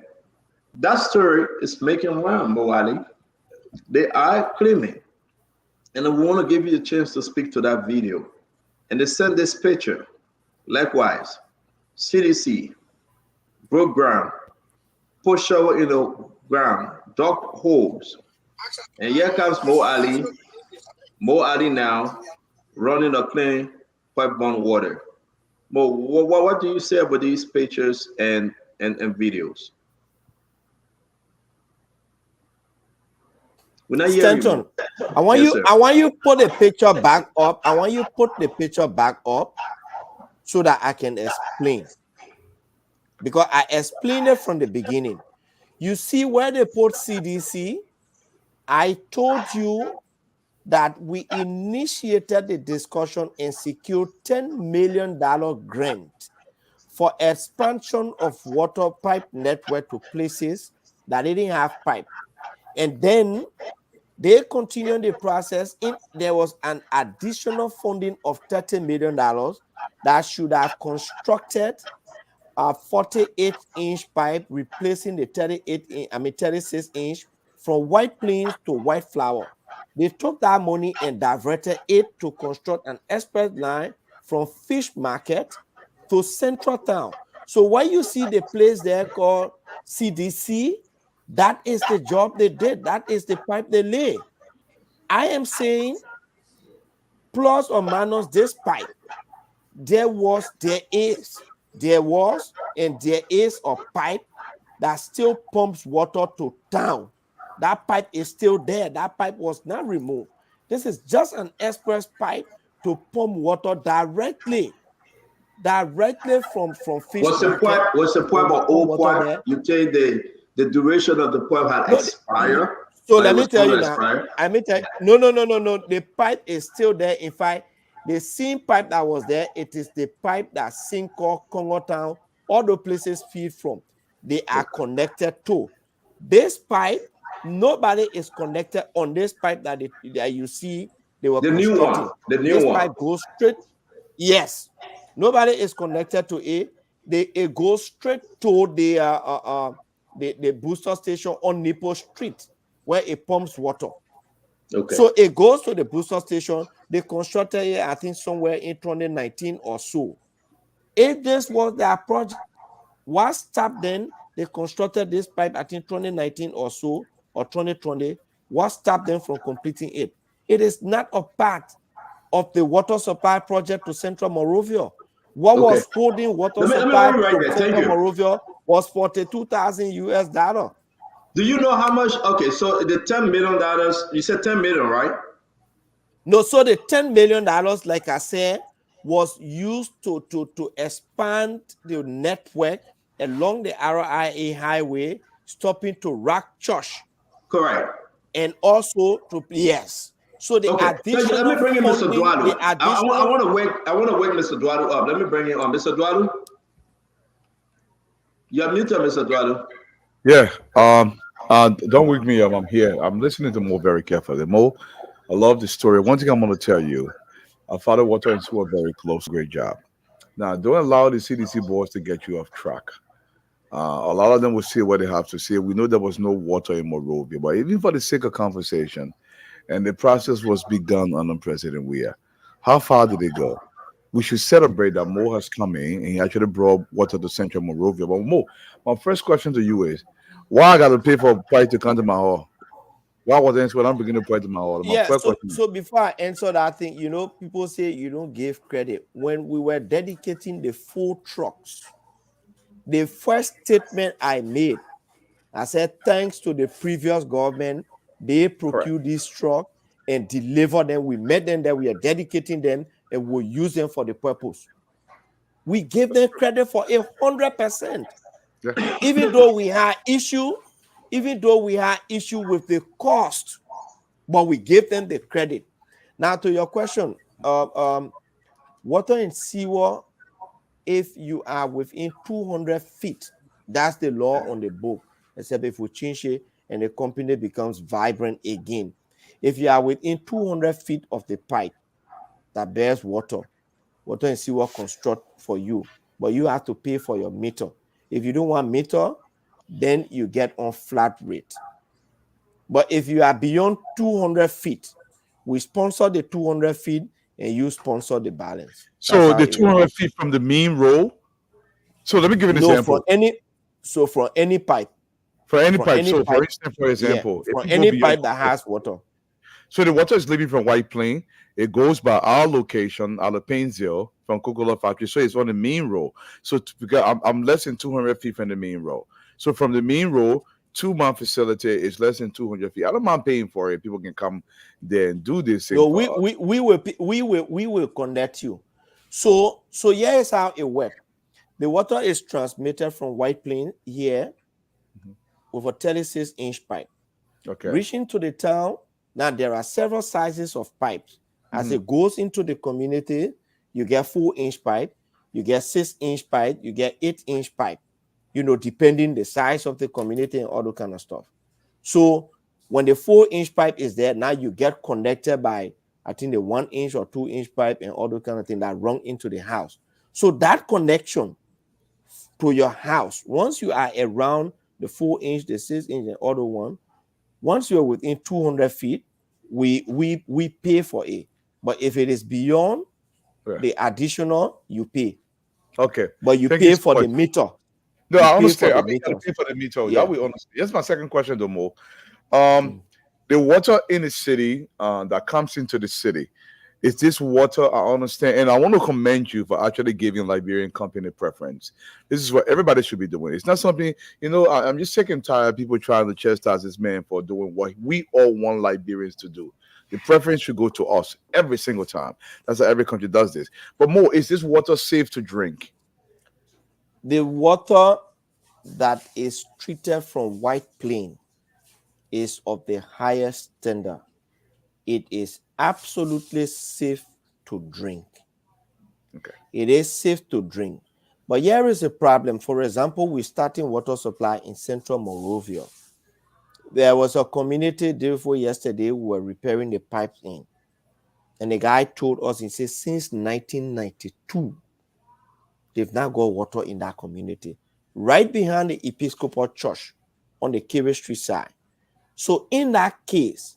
that story is making round, Moali. They are claiming, and I want to give you a chance to speak to that video. And they sent this picture. Likewise, CDC, broke ground, put shovel in the ground, dug holes. And here comes Mo Ali. Mo Ali now running a clean pipe-borne water. Mo, what do you say about these pictures and videos? We're not hearing Stanton, you. I want Yes, you. sir. I want you put the picture back up. I want you put the picture back up so that I can explain. Because I explained it from the beginning. You see where they put CDC? I told you that we initiated the discussion and secured $10 million grant for expansion of water pipe network to places that didn't have pipe. And then they continued the process. There was an additional funding of $30 million that should have constructed a 48-inch pipe replacing the 36-inch from White Plains to White Flower. They took that money and diverted it to construct an express line from Fish Market to Central Town. So when you see the place there called CDC, that is the job they did. That is the pipe they lay. I am saying plus or minus this pipe, there is a pipe that still pumps water to town. That pipe is still there. That pipe was not removed. This is just an express pipe to pump water directly from Fish Market. What's the point of old pipe? You say the duration of the pipe had expired. So let me tell you now. No. The pipe is still there. In fact, the same pipe that was there, it is the pipe that Sinko, Congo Town, all the places feed from. They are connected to. This pipe, nobody is connected on this pipe that you see they were constructing. The new this one. Pipe goes straight. Yes. Nobody is connected to it. It goes straight to the booster station on Nippo Street, where it pumps water. Okay. So it goes to the booster station. They constructed it, I think, somewhere in 2019 or so. If this was their project, what stopped then? They constructed this pipe, I think, 2019 or so, or 2020. What stopped them from completing it? It is not a part of the water supply project to Central Monrovia. What was holding water supply to Central Monrovia was $42,000. Do you know how much? Okay, so the $10 million, you said 10 million, right? No, so the $10 million, like I said, was used to expand the network along the RIA highway, stopping to Rock Church. Correct. And also to, yes. So the additional let me bring in Mr. funding, Dallu. I want to wake Mr. Dallu up. Let me bring him on. Mr. Dallu? You're muted, Mr. Dallu. Yeah. Don't wake me up. I'm here. I'm listening to Mo very carefully. Mo, I love the story. One thing I'm going to tell you, our father, Water and Sewer, very close. Great job. Now, don't allow the CDC boards to get you off track. A lot of them will say what they have to say. We know there was no water in Monrovia, but even for the sake of conversation, and the process was begun under President Weah. How far did it go? We should celebrate that Mo has come in and he actually brought water to Central Monrovia. But Mo, my first question to you is, why I got to pay for a price to come to my hall? Why was it when I'm beginning to pay to my hall? So before I answer that thing, people say you don't give credit. When we were dedicating the full trucks, the first statement I made, I said, thanks to the previous government, they procured these trucks and delivered them. We met them there, we are dedicating them, and we'll use them for the purpose. We gave them credit for 100%. Yeah. Even though we had issue with the cost, but we gave them the credit. Now to your question, water and sewer, if you are within 200 feet, that's the law on the book, except if we change it and the company becomes vibrant again. If you are within 200 feet of the pipe that bears water and sewer construct for you, but you have to pay for your meter. If you don't want meter, then you get on flat rate. But if you are beyond 200 feet, we sponsor the 200 feet and you sponsor the balance. So the 200 feet from the main row. So let me give you an example. For any pipe. For any pipe. So for instance, for example, for any pipe that has water. So the water is leaving from White Plain. It goes by our location, Alapenzio, from Coca-Cola factory. So it's on the main row. So because I'm less than 200 feet from the main row. So from the main row to my facility is less than 200 feet. I don't mind paying for it. People can come there and do this thing. No, we will connect you. So here is how it works. The water is transmitted from White Plain here with a 36-inch pipe. Okay. Reaching to the town. Now there are several sizes of pipes. As it goes into the community, you get 4-inch pipe, you get 6-inch pipe, you get 8-inch pipe. Depending the size of the community and all that kind of stuff. So when the 4-inch pipe is there, now you get connected by, I think, the 1-inch or 2-inch pipe and all that kind of thing that run into the house. So that connection to your house, once you are around the 4-inch, the 6-inch, and other one, once you're within 200 feet, we pay for it. But if it is beyond the additional, you pay. Okay. But you pay for the meter. No, I understand. I mean, you pay for the meter. Yeah. That we understand. That's my second question, though, Mo. The water in the city that comes into the city, is this water, I understand, and I want to commend you for actually giving Liberian company preference. This is what everybody should be doing. It's not something, I'm just sick and tired of people trying to chastise this man for doing what we all want Liberians to do. The preference should go to us every single time. That's how every country does this. But Mo, is this water safe to drink? The water that is treated from White Plain is of the highest standard. It is absolutely safe to drink. Okay. It is safe to drink. But here is a problem. For example, we're starting water supply in Central Monrovia. There was a community therefore yesterday we were repairing the pipes in. And the guy told us, he said, since 1992, they've now got water in that community. Right behind the Episcopal Church on the Kiri Street side. So in that case,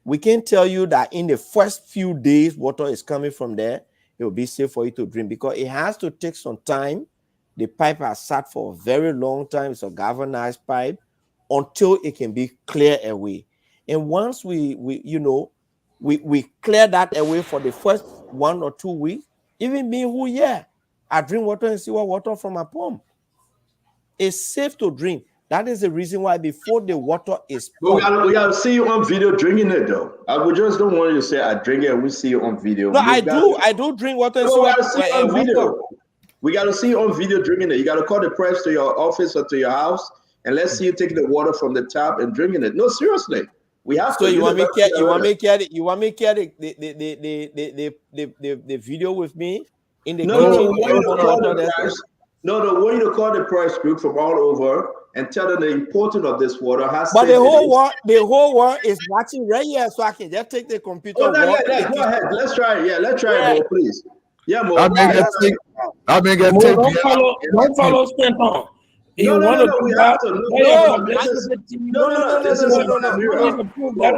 we can tell you that in the first few days, water is coming from there. It will be safe for you to drink because it has to take some time. The pipe has sat for a very long time. It's a galvanized pipe until it can be cleared away. And once we clear that away for the first 1 or 2 weeks, even me who I drink water and sewer water from a pump. It's safe to drink. That is the reason why before the water is pumped. We gotta see you on video drinking it though. We just don't want you to say I drink it and we see you on video. No, I do drink water. We gotta see you on video. We gotta see you on video drinking it. You gotta call the press to your office or to your house and let's see you taking the water from the tap and drinking it. No, seriously. We have so to. You want me to carry the video with me in the kitchen? No, I want you to call the press group from all over and tell them the importance of this water. But the whole world is watching right here, so I can just take the computer. Go ahead. Let's try it. Yeah, let's try it, Mo, please. Yeah, Mo. Don't follow Stanton. No. We have to. No. This is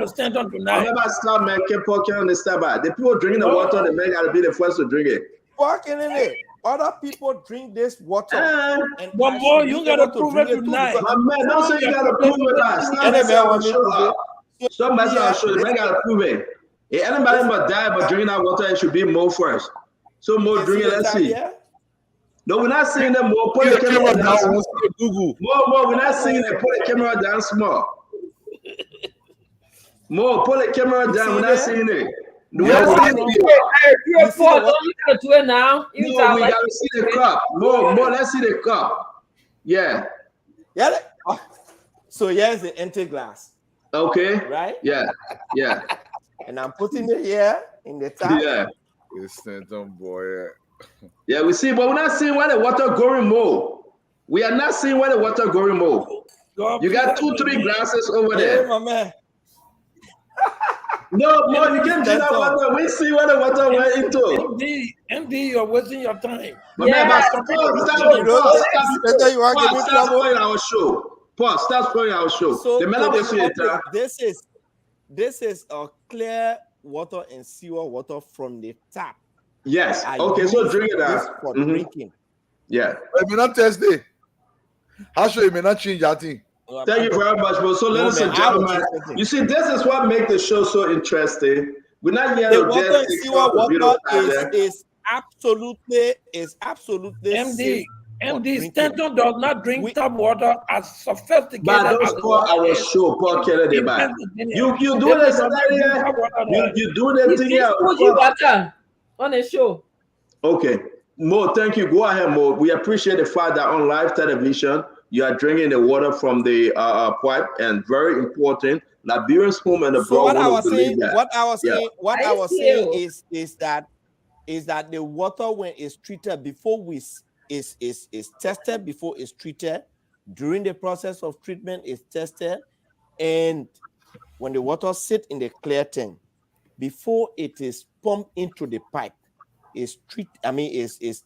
Stanton tonight. Remember, stop, man. Can't understand about the people drinking the water. The man got to be the first to drink it. Fucking in it. Other people drink this water. And one more, you gotta prove it tonight. Man, don't say you gotta prove it. Stop messing on show. The man gotta prove it. If anybody but die but drinking that water, it should be Mo first. So Mo drink it. Let's see. No, we're not seeing them. Mo, put the camera down. Mo, we're not seeing it. Put the camera down small. Mo, put the camera down. We're not seeing it. No, we gotta see the cup. More, let's see the cup. Yeah. So here's the empty glass. Okay. Right? Yeah. And I'm putting it here in the top. Yeah. It's boy. Yeah, we see, but we're not seeing where the water going more. We are not seeing where the water going more. You got 2-3 glasses over there. My man. No, more, you can't drink that water. We see where the water went into. MD, you're wasting your time. But man, but stop spoiling our show. Pause, stop spoiling our show. So The man wasting your time. this is a clear water and sewer water from the tap. Yes. I Okay, so use drink it this out. for drinking. Yeah. It may not Thursday. How sure it may not change that thing. Thank you very much, bro. So, ladies and gentlemen, you see, this is what makes the show so interesting. We're not here The to water just and take sewer off the beautiful water subject. is absolutely safe for MD, drinking. Stanton does not drink tap water as sophisticated But don't as spoil our show, Paul Kennedy. Man, you do this you do that thing here. Fuji water on the show. Okay, Mo, thank you. Go ahead, Mo. We appreciate the fact that on live television you are drinking the water from the pipe, and very important. Liberians home and So abroad what I want was to believe saying, that. what I was saying you. is that the water, when it's treated before is tested, before it's treated, during the process of treatment is tested, and when the water sit in the clear tank, before it is pumped into the pipe, is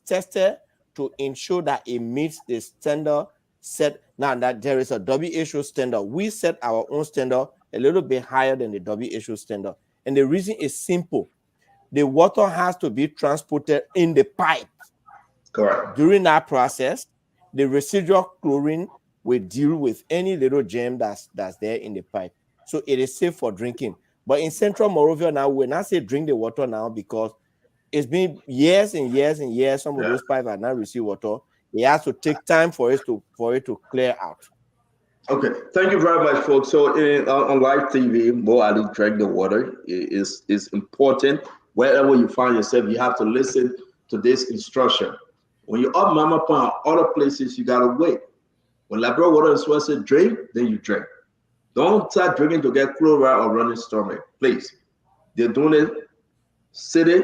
tested to ensure that it meets the standard set. Now that there is a WHO standard, we set our own standard a little bit higher than the WHO standard, and the reason is simple. The water has to be transported in the pipe. Correct. During that process, the residual chlorine will deal with any little germ that's there in the pipe. So it is safe for drinking. But in Central Morovia now, we're not say drink the water now because it's been years and years and years. Some of those pipes are not receive water. It has to take time for it to clear out. Okay, thank you very much, folks. So on live TV, Mo Ali drank the water. It is important. Wherever you find yourself, you have to listen to this instruction. When you're up Mama Pond, other places, you gotta wait. When Labrador water is supposed to drink, then you drink. Don't start drinking to get chloride or running stomach, please. They're doing it. City,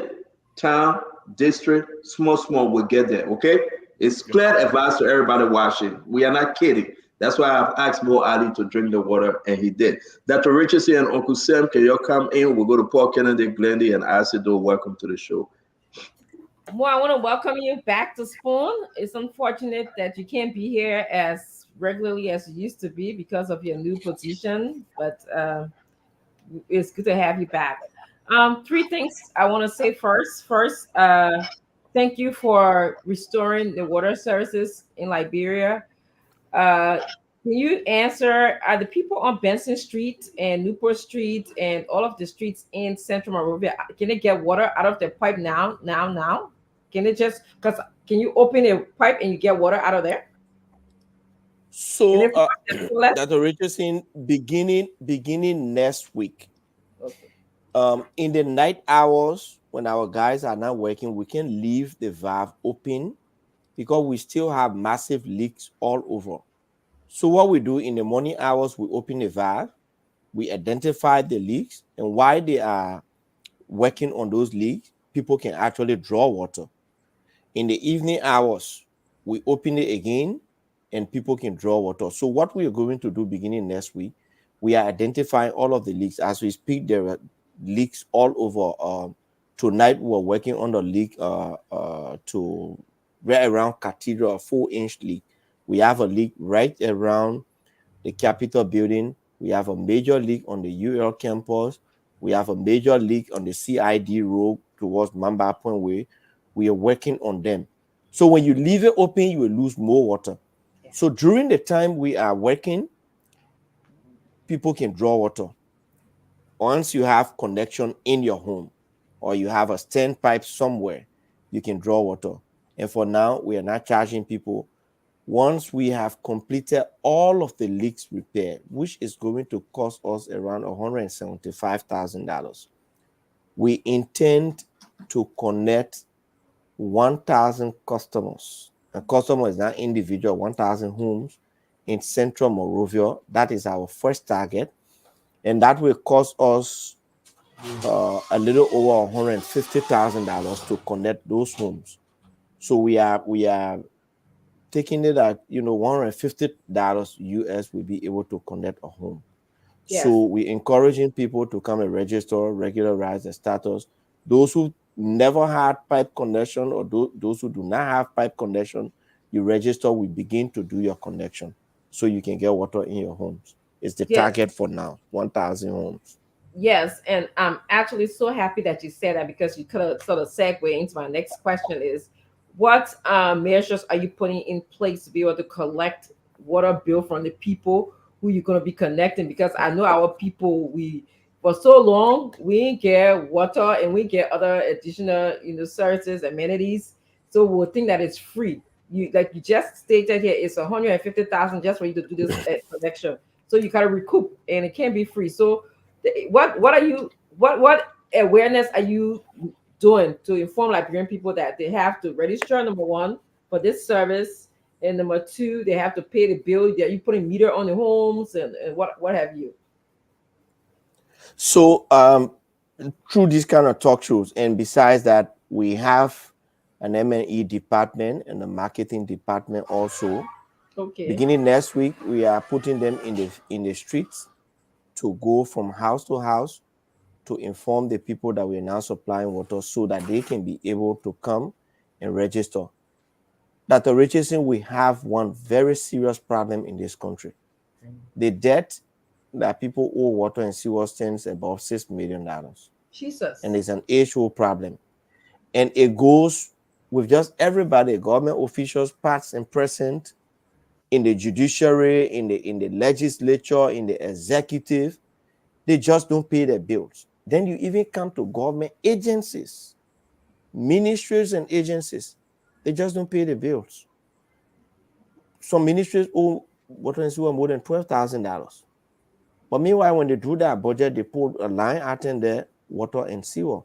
town, district, small will get there. Okay, it's clear advice to everybody watching. We are not kidding. That's why I've asked Mo Ali to drink the water, and he did. Dr. Richardson and Uncle Sam, can you come in? We'll go to Paul Kennedy, Glendy, and Asido. Welcome to the show. Well, I want to welcome you back to Spoon. It's unfortunate that you can't be here as regularly as you used to be because of your new position, but it's good to have you back. Three things I want to say first. First, thank you for restoring the water services in Liberia. Can you answer, are the people on Benson Street and Newport Street and all of the streets in Central Monrovia, can they get water out of the pipe now? Can it just, can you open a pipe and you get water out of there? So, Dr. Richardson, beginning next week, in the night hours when our guys are not working, we can leave the valve open because we still have massive leaks all over. So what we do in the morning hours, we open the valve, we identify the leaks, and while they are working on those leaks, people can actually draw water. In the evening hours, we open it again, and people can draw water. So what we are going to do beginning next week, we are identifying all of the leaks. As we speak, there are leaks all over. Tonight, we're working on the leak to right around Cathedral, a 4-inch leak. We have a leak right around the Capitol building. We have a major leak on the UL campus. We have a major leak on the CID road towards Mamba Point Way. We are working on them. So when you leave it open, you will lose more water. So during the time we are working, people can draw water. Once you have connection in your home or you have a standpipe somewhere, you can draw water. And for now, we are not charging people. Once we have completed all of the leaks repair, which is going to cost us around $175,000, we intend to connect 1,000 customers. A customer is not individual, 1,000 homes in Central Morovia. That is our first target. And that will cost us a little over $150,000 to connect those homes. So we are taking it at $150 US will be able to connect a home. Yes. So we encouraging people to come and register, regularize the status. Those who never had pipe connection or those who do not have pipe connection, you register, we begin to do your connection so you can get water in your homes. It's the Yes. target for now, 1,000 homes. Yes, and I'm actually so happy that you said that, because you could have sort of segue into my next question is, what measures are you putting in place to be able to collect water bill from the people who you're going to be connecting? Because I know our people, we for so long we didn't get water and we get other additional services, amenities, so we'll think that it's free. You, like you just stated here, it's 150,000 just for you to do this connection, so you gotta recoup and it can't be free. So what are you, what awareness are you doing to inform Liberian people that they have to register, number one, for this service, and number two, they have to pay the bill, that you putting meter on the homes, and what have you? So through these kind of talk shows, and besides that, we have an M&E department and a marketing department also. Okay. Beginning next week, we are putting them in the streets to go from house to house to inform the people that we're now supplying water so that they can be able to come and register. Dr. Richardson, we have one very serious problem in this country. The debt that people owe water and sewer stands above $6 million. Jesus. And it's an age-old problem. And it goes with just everybody, government officials, past and present, in the judiciary, in the legislature, in the executive. They just don't pay their bills. Then you even come to government agencies, ministries and agencies. They just don't pay the bills. Some ministries owe water and sewer more than $12,000. But meanwhile, when they do that budget, they put a line item there, water and sewer.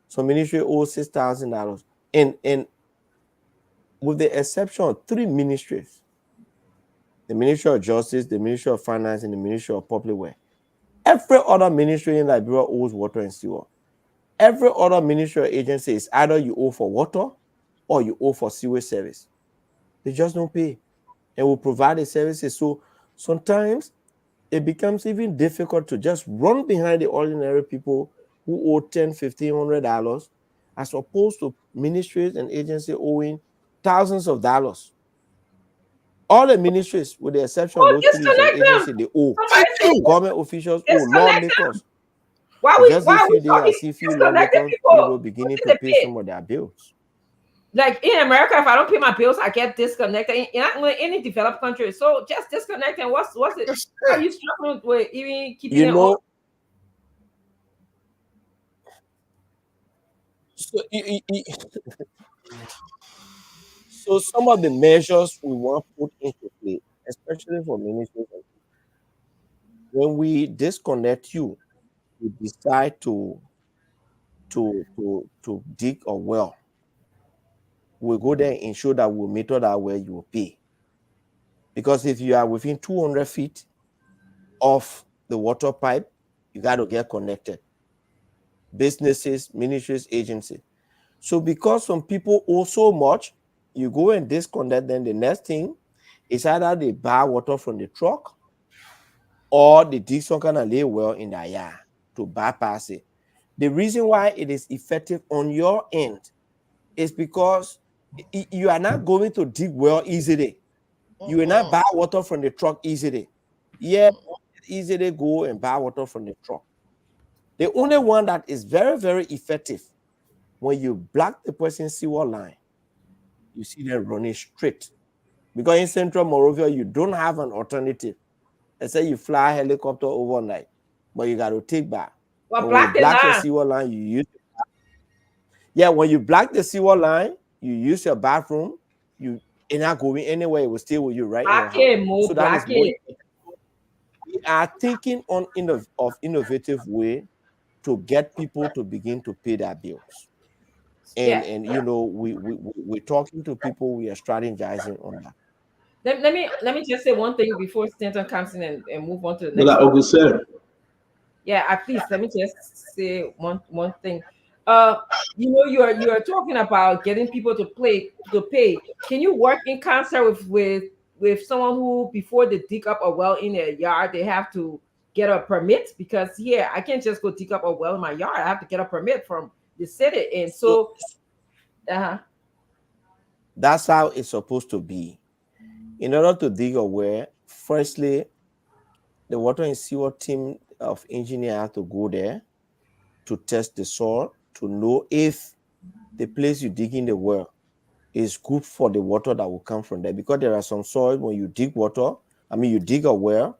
Some ministry owes $6,000. And with the exception of 3 ministries, the Ministry of Justice, the Ministry of Finance, and the Ministry of Public Works, every other ministry in Liberia owes water and sewer. Every other ministry or agency is either you owe for water or you owe for sewer service. They just don't pay and will provide the services. So sometimes it becomes even difficult to just run behind the ordinary people who owe $1,000, $1,500, as opposed to ministries and agencies owing thousands of dollars. All the ministries, with the exception of those 3 and Disconnect agencies, them. they owe. Somebody say Government officials owe, disconnect them. lawmakers. Why It's just are this we few days I talking see few disconnected lawmakers, people? beginning What to did they pay pay? some of their bills. Like in America, if I don't pay my bills, I get disconnected. In any developed country, so just disconnect. And what's it? Are you struggling with even keeping it on? So, so some of the measures we want to put into play, especially for ministries, when we disconnect you, we decide to dig a well. We'll go there and ensure that we'll meter that well, you will pay. Because if you are within 200 feet of the water pipe, you got to get connected. Businesses, ministries, agencies. So because some people owe so much, you go and disconnect, then the next thing is either they buy water from the truck or they dig some kind of lay well in their yard to bypass it. The reason why it is effective on your end is because you are not going to dig well easily. You will not buy water from the truck easily. Yeah, easily go and buy water from the truck. The only one that is very, very effective, when you block the person's sewer line, you see them running straight. Because in Central Morovia, you don't have an alternative. Let's say you fly a helicopter overnight, but you got to take back. Well, when you block your line. sewer line, you use. Yeah, when you block the sewer line, you use your bathroom. You're not going anywhere. It will stay with you right in your house. So that is more. We are thinking on innovative way to get people to begin to pay their bills. And we're talking to people, we are strategizing on that. Let me just say one thing before Stanton comes in and move on to the But next one. I Yeah, please let me just say one thing. You are talking about getting people to pay. Can you work in concert with someone who, before they dig up a well in their yard, they have to get a permit? Because here I can't just go dig up a well in my yard. I have to get a permit from the city. And so that's how it's supposed to be. In order to dig a well, firstly, the water and sewer team of engineer have to go there to test the soil to know if the place you dig in the well is good for the water that will come from there. Because there are some soils when you dig you dig a well,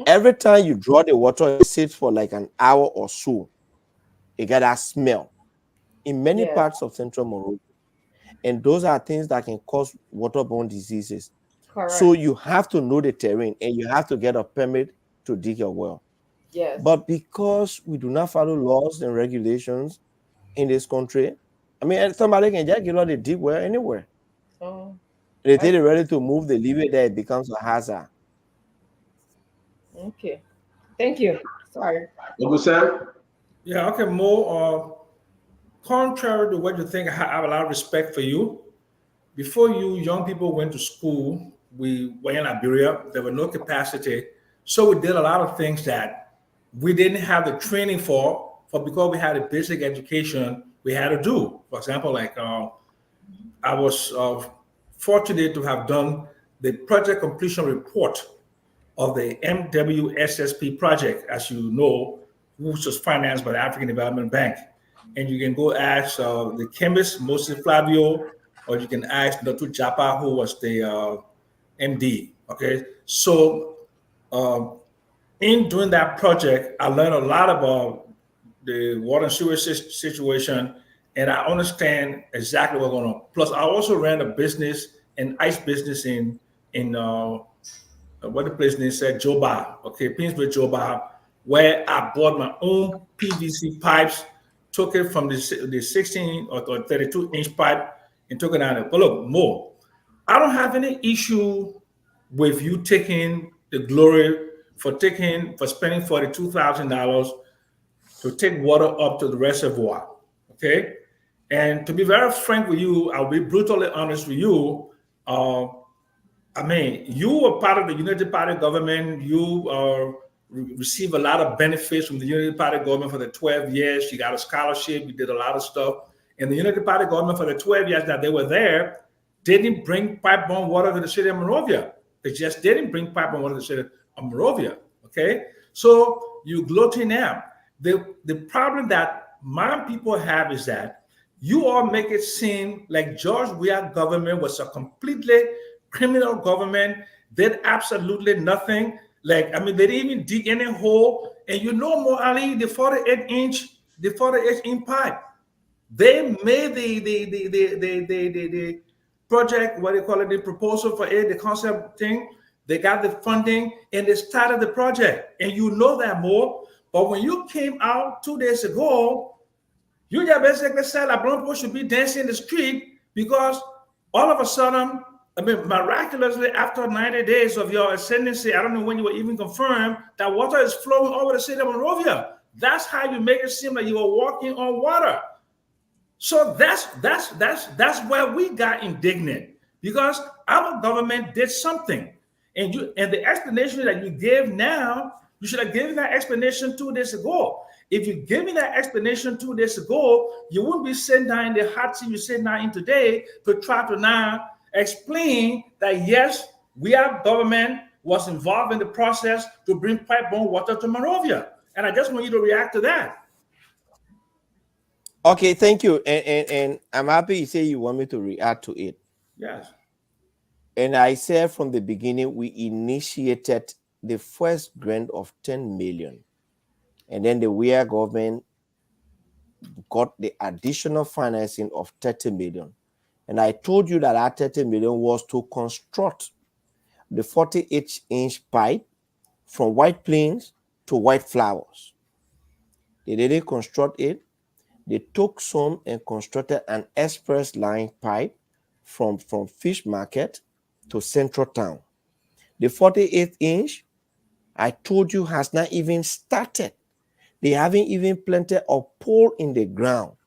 every time you draw the water, it sits for like an hour or so. You get that smell in many parts of central Morocco. And those are things that can cause waterborne diseases. Correct. So you have to know the terrain and you have to get a permit to dig a well. Yes. But because we do not follow laws and regulations in this country, somebody can just get out the deep well anywhere. Oh. They take it ready to move, they leave it there, it becomes a hazard. Okay. Thank you. Sorry. Uncle Sam? Yeah, okay, Mo. Contrary to what you think, I have a lot of respect for you. Before you young people went to school, we were in Liberia. There were no capacity. So we did a lot of things that we didn't have the training for because we had a basic education we had to do. For example, like I was fortunate to have done the project completion report of the MWSSP project, as you know, which was financed by the African Development Bank. And you can go ask the chemist, Moses Flavio, or you can ask Dr. Japa, who was the MD. Okay, so in doing that project, I learned a lot about the water and sewage situation, and I understand exactly what's going on. Plus, I also ran a business, an ice business in what the place name said, Joba, okay, Pinsbury Joba, where I bought my own PVC pipes, took it from the 16 or 32-inch pipe and took it out. But look, Mo, I don't have any issue with you taking the glory for spending $42,000 to take water up to the reservoir, okay? And to be very frank with you, I'll be brutally honest with you. You were part of the Unity Party government. You received a lot of benefits from the Unity Party government for the 12 years. You got a scholarship. You did a lot of stuff. And the Unity Party government for the 12 years that they were there didn't bring pipe-borne water to the city of Monrovia. They just didn't bring pipe-borne water to the city of Monrovia, okay? So you gloating now. The problem that my people have is that you all make it seem like George Weah government was a completely criminal government, did absolutely nothing. They didn't even dig any hole. And Mo Ali, the 48-inch pipe, they made the project, what do you call it, the proposal for it, the concept thing. They got the funding and they started the project. And you know that more. But when you came out 2 days ago, you just basically said that Blanco should be dancing in the street because all of a sudden, miraculously, after 90 days of your ascendancy, I don't know when you were even confirmed, that water is flowing over the city of Monrovia. That's how you make it seem like you were walking on water. So that's where we got indignant because our government did something. And the explanation that you gave now, you should have given that explanation 2 days ago. If you gave me that explanation 2 days ago, you wouldn't be sitting down in the hot seat you're sitting down in today to try to now explain that yes, our government was involved in the process to bring pipe-borne water to Monrovia. And I just want you to react to that. Okay, thank you. And I'm happy you say you want me to react to it. Yes. And I said from the beginning, we initiated the first grant of 10 million. And then the Weah government got the additional financing of 30 million. And I told you that 30 million was to construct the 48-inch pipe from White Plains to White Flowers. They didn't construct it. They took some and constructed an express line pipe from Fish Market to Central Town. The 48-inch, I told you, has not even started. They haven't even planted a pole in the ground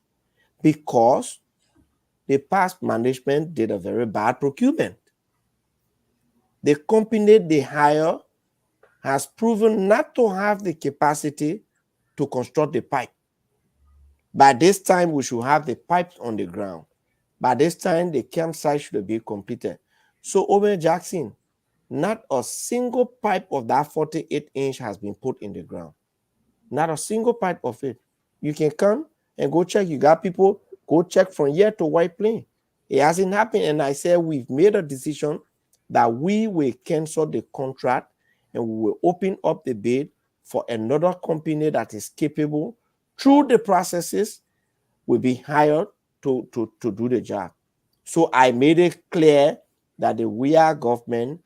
because the past management did a very bad procurement. The company they hire has proven not to have the capacity to construct the pipe. By this time, we should have the pipes on the ground. By this time, the campsite should be completed. So, over Jackson, not a single pipe of that 48-inch has been put in the ground. Not a single pipe of it. You can come and go check. You got people, go check from here to White Plain. It hasn't happened. And I said, we've made a decision that we will cancel the contract and we will open up the bid for another company that is capable, through the processes, will be hired to do the job. So I made it clear that the WIA government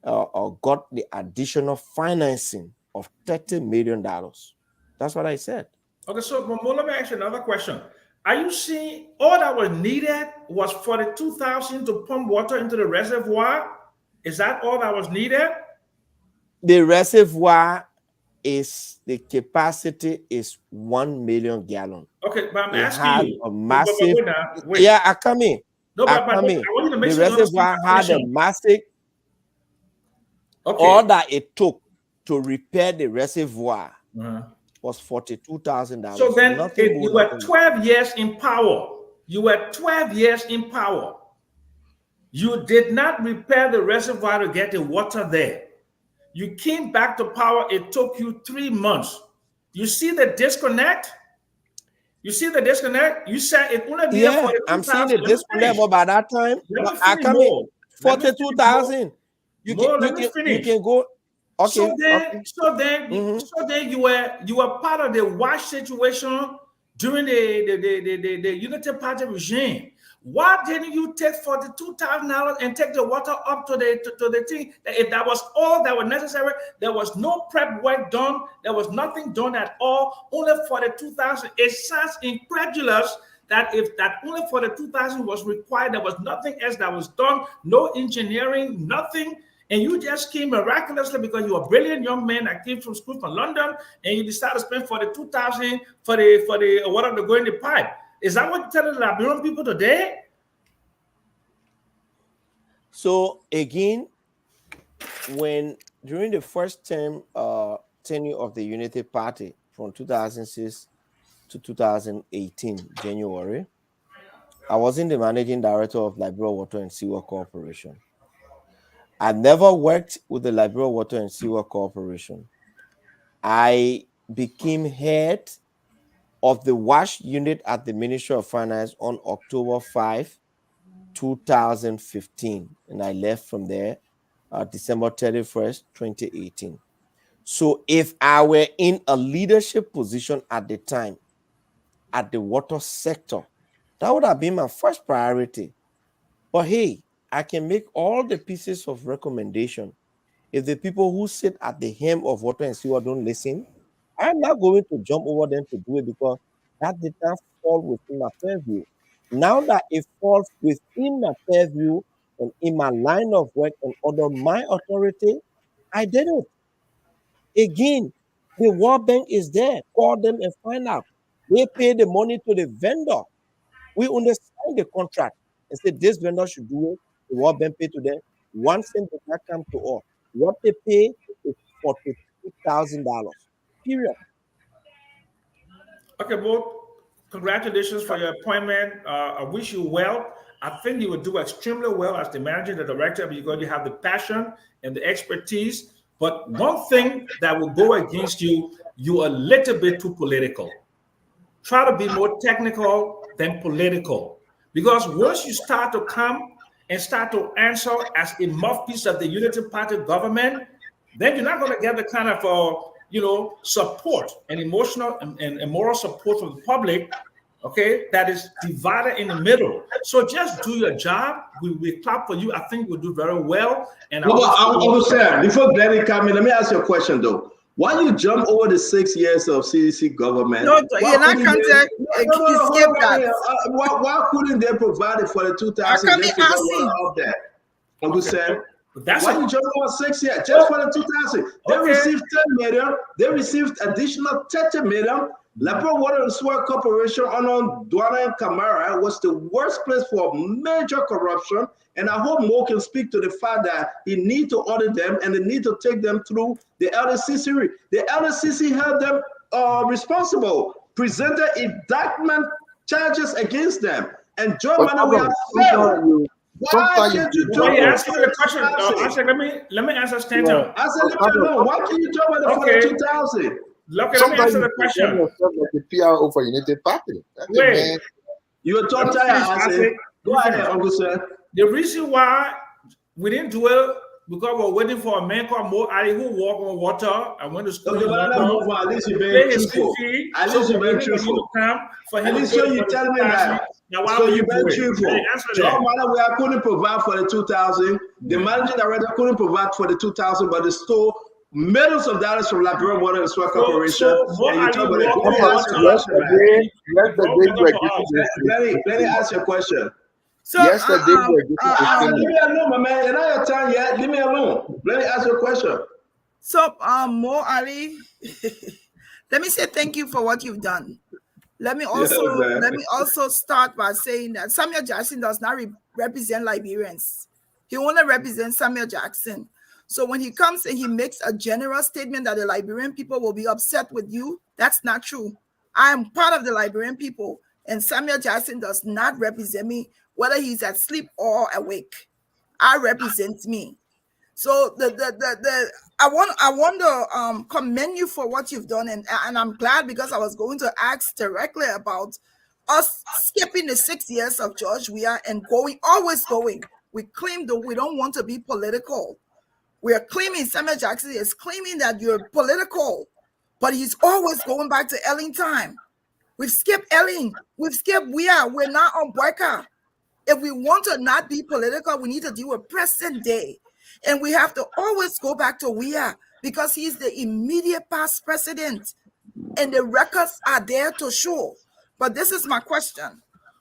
got the additional financing of $30 million. That's what I said. Okay, so let me ask you another question. Are you seeing all that was needed was 42,000 to pump water into the reservoir? Is that all that was needed? The reservoir is, the capacity is 1 million gallons. Okay, but I'm it asking had you. a massive. Wait. Yeah, I come in. No, I but come I in. want you to make The sure you reservoir understand my had a question. massive. Okay. All that it took to repair the reservoir was $42,000. So then nothing you more, were nothing 12 years in power. You were 12 years in power. You did not repair the reservoir to get the water there. You came back to power. It took you 3 months. You see the disconnect? You see the disconnect? You said it only be Yeah, for the I'm seeing the 2,000. Let me disconnect, finish. but by that time, Let me I finish come in more. Let me finish 42,000. You more. can Let me finish. go. Okay. So then you were part of the wash situation during the Unity Party regime. Why didn't you take $42,000 and take the water up to the thing? If that was all that was necessary, there was no prep work done. There was nothing done at all. Only $42,000. It sounds incredulous that if that only $42,000 was required, there was nothing else that was done. No engineering, nothing. And you just came miraculously because you were a brilliant young man that came from school from London, and you decided to spend $42,000 for the water to go in the pipe. Is that what you're telling the Liberian people today? So again, when during the first term tenure of the Unity Party from 2006 to 2018 January, I wasn't the managing director of Liberia Water and Sewer Corporation. I never worked with the Liberia Water and Sewer Corporation. I became head of the WASH unit at the Ministry of Finance on October 5, 2015. And I left from there December 31st, 2018. So if I were in a leadership position at the time, at the water sector, that would have been my first priority. But hey, I can make all the pieces of recommendation. If the people who sit at the helm of water and sewer don't listen, I'm not going to jump over them to do it because that did not fall within my purview. Now that it falls within my purview and in my line of work and under my authority, I did it. Again, the World Bank is there. Call them and find out. They pay the money to the vendor. We understand the contract and say this vendor should do it. The World Bank pay to them. 1 cent does not come to us. What they pay is $42,000. Period. Okay, well, congratulations for your appointment. I wish you well. I think you will do extremely well as the managing director because you have the passion and the expertise. But one thing that will go against you, you're a little bit too political. Try to be more technical than political. Because once you start to come and start to answer as a mouthpiece of the Unity Party government, then you're not going to get the kind of support and emotional and moral support from the public, okay, that is divided in the middle. So just do your job. We clap for you. I think you'll do very well. And before Glenny come in, let me ask you a question though. Why you jump over the 6 years of CDC government? No, you're not contact. Why couldn't they provide it for the 2,000 just to get water up there? Uncle Sam, why you jump over 6 years just for the 2,000? They received 10 million. They received additional 30 million Liberia Water and Sewer Corporation under Dwana and Camara was the worst place for major corruption. And I hope Mo can speak to the fact that he need to audit them and they need to take them through the LSCC. The LSCC held them responsible, presented indictment charges against them. And Joe Manuel, we have failed. Why can't you Why talk you about asking the question? Let me answer Stanton. I said, leave me alone. Why can't you talk about the 42,000? Look, let me answer the question. Like the PRO for United Party. Wait. You're too tired. Go ahead, Uncle Sir. The reason why we didn't do it because we're waiting for a man called Mo Ali who walk on water and went to school. Okay, but move on. At least you're very truthful. At least you're very truthful. At least so you tell me that. So you're very truthful. John Mala, we couldn't provide for the 2,000. The managing director couldn't provide for the 2,000, but they stole millions of dollars from Liberia Water and Sewer Corporation. And you talk about it. Let me ask you a question. So, yesterday, leave me alone, my man. You're not your time yet. Leave me alone. Let me ask you a question. So, Mo Ali, let me say thank you for what you've done. Let me also start by saying that Samuel Jackson does not represent Liberians. He only represents Samuel Jackson. So when he comes and he makes a general statement that the Liberian people will be upset with you, that's not true. I am part of the Liberian people, and Samuel Jackson does not represent me, whether he's asleep or awake. I represent me. So I want to commend you for what you've done, and I'm glad because I was going to ask directly about us skipping the 6 years of George Weah and always going. We claim that we don't want to be political. We are claiming, Samuel Jackson is claiming that you're political, but he's always going back to Elling time. We've skipped Elling. We've skipped Weah. We're not on Boyka. If we want to not be political, we need to deal with present day. And we have to always go back to Weah because he's the immediate past president. And the records are there to show. But this is my question.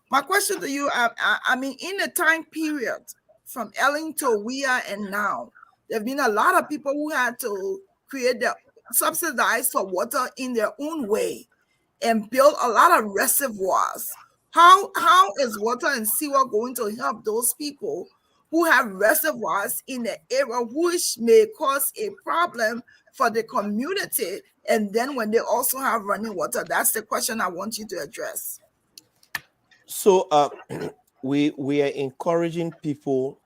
My question to you, I mean, in the time period from Elling to Weah and now, there have been a lot of people who had to subsidize for water in their own way and build a lot of reservoirs. How is water and sewer going to help those people who have reservoirs in the area, which may cause a problem for the community? And then when they also have running water, that's the question I want you to address. So we are encouraging people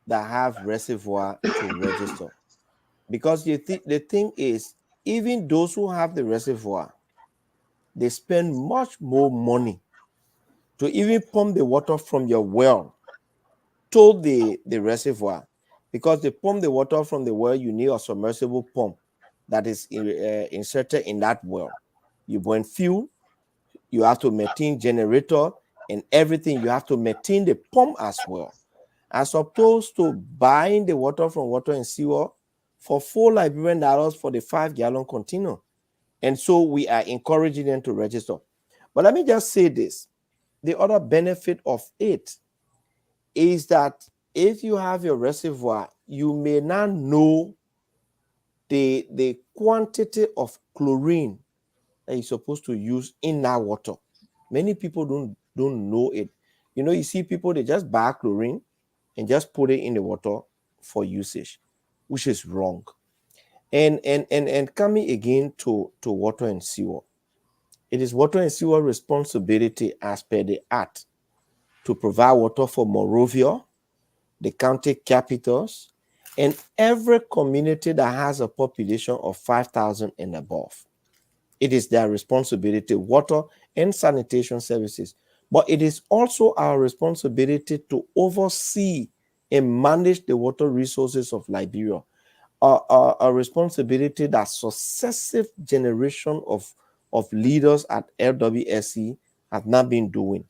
that have reservoir to register, because the thing is, even those who have the reservoir, they spend much more money to even pump the water from your well to the reservoir, because they pump the water from the well, you need a submersible pump that is inserted in that well. You burn fuel, you have to maintain generator and everything. You have to maintain the pump as well, as opposed to buying the water from Water and Sewer for $4 Liberian for the 5-gallon container. And so we are encouraging them to register. But let me just say this. The other benefit of it is that if you have your reservoir, you may not know the quantity of chlorine that you're supposed to use in that water. Many people don't know it. You know, you see people, they just buy chlorine and just put it in the water for usage, which is wrong. And coming again to Water and Sewer, it is Water and Sewer responsibility as per the Act to provide water for Monrovia, the county capitals, and every community that has a population of 5,000 and above. It is their responsibility, water and sanitation services. But it is also our responsibility to oversee and manage the water resources of Liberia. A responsibility that successive generation of leaders at LWSC have not been doing.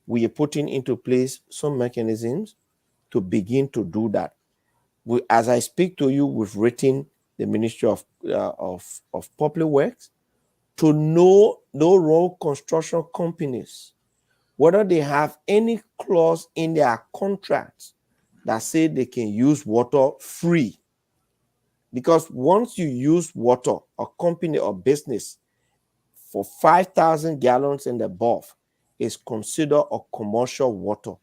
We are putting into place some mechanisms to begin to do that. As I speak to you, we've written the Ministry of Public Works to know no road construction companies whether they have any clause in their contracts that say they can use water free. Because once you use water, a company or business for 5,000 gallons and above is considered a commercial water.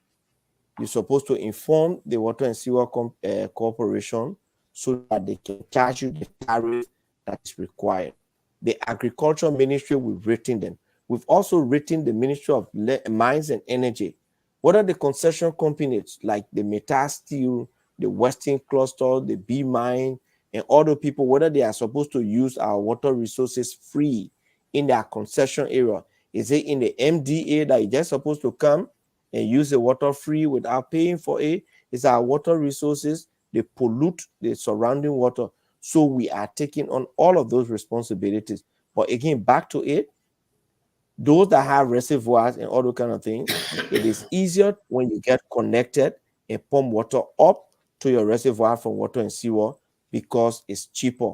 You're supposed to inform the Water and Sewer Corporation so that they can charge you the tariff that is required. The Agriculture Ministry, we've written them. We've also written the Ministry of Mines and Energy. What are the concession companies like the Metal Steel, the Western Cluster, the B Mine, and other people, whether they are supposed to use our water resources free in their concession area? Is it in the MDA that you're just supposed to come and use the water free without paying for it? It's our water resources, they pollute the surrounding water. So we are taking on all of those responsibilities. But again, back to it, those that have reservoirs and all those kind of things, it is easier when you get connected and pump water up to your reservoir from Water and Sewer because it's cheaper.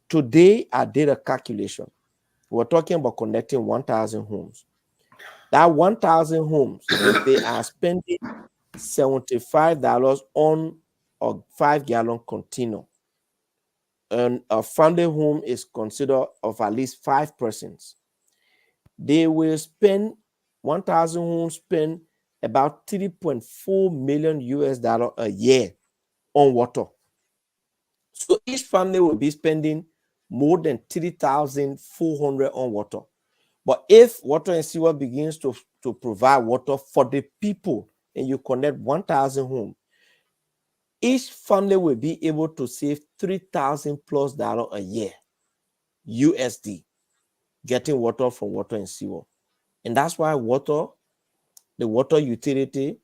Today, I did a calculation. We're talking about connecting 1,000 homes. That 1,000 homes, if they are spending $75 on a 5-gallon container, and a family home is considered of at least 5 persons, they will spend 1,000 homes spend about 3.4 million US dollar a year on water. So each family will be spending more than 3,400 on water. But if Water and Sewer begins to provide water for the people and you connect 1,000 homes, each family will be able to save $3,000+ a year, USD, getting water from Water and Sewer. And that's why water, the water utility,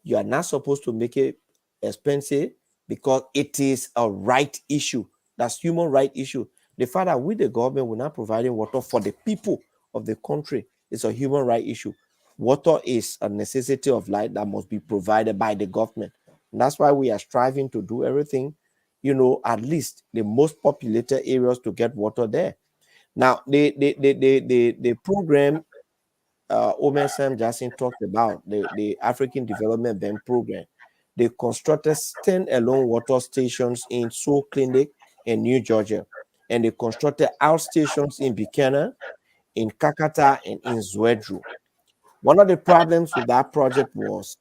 you are not supposed to make it expensive because it is a right issue. That's human right issue. The fact that we, the government, we're not providing water for the people of the country is a human right issue. Water is a necessity of life that must be provided by the government. And that's why we are striving to do everything, at least the most populated areas to get water there. Now, the program Omer Sam Jackson talked about, the African Development Bank program. They constructed standalone water stations in Soul Clinic in New Georgia, and they constructed outstations in Buchanan, in Kakata, and in Zwedru. One of the problems with that project was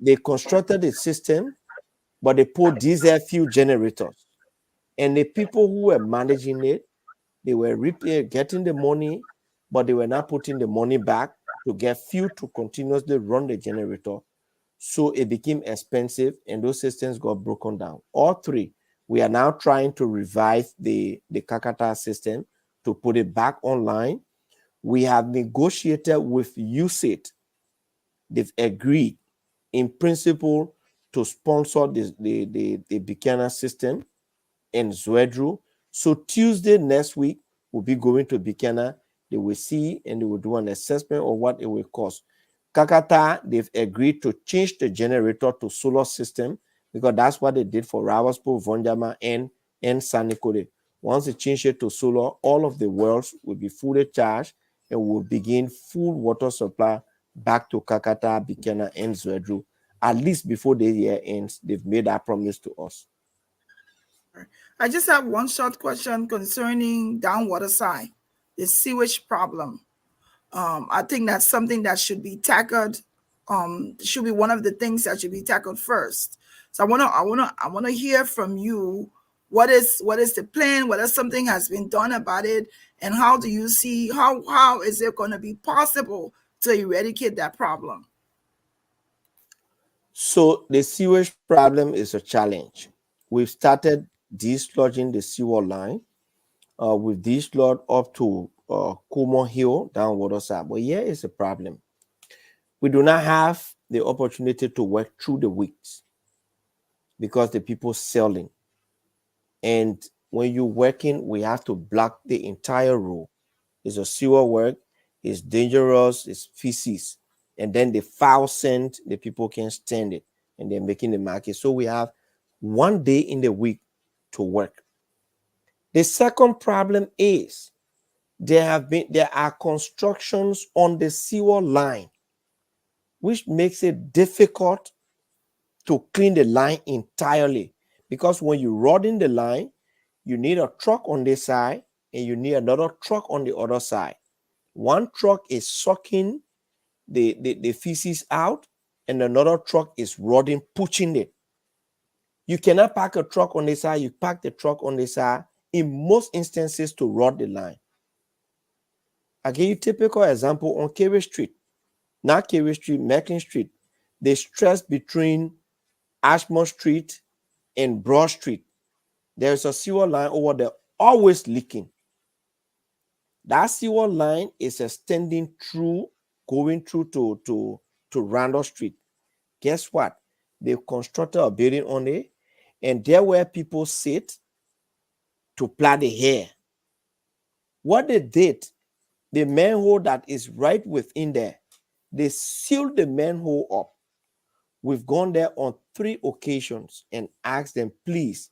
they constructed the system, but they put diesel fuel generators, and the people who were managing it, they were getting the money, but they were not putting the money back to get fuel to continuously run the generator. So it became expensive and those systems got broken down. All three, we are now trying to revive the Kakata system to put it back online. We have negotiated with USAID. They've agreed in principle to sponsor the Buchanan system in Zwedru. So Tuesday next week, we'll be going to Buchanan. They will see and they will do an assessment of what it will cost. Kakata, they've agreed to change the generator to solar system because that's what they did for Ravaspo, Vonjama, and Sanikode. Once they change it to solar, all of the wells will be fully charged and will begin full water supply back to Kakata, Buchanan, and Zwedru. At least before the year ends, they've made that promise to us. I just have one short question concerning downwater side, the sewage problem. I think that's something that should be tackled. Should be one of the things that should be tackled first. So I wanna hear from you. What is the plan? Whether something has been done about it, and how do you see how is it going to be possible to eradicate that problem? So the sewage problem is a challenge. We've started dislodging the sewer line. We've dislodged up to Como Hill down Waterside. But here is a problem. We do not have the opportunity to work through the weeks because the people selling. And when you're working, we have to block the entire road. It's a sewer work. It's dangerous. It's feces. And then the foul scent, the people can't stand it. And they're making the market. So we have 1 day in the week to work. The second problem is there are constructions on the sewer line, which makes it difficult to clean the line entirely. Because when you rod in the line, you need a truck on this side and you need another truck on the other side. One truck is sucking the feces out, and another truck is rodding, pushing it. You cannot park a truck on the side. You park the truck on the side in most instances to rod the line. I give you a typical example on Kerry Street. Not Kerry Street, Macklin Street. The stress between Ashmore Street and Broad Street. There's a sewer line over there, always leaking. That sewer line is extending through, going through to Randall Street. Guess what? They've constructed a building on it, and there where people sit to plait the hair. What they did, the manhole that is right within there, they sealed the manhole up. We've gone there on 3 occasions and asked them, please,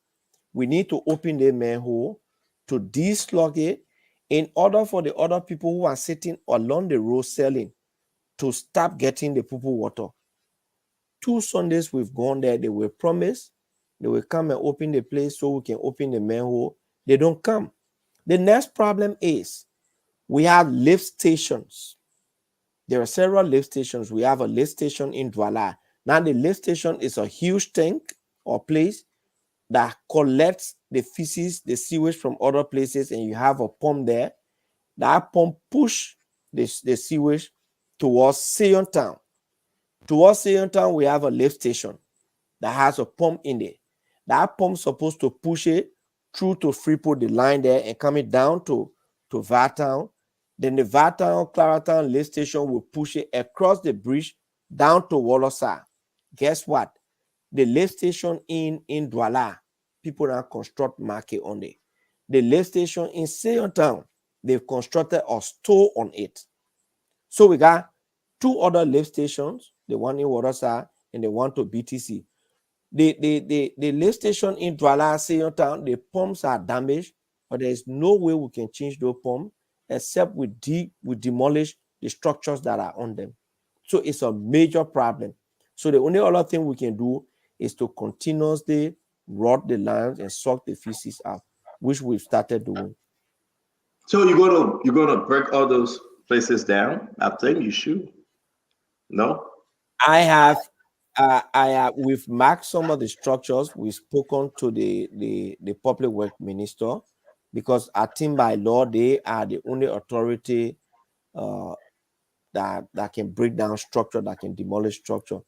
we need to open the manhole to deslug it in order for the other people who are sitting along the road selling to stop getting the poo water. 2 Sundays we've gone there, they were promised they will come and open the place so we can open the manhole. They don't come. The next problem is we have lift stations. There are several lift stations. We have a lift station in Douala. Now the lift station is a huge tank or place that collects the feces, the sewage from other places, and you have a pump there. That pump push the sewage towards Sion Town. Towards Sion Town, we have a lift station that has a pump in there. That pump is supposed to push it through to Freeport, the line there, and coming down to Vartown. Then the Vartown, Claratown lift station will push it across the bridge down to Wolosa. Guess what? The lift station in Douala, people now construct market on it. The lift station in Sion Town, they've constructed a store on it. So we got 2 other lift stations, the one in Wolosa and the one to BTC. The lift station in Douala, Sion Town, the pumps are damaged, but there is no way we can change those pumps except we demolish the structures that are on them. So it's a major problem. So the only other thing we can do is to continuously rot the lines and suck the feces out, which we've started doing. So you're gonna break all those places down? I think you should. No? I have we've marked some of the structures. We've spoken to the public work minister, because I think by law they are the only authority that can break down structure, that can demolish structure.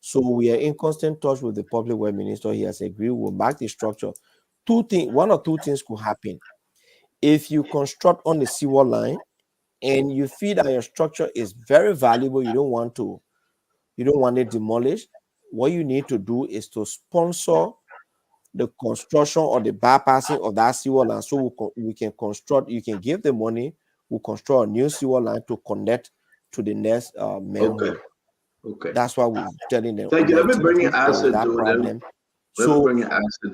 So we are in constant touch with the public work minister. He has agreed we'll mark the structure. One or two things could happen. If you construct on the sewer line and you feel that your structure is very valuable, you don't want it demolished, what you need to do is to sponsor the construction or the bypassing of that sewer line, so we can construct. You can give the money, we'll construct a new sewer line to connect to the next manhole. Okay. That's why we're telling them. Thank you. Let me bring in acid that problem. Let me bring in acid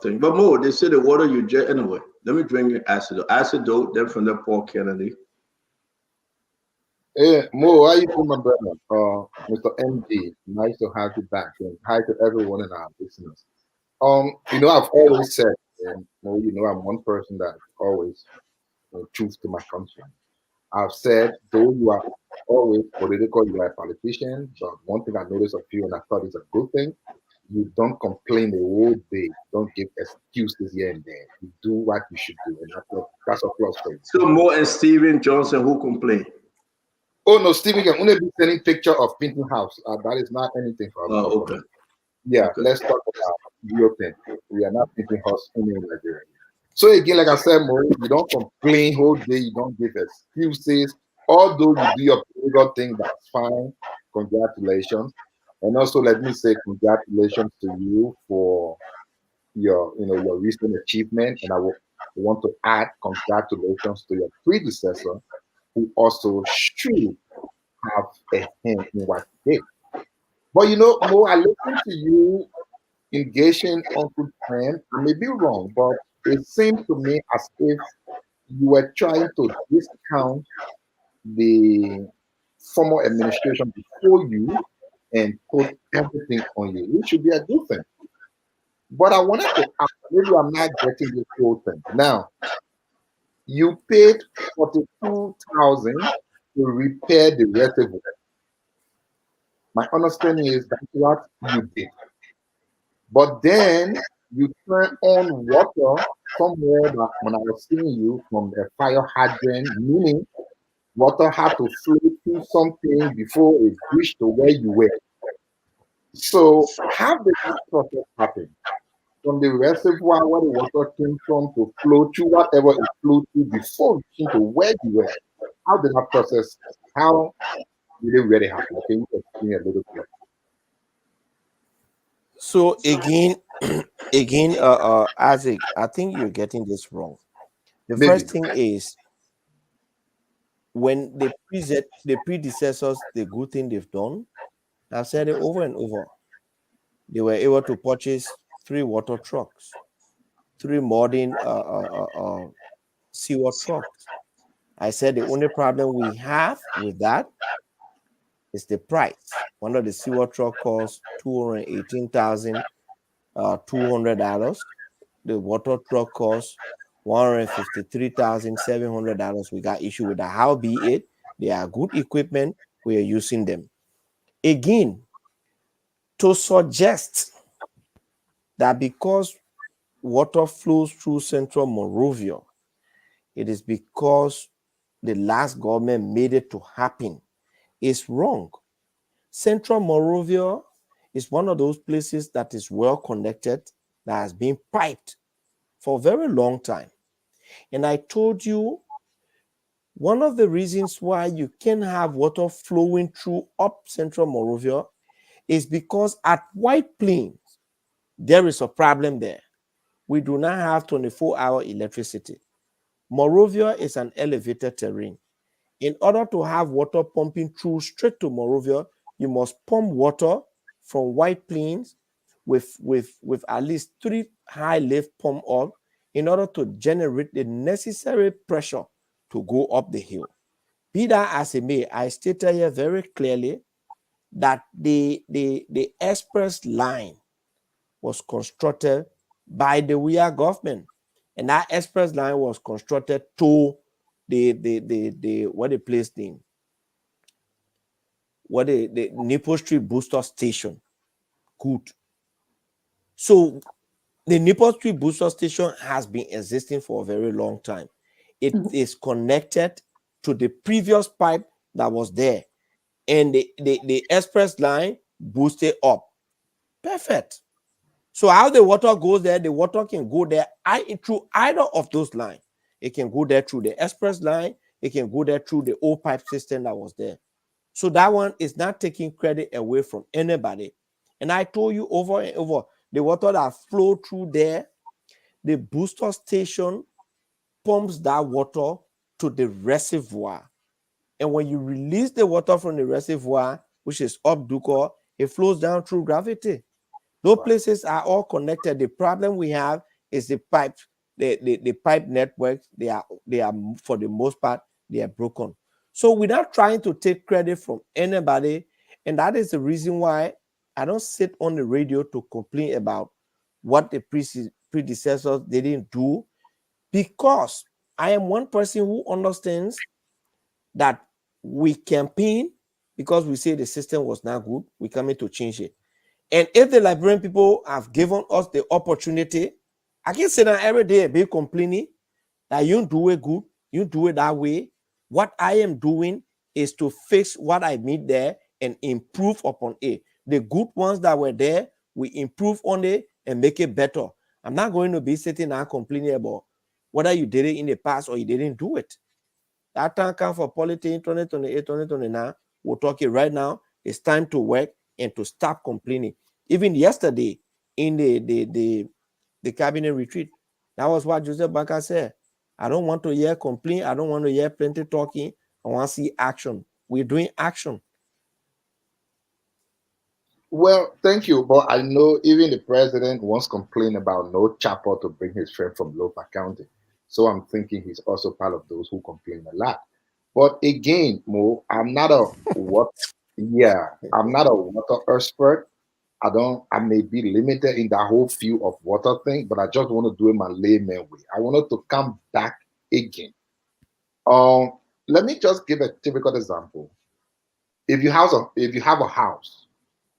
thing. But more, they say the water you jet anyway. Let me bring in acid. Acid, then from the Paul Kennedy. Hey, Mo, how you doing, my brother? Mr. MD, nice to have you back, and hi to everyone in our listeners. I've always said, and Mo, I'm one person that always true to my country. I've said, though you are always political, you are a politician, but one thing I noticed of you, and I thought it's a good thing, you don't complain the whole day. Don't give excuses here and there. You do what you should do, and that's a plus for you. So Mo and Steven Johnson, who complain? Oh no, Steven can only be sending picture of painting house. That is not anything for us. Oh, okay. Yeah, okay. Let's talk about real thing. We are not painting house in Nigeria. So again, like I said, Mo, you don't complain whole day. You don't give excuses. Although you do your political thing, that's fine. Congratulations. And also, let me say congratulations to you for your recent achievement. And I want to add congratulations to your predecessor, who also should have a hand in what he did. But Mo, I listened to you engaging Uncle Trent. I may be wrong, but it seemed to me as if you were trying to discount the former administration before you and put everything on you, which should be a good thing. But I wanted to ask, maybe I'm not getting this whole thing. Now, You paid 42,000 to repair the reservoir. My understanding is that's what you did. But then you turn on water somewhere that when I was seeing you from a fire hydrant, meaning water had to flow through something before it reached to where you were. So how did that process happen? From the reservoir where the water came from to flow through whatever it flowed through before reaching to where you were. How did that process, how did it really happen? Can you explain a little bit? So again, Isaac, I think you're getting this wrong. The Maybe. first thing is when the predecessors, the good thing they've done, I've said it over and over. They were able to purchase 3 water trucks, 3 modern sewer trucks. I said the only problem we have with that is the price. One of the sewer truck costs $218,200. The water truck costs $153,700. We got issue with that. How be it? They are good equipment. We are using them. Again, to suggest that because water flows through Central Monrovia, it is because the last government made it to happen is wrong. Central Monrovia is one of those places that is well connected, that has been piped for a very long time. And I told you one of the reasons why you can have water flowing through up Central Monrovia is because at White Plains, there is a problem there. We do not have 24-hour electricity. Monrovia is an elevated terrain. In order to have water pumping through straight to Monrovia, you must pump water from White Plains with at least 3 high lift pump up in order to generate the necessary pressure to go up the hill. Be that as it may, I stated here very clearly that the express line was constructed by the WIA government, and that express line was constructed to the what the place name, what the Nipple Street Booster Station. Good. So the Nipple Street Booster Station has been existing for a very long time. It is connected to the previous pipe that was there, and the express line boosted up. Perfect. So how the water goes there, the water can go there through either of those lines. It can go there through the express line. It can go there through the old pipe system that was there. So that one is not taking credit away from anybody. And I told you over and over, the water that flow through there, the booster station pumps that water to the reservoir. And when you release the water from the reservoir, which is up Duko, it flows down through gravity. Those places are all connected. The problem we have is the pipe, the pipe networks. They are for the most part, they are broken. So without trying to take credit from anybody, and that is the reason why I don't sit on the radio to complain about what the predecessors didn't do, because I am one person who understands that we campaign because we say the system was not good. We coming to change it. And if the Liberian people have given us the opportunity, I can say that every day be complaining that you do it good, you do it that way. What I am doing is to fix what I made there and improve upon it. The good ones that were there, we improve on it and make it better. I'm not going to be sitting and complaining about whether you did it in the past or you didn't do it. That time come for politics 2028, 2029. We're talking right now. It's time to work and to stop complaining. Even yesterday in the cabinet retreat, that was what Joseph Banker said. I don't want to hear complain. I don't want to hear plenty talking. I want to see action. We're doing action. Well, thank you. But I know even the president once complained about no chopper to bring his friend from Lopa County. So I'm thinking he's also part of those who complain a lot. But again, Mo, I'm not a I'm not a water expert. I may be limited in that whole field of water thing, but I just want to do it my layman way. I wanted to come back again Let me just give a typical example. If you have a house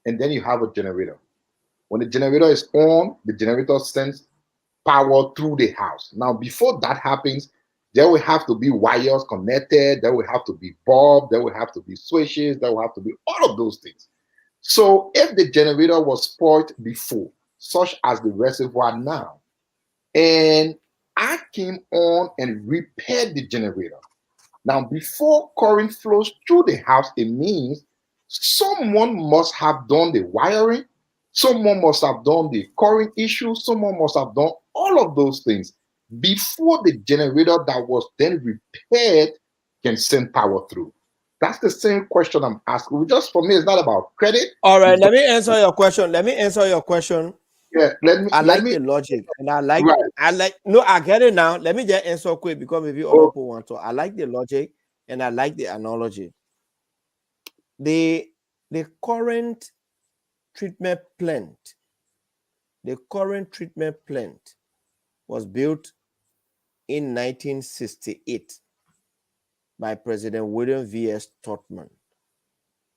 and then you have a generator, when the generator is on, the generator sends power through the house. Now, before that happens, there will have to be wires connected, there will have to be bulbs, there will have to be switches, there will have to be all of those things. So if the generator was spoiled before, such as the reservoir now, and I came on and repaired the generator. Now, before current flows through the house, it means someone must have done the wiring, someone must have done the current issue, someone must have done all of those things before the generator that was then repaired can send power through. That's the same question I'm asking. Just for me, it's not about credit. All right, let me answer your question. Yeah, I like the logic, and I get it now. Let me just answer quick because maybe other people want to. I like the logic and I like the analogy. The current treatment plant, was built in 1968 by President William V.S. Tubman.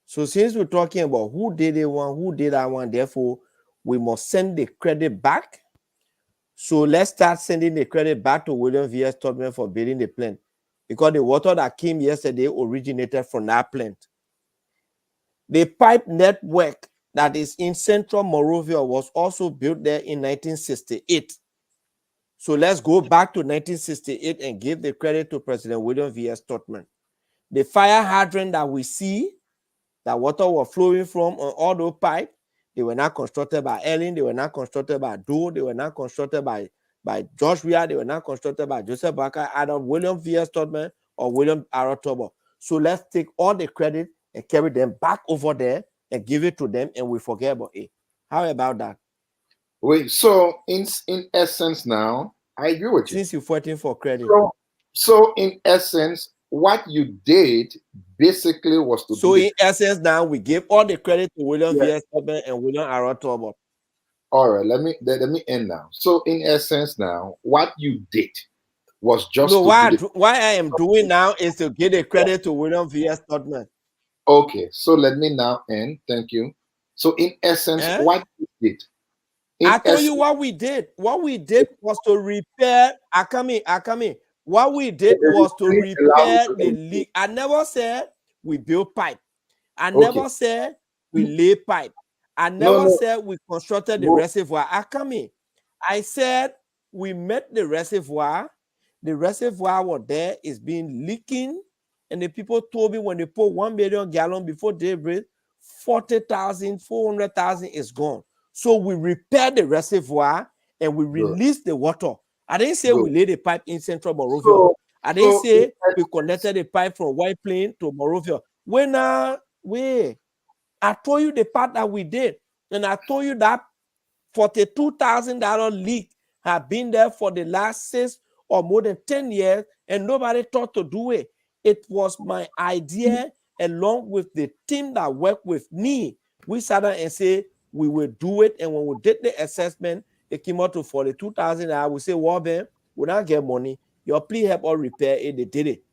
So since we're talking about who did that one, therefore we must send the credit back. So let's start sending the credit back to William V.S. Tubman for building the plant, because the water that came yesterday originated from that plant. The pipe network that is in Central Monrovia was also built there in 1968. So let's go back to 1968 and give the credit to President William V.S. Tubman. The fire hydrant that we see, that water was flowing from on all those pipes, they were not constructed by Ellen, they were not constructed by Doe, they were not constructed by Joshua, they were not constructed by Joseph Barker, either William V.S. Tubman or William R. Tubman. So let's take all the credit and carry them back over there and give it to them, and we forget about it. How about that? Wait, so in essence now, I agree with you. Since you're fighting for credit. So in essence, what you did basically was to So in essence now, we give all the credit to William V.S. Tubman and William R. Tubman. All right, let me end now. So in essence now, what you did was just why I am doing now is to give the credit to William V.S. Tubman. Okay, so let me now end. Thank you. So in essence, what you did. I told you what we did. What we did was to repair. Akami. What we did was to repair the leak. I never said we built pipe. I never said we lay pipe. I never said we constructed the reservoir. Akami. I said we met the reservoir. The reservoir was there, is being leaking. And the people told me when they put 1 million gallons before daybreak, 40,000, 400,000 is gone. So we repaired the reservoir and we released the water. I didn't say we laid a pipe in Central Monrovia. I didn't say we connected the pipe from White Plain to Monrovia. I told you the part that we did. And I told you that $42,000 leak had been there for the last 6 or more than 10 years, and nobody thought to do it. It was my idea, along with the team that worked with me. We sat down and said we will do it. And when we did the assessment, it came out to $42,000. We say, well, Ben, we don't get money. Your plea help or repair it. They did it.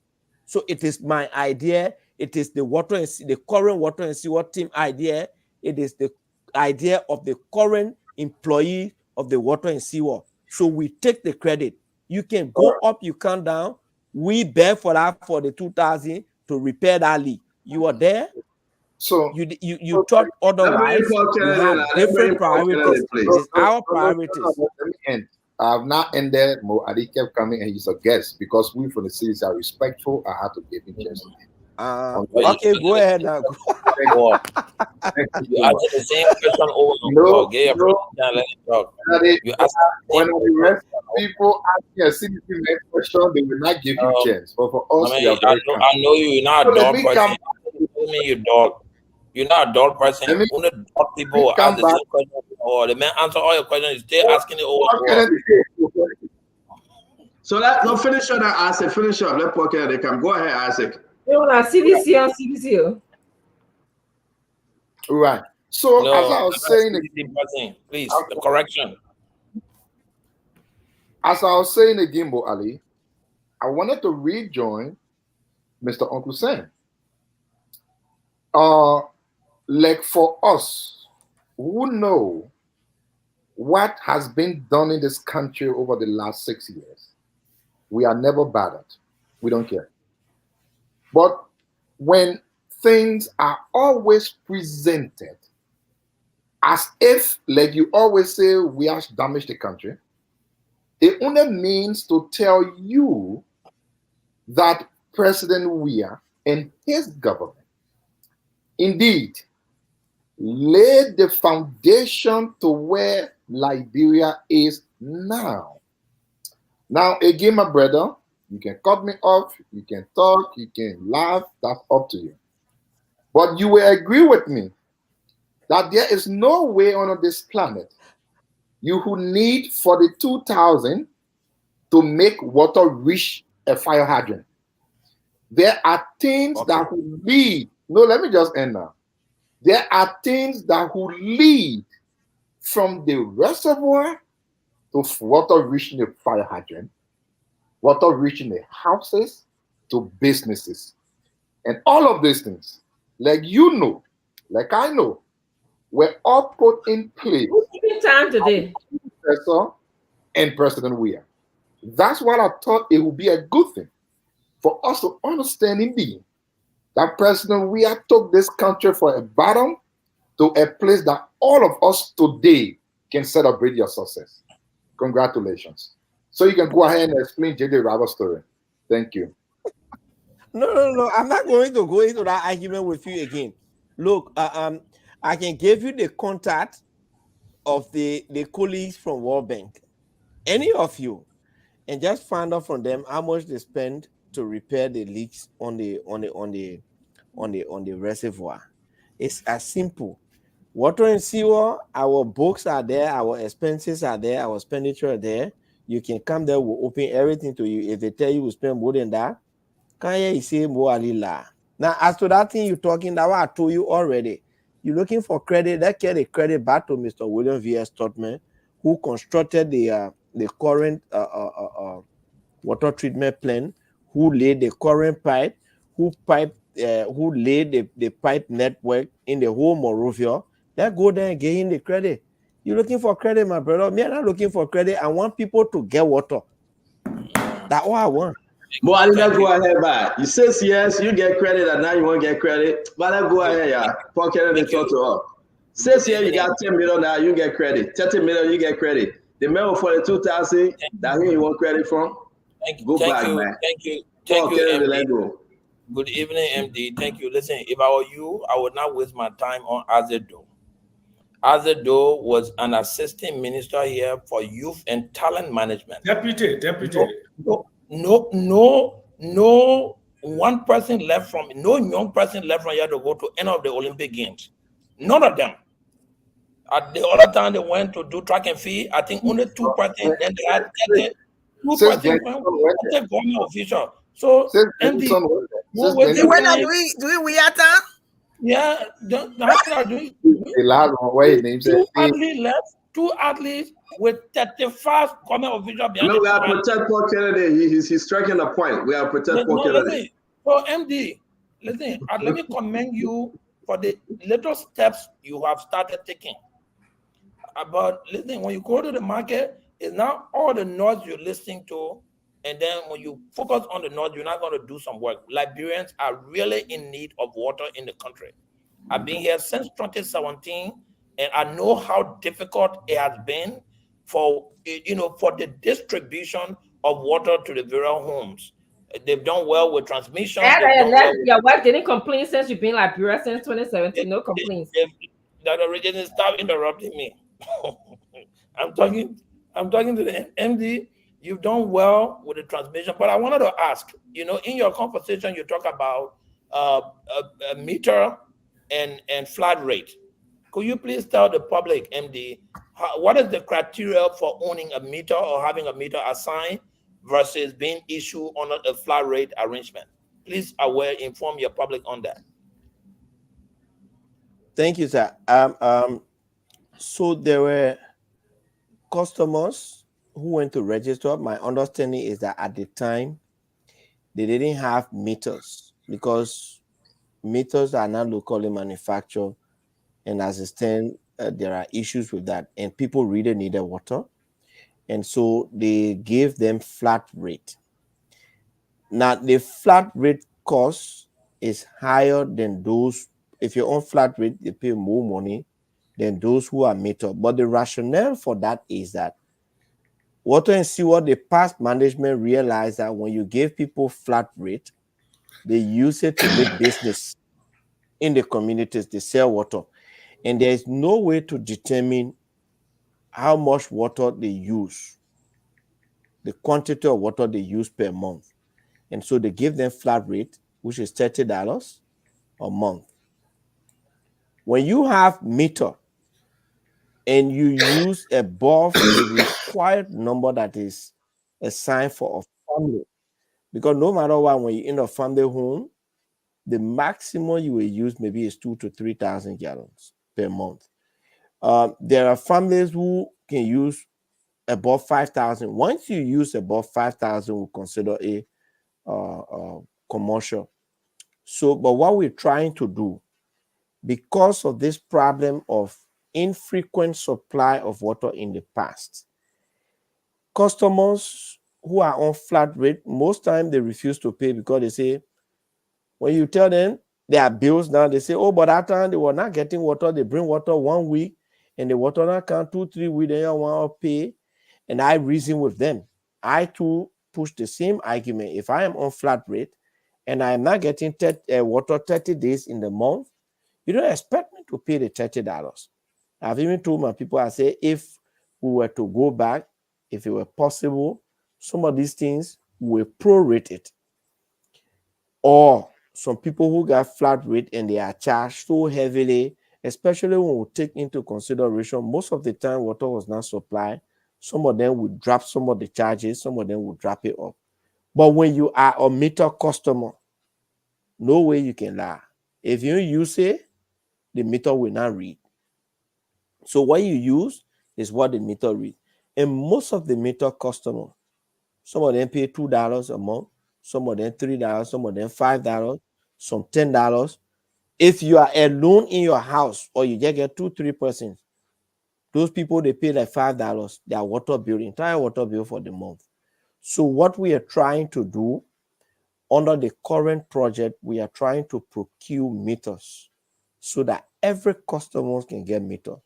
So it is my idea. It is the current water and sewer team idea. It is the idea of the current employee of the water and sewer. So we take the credit. You can go up, you come down. We bear for that for the 2,000 to repair that leak. You are there. So you thought otherwise. You had different priorities. It is our priorities. I've not ended. Mo Ali kept coming and he's a guest because we from the cities are respectful. I had to give him chance. Okay, go ahead now. You asked the same question over and let it talk. You ask when the rest of people ask me a citizen next question, they will not give you chance. But for us, I know you're not a dog person. You tell me you're dog. You're not a dog person. Only dog people will ask the same question. Or the man answer all your questions. Still asking it over. So let's finish up that Isaac. Finish up. Let Paul Kennedy come. Go ahead, Isaac. CDC. Right. So no, as I was saying, please, the correction. As I was saying again, Bo Ali, I wanted to rejoin Mr. Uncle Sam. Like for us who know what has been done in this country over the last 6 years, we are never bothered. We don't care. But when things are always presented as if, like you always say, we have damaged the country, it only means to tell you that President Weah and his government indeed laid the foundation to where Liberia is now. Now, again, my brother, you can cut me off, you can talk, you can laugh, that's up to you. But you will agree with me that there is no way on this planet you who need 42,000 to make water reach a fire hydrant. There are things that will lead. No, let me just end now. There are things that will lead from the reservoir to water reaching the fire hydrant, water reaching the houses to businesses. And all of these things, like you know, like I know, were all put in place. Time today. Professor and President Weah. That's what I thought it would be a good thing for us to understand indeed that President Weah took this country from a bottom to a place that all of us today can celebrate your success. Congratulations. So you can go ahead and explain J.J. Roberts' story. Thank you. No. I'm not going to go into that argument with you again. Look, I can give you the contact of the colleagues from World Bank. Any of you, and just find out from them how much they spend to repair the leaks on the reservoir. It's as simple. Water and sewer, our books are there, our expenses are there, our expenditure are there. You can come there, we'll open everything to you. If they tell you we spend more than that, can you say more alila? Now, as to that thing you're talking about, I told you already. You're looking for credit, let's get the credit back to Mr. William V.S. Todman, who constructed the current water treatment plant, who laid the current pipe, who laid the pipe network in the whole Morovia. Let's go there and get him the credit. You're looking for credit, my brother. Me, I'm not looking for credit. I want people to get water. That's all I want. But I didn't go ahead, but you says yes, you get credit, and now you won't get credit. But I go ahead, yeah. Pocket and talk to her. Says here you got 10 million now, you get credit. 30 million, you get credit. The member for the 2,000, that here you want credit from? Go back, man. Thank you, MD. Good evening, MD. Thank you. Listen, if I were you, I would not waste my time on Azedo. Azedo was an assistant minister here for youth and talent management. Deputy. No one person left from, no young person left from here to go to any of the Olympic Games. None of them. At the other time they went to do track and field, I think only 2%. Then they had 2% government official. So MD, doing we at that? Yeah, two athletes with 35 government officials behind. No, we are protect Paul Kennedy. He's striking a point. We are protect Paul Kennedy. So MD, listen, let me commend you for the little steps you have started taking. But listen, when you go to the market, it's not all the noise you're listening to, and then when you focus on the noise, you're not going to do some work. Liberians are really in need of water in the country. I've been here since 2017, and I know how difficult it has been for the distribution of water to the various homes. They've done well with transmission. Your wife didn't complain since you've been Liberia since 2017. No complaints. That originally stop interrupting me. I'm talking to the MD. You've done well with the transmission, but I wanted to ask. In your conversation, you talk about a meter and flat rate. Could you please tell the public, MD, what is the criteria for owning a meter or having a meter assigned versus being issued on a flat rate arrangement? Please inform your public on that. Thank you, sir. So there were customers who went to register. My understanding is that at the time, they didn't have meters. because meters are not locally manufactured, and as it stands, there are issues with that, and people really needed water, and so they gave them flat rate. Now, the flat rate cost is higher than those. If you're on flat rate, you pay more money than those who are meter. But the rationale for that is that water and sewer, the past management realized that when you give people flat rate, they use it to make business in the communities. They sell water, and there is no way to determine how much water they use, the quantity of water they use per month. And so they give them flat rate, which is $30 a month. When you have meter and you use above the required number that is assigned for a family, because no matter what, when you're in a family home, the maximum you will use maybe is 2,000 to 3,000 gallons per month. There are families who can use above 5,000. Once you use above 5,000, we consider a commercial. So, but what we're trying to do, because of this problem of infrequent supply of water in the past, customers who are on flat rate, most time they refuse to pay because they say, when you tell them there are bills now, they say, oh, but that time they were not getting water. They bring water 1 week and the water not come 2-3 weeks, they don't want to pay. And I reason with them. I too push the same argument. If I am on flat rate and I am not getting water 30 days in the month, you don't expect me to pay the $30. I've even told my people, I say, if we were to go back, if it were possible, some of these things we will prorate it. Or some people who got flat rate and they are charged so heavily, especially when we take into consideration most of the time water was not supplied. Some of them would drop some of the charges, some of them would drop it off. But when you are a meter customer, no way you can lie. If you use it, the meter will not read. So what you use is what the meter read. And most of the meter customers, some of them pay $2 a month, some of them $3, some of them $5, some $10. If you are alone in your house or you just get 2-3 persons, those people they pay like $5 their water bill, entire water bill for the month. So what we are trying to do under the current project, we are trying to procure meters so that every customer can get meter.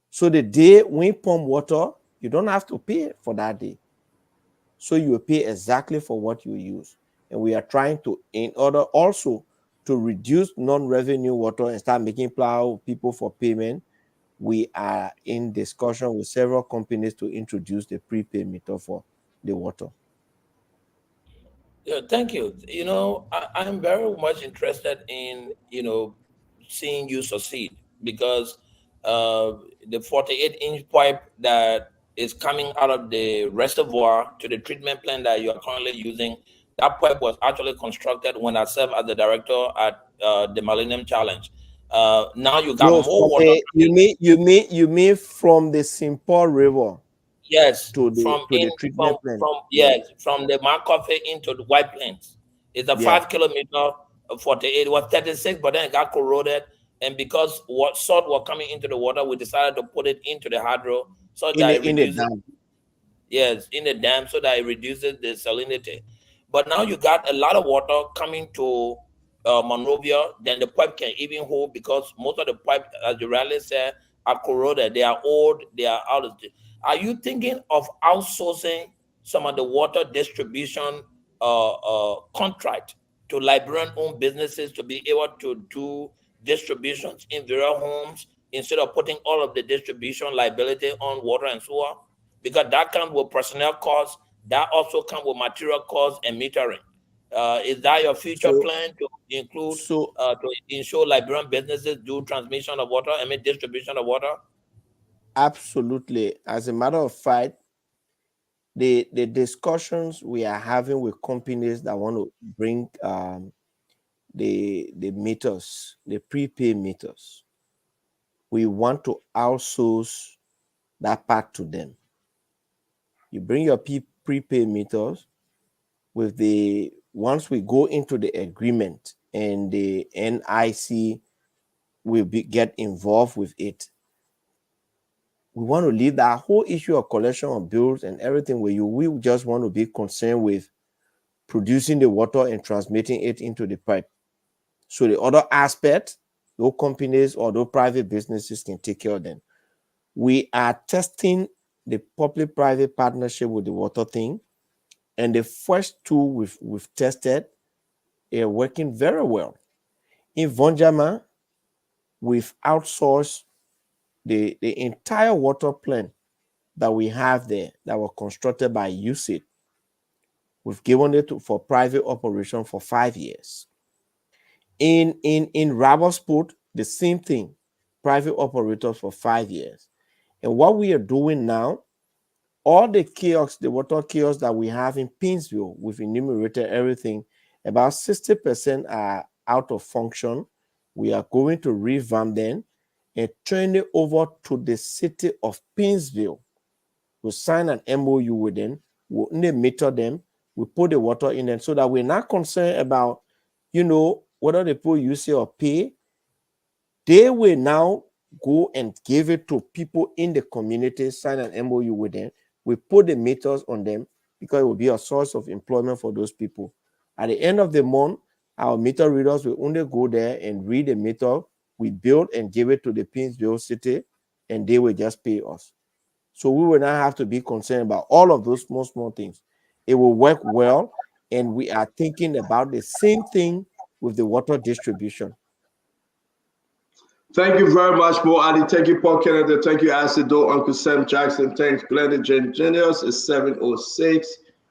So the day we pump water, you don't have to pay for that day. So you will pay exactly for what you use. And we are trying to, in order also to reduce non-revenue water and start making plow people for payment, we are in discussion with several companies to introduce the prepaid meter for the water. Yeah, thank you. I'm very much interested in, seeing you succeed because the 48-inch pipe that is coming out of the reservoir to the treatment plant that you are currently using, that pipe was actually constructed when I served as the director at the Millennium Challenge. Now you got No, more from water the, coming. you mean from the Simple River Yes, to the from in treatment plant. from Yes. yes, from the McCoffey into the White Plains. It's a Yeah. 5 kilometer 48. It was 36, but then it got corroded. And because what salt was coming into the water, we decided to put it into the hydro so In that it the reduces. dam. Yes, in the dam so that it reduces the salinity. But now you got a lot of water coming to Monrovia, then the pipe can even hold because most of the pipe, as you rightly said, are corroded. They are old, they are out of. Are you thinking of outsourcing some of the water distribution contract to Liberian-owned businesses to be able to do distributions in their homes instead of putting all of the distribution liability on water and sewer? Because that comes with personnel costs, that also comes with material costs and metering. Is that your future So plan to include so to ensure Liberian businesses do transmission of water, distribution of water? absolutely. As a matter of fact, the discussions we are having with companies that want to bring the meters, the prepaid meters, we want to outsource that part to them. You bring your prepaid meters with the once we go into the agreement and the NIC will get involved with it. We want to leave that whole issue of collection of bills and everything with you. We just want to be concerned with producing the water and transmitting it into the pipe. So the other aspect, those companies or those private businesses can take care of them. We are testing the public-private partnership with the water thing, and the first two we've tested are working very well. In Vonjama, we've outsourced the entire water plant that we have there that were constructed by USAID. We've given it for private operation for 5 years. In Rabosport, the same thing, private operators for 5 years. And what we are doing now, all the kiosks, the water kiosks that we have in Pinsville, we've enumerated everything. About 60% are out of function. We are going to revamp them and turn it over to the city of Pinsville. We'll sign an MOU with them. We'll meter them. We put the water in them so that we're not concerned about, whether they put UC or pay. They will now go and give it to people in the community, sign an MOU with them. We put the meters on them because it will be a source of employment for those people. At the end of the month, our meter readers will only go there and read the meter we build and give it to the Pinsville city, and they will just pay us. So we will not have to be concerned about all of those small things. It will work well, and we are thinking about the same thing with the water distribution. Thank you very much, Mo Ali. Thank you, Paul Kennedy. Thank you, Asido, Uncle Sam Jackson. Thanks, Glenn Juniors. It's 7:06.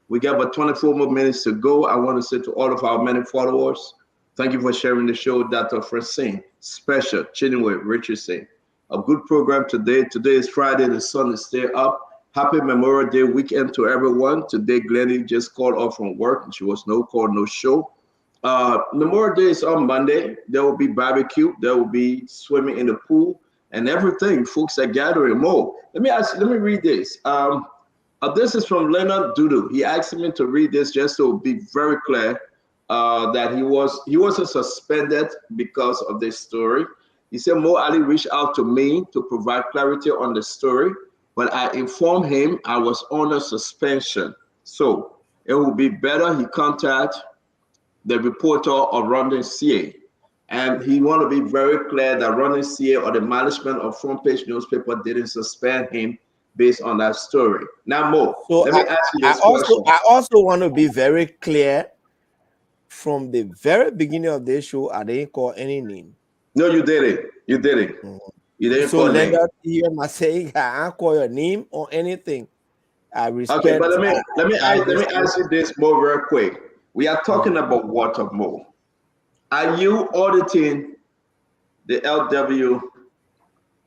We got about 24 more minutes to go. I want to say to all of our many followers, thank you for sharing the show, Dr. Francine, Special, Chinwe Richardson. A good program today. Today is Friday. The sun is still up. Happy Memorial Day weekend to everyone. Today, Glennie just called off from work. She was no call, no show. Memorial Day is on Monday. There will be barbecue. There will be swimming in the pool and everything. Folks are gathering more. Let me read this. This is from Leonard Dudu. He asked me to read this just to be very clear that he wasn't suspended because of this story. He said Mo Ali reached out to me to provide clarity on the story, but I informed him I was under suspension. So it would be better he contact the reporter of London CA. And he want to be very clear that London CA or the management of Front Page newspaper didn't suspend him based on that story. Now, Mo, so let me ask you this question. I also want to be very clear. From the very beginning of this show, I didn't call any name. No, you didn't. You didn't. You didn't so call name. You must say I call your name or anything. I respect. Okay, but let me ask you this more very quick. We are talking about water, Mo. Are you auditing the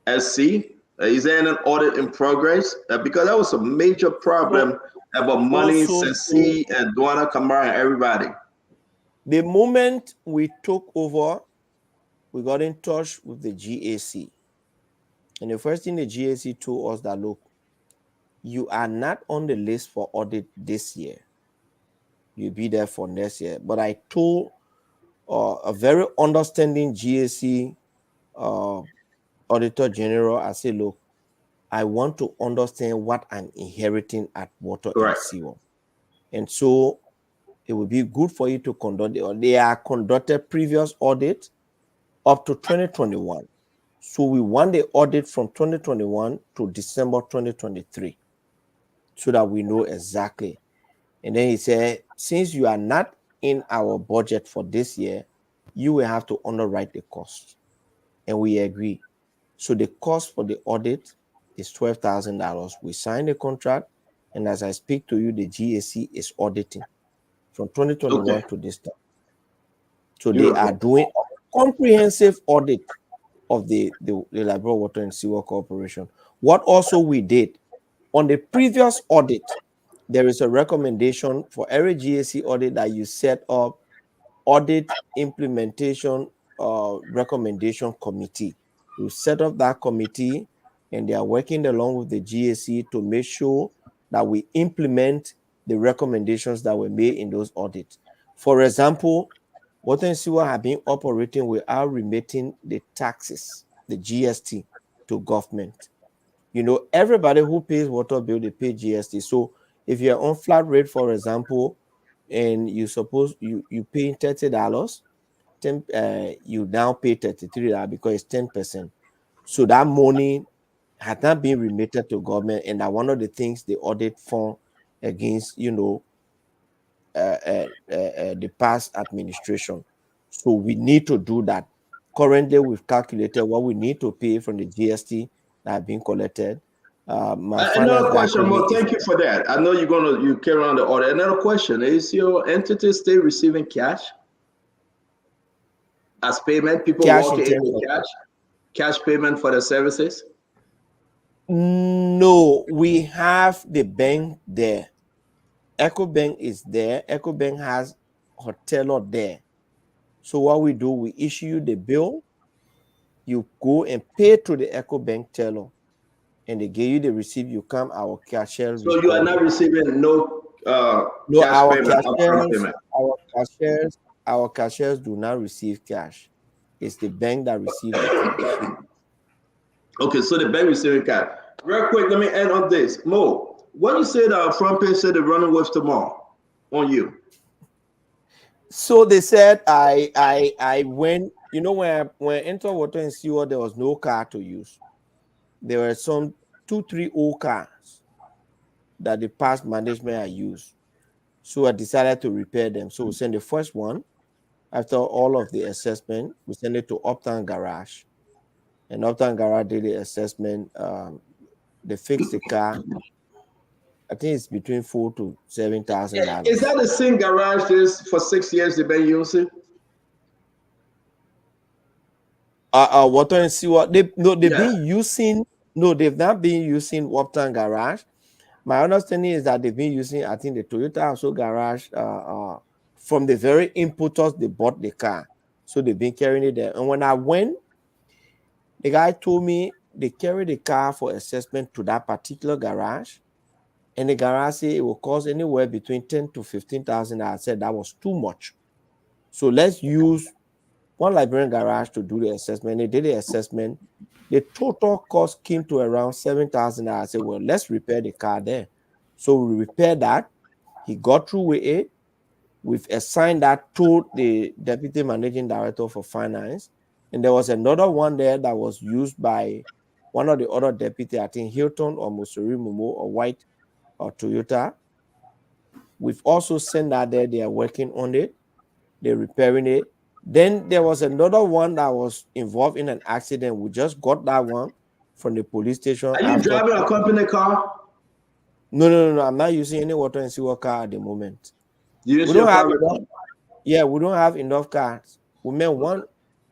LWSC? Is there an audit in progress? Because that was a major problem about money, Sensi and Dwana Kamara and everybody. The moment we took over, we got in touch with the GAC. And the first thing the GAC told us that, look, you are not on the list for audit this year. You'll be there for next year. But I told a very understanding GAC Auditor General, I said, look, I want to understand what I'm inheriting at Water and Sewer. And so it would be good for you to conduct the audit. They are conducted previous audit up to 2021. So we want the audit from 2021 to December 2023 so that we know exactly. And then he said, since you are not in our budget for this year, you will have to underwrite the cost. And we agree. So the cost for the audit is $12,000. We signed the contract, and as I speak to you, the GAC is auditing from 2021 to this time. So they are doing a comprehensive audit of the Liberia Water and Sewer Corporation. What also we did on the previous audit, there is a recommendation for every GAC audit that you set up audit implementation recommendation committee. You set up that committee, and they are working along with the GAC to make sure that we implement the recommendations that were made in those audits. For example, Water and sewer have been operating without remitting the taxes, the GST, to government. You know, everybody who pays water bill, they pay GST. So if you're on flat rate, for example, and you suppose you pay $30, you now pay $33 because it's 10%. So that money had not been remitted to government, and that one of the things the audit fund against, the past administration. So we need to do that. Currently, we've calculated what we need to pay from the GST that have been collected. My finance Another guy question, told me Mo. Thank you for that. I know you carry on the order. Another question: is your entity still receiving cash as payment? People cash in walking in terms with of cash payment for the services. no, we have the bank there. Echo Bank is there. Echo Bank has hotel there. So what we do, we issue you the bill. You go and pay to the Echo Bank teller, and they give you the receipt. You come, our cashier So you are record not it. receiving no No, cash payment, upfront payment. our cashiers do not receive cash. It's the bank that receives the cash. Okay, so the bank receiving cash. Real quick, let me end on this. Mo, what you said front page said they're running with tomorrow on you. So they said I went, when I entered water and sewer, there was no car to use. There were some 2-3 old cars that the past management had used. So I decided to repair them. So we sent the first one. After all of the assessment, we sent it to Uptown Garage. And Uptown Garage did the assessment. They fixed the car. I think it's between $4,000 to $7,000. Is that the same garage this for 6 years they've been using? Water and sewer. They've not been using Uptown Garage. My understanding is that they've been using, I think, the Toyota also garage from the very impetus they bought the car. So they've been carrying it there. And when I went, the guy told me they carry the car for assessment to that particular garage. And the garage said it will cost anywhere between $10,000 to $15,000. I said that was too much. So let's use one Liberian garage to do the assessment. They did the assessment. The total cost came to around $7,000. I said, well, let's repair the car there. So we repaired that. He got through with it. We've assigned that to the deputy managing director for finance. And there was another one there that was used by one of the other deputy, I think Hilton or Musori Momo or White or Toyota. We've also sent that there. They are working on it. They're repairing it. Then there was another one that was involved in an accident. We just got that one from the police station. Are you driving a company car? No. I'm not using any water and sewer car at the moment. You use your private car? Yeah, we don't have enough cars. We meant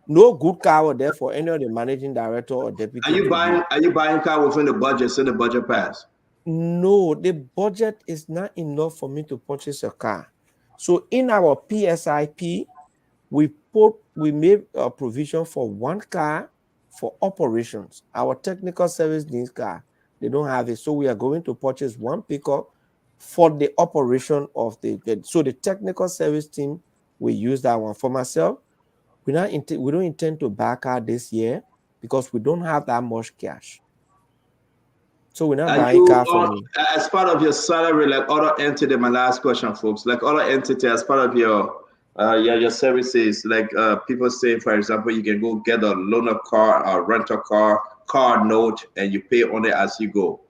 no good car was there for any of the managing director or deputy. Are you buying car within the budget so the budget pass? No, the budget is not enough for me to purchase a car. So in our PSIP, we made a provision for one car for operations. Our technical service needs car. They don't have it. So we are going to purchase one pickup for the operation of so the technical service team will use that one. For myself, we don't intend to buy a car this year because we don't have that much cash. So we're not buying car for me. As part of your salary, like other entity, my last question, folks, like other entity as part of your services, like people say, for example, you can go get a loaner car, a rental car note, and you pay on it as you go.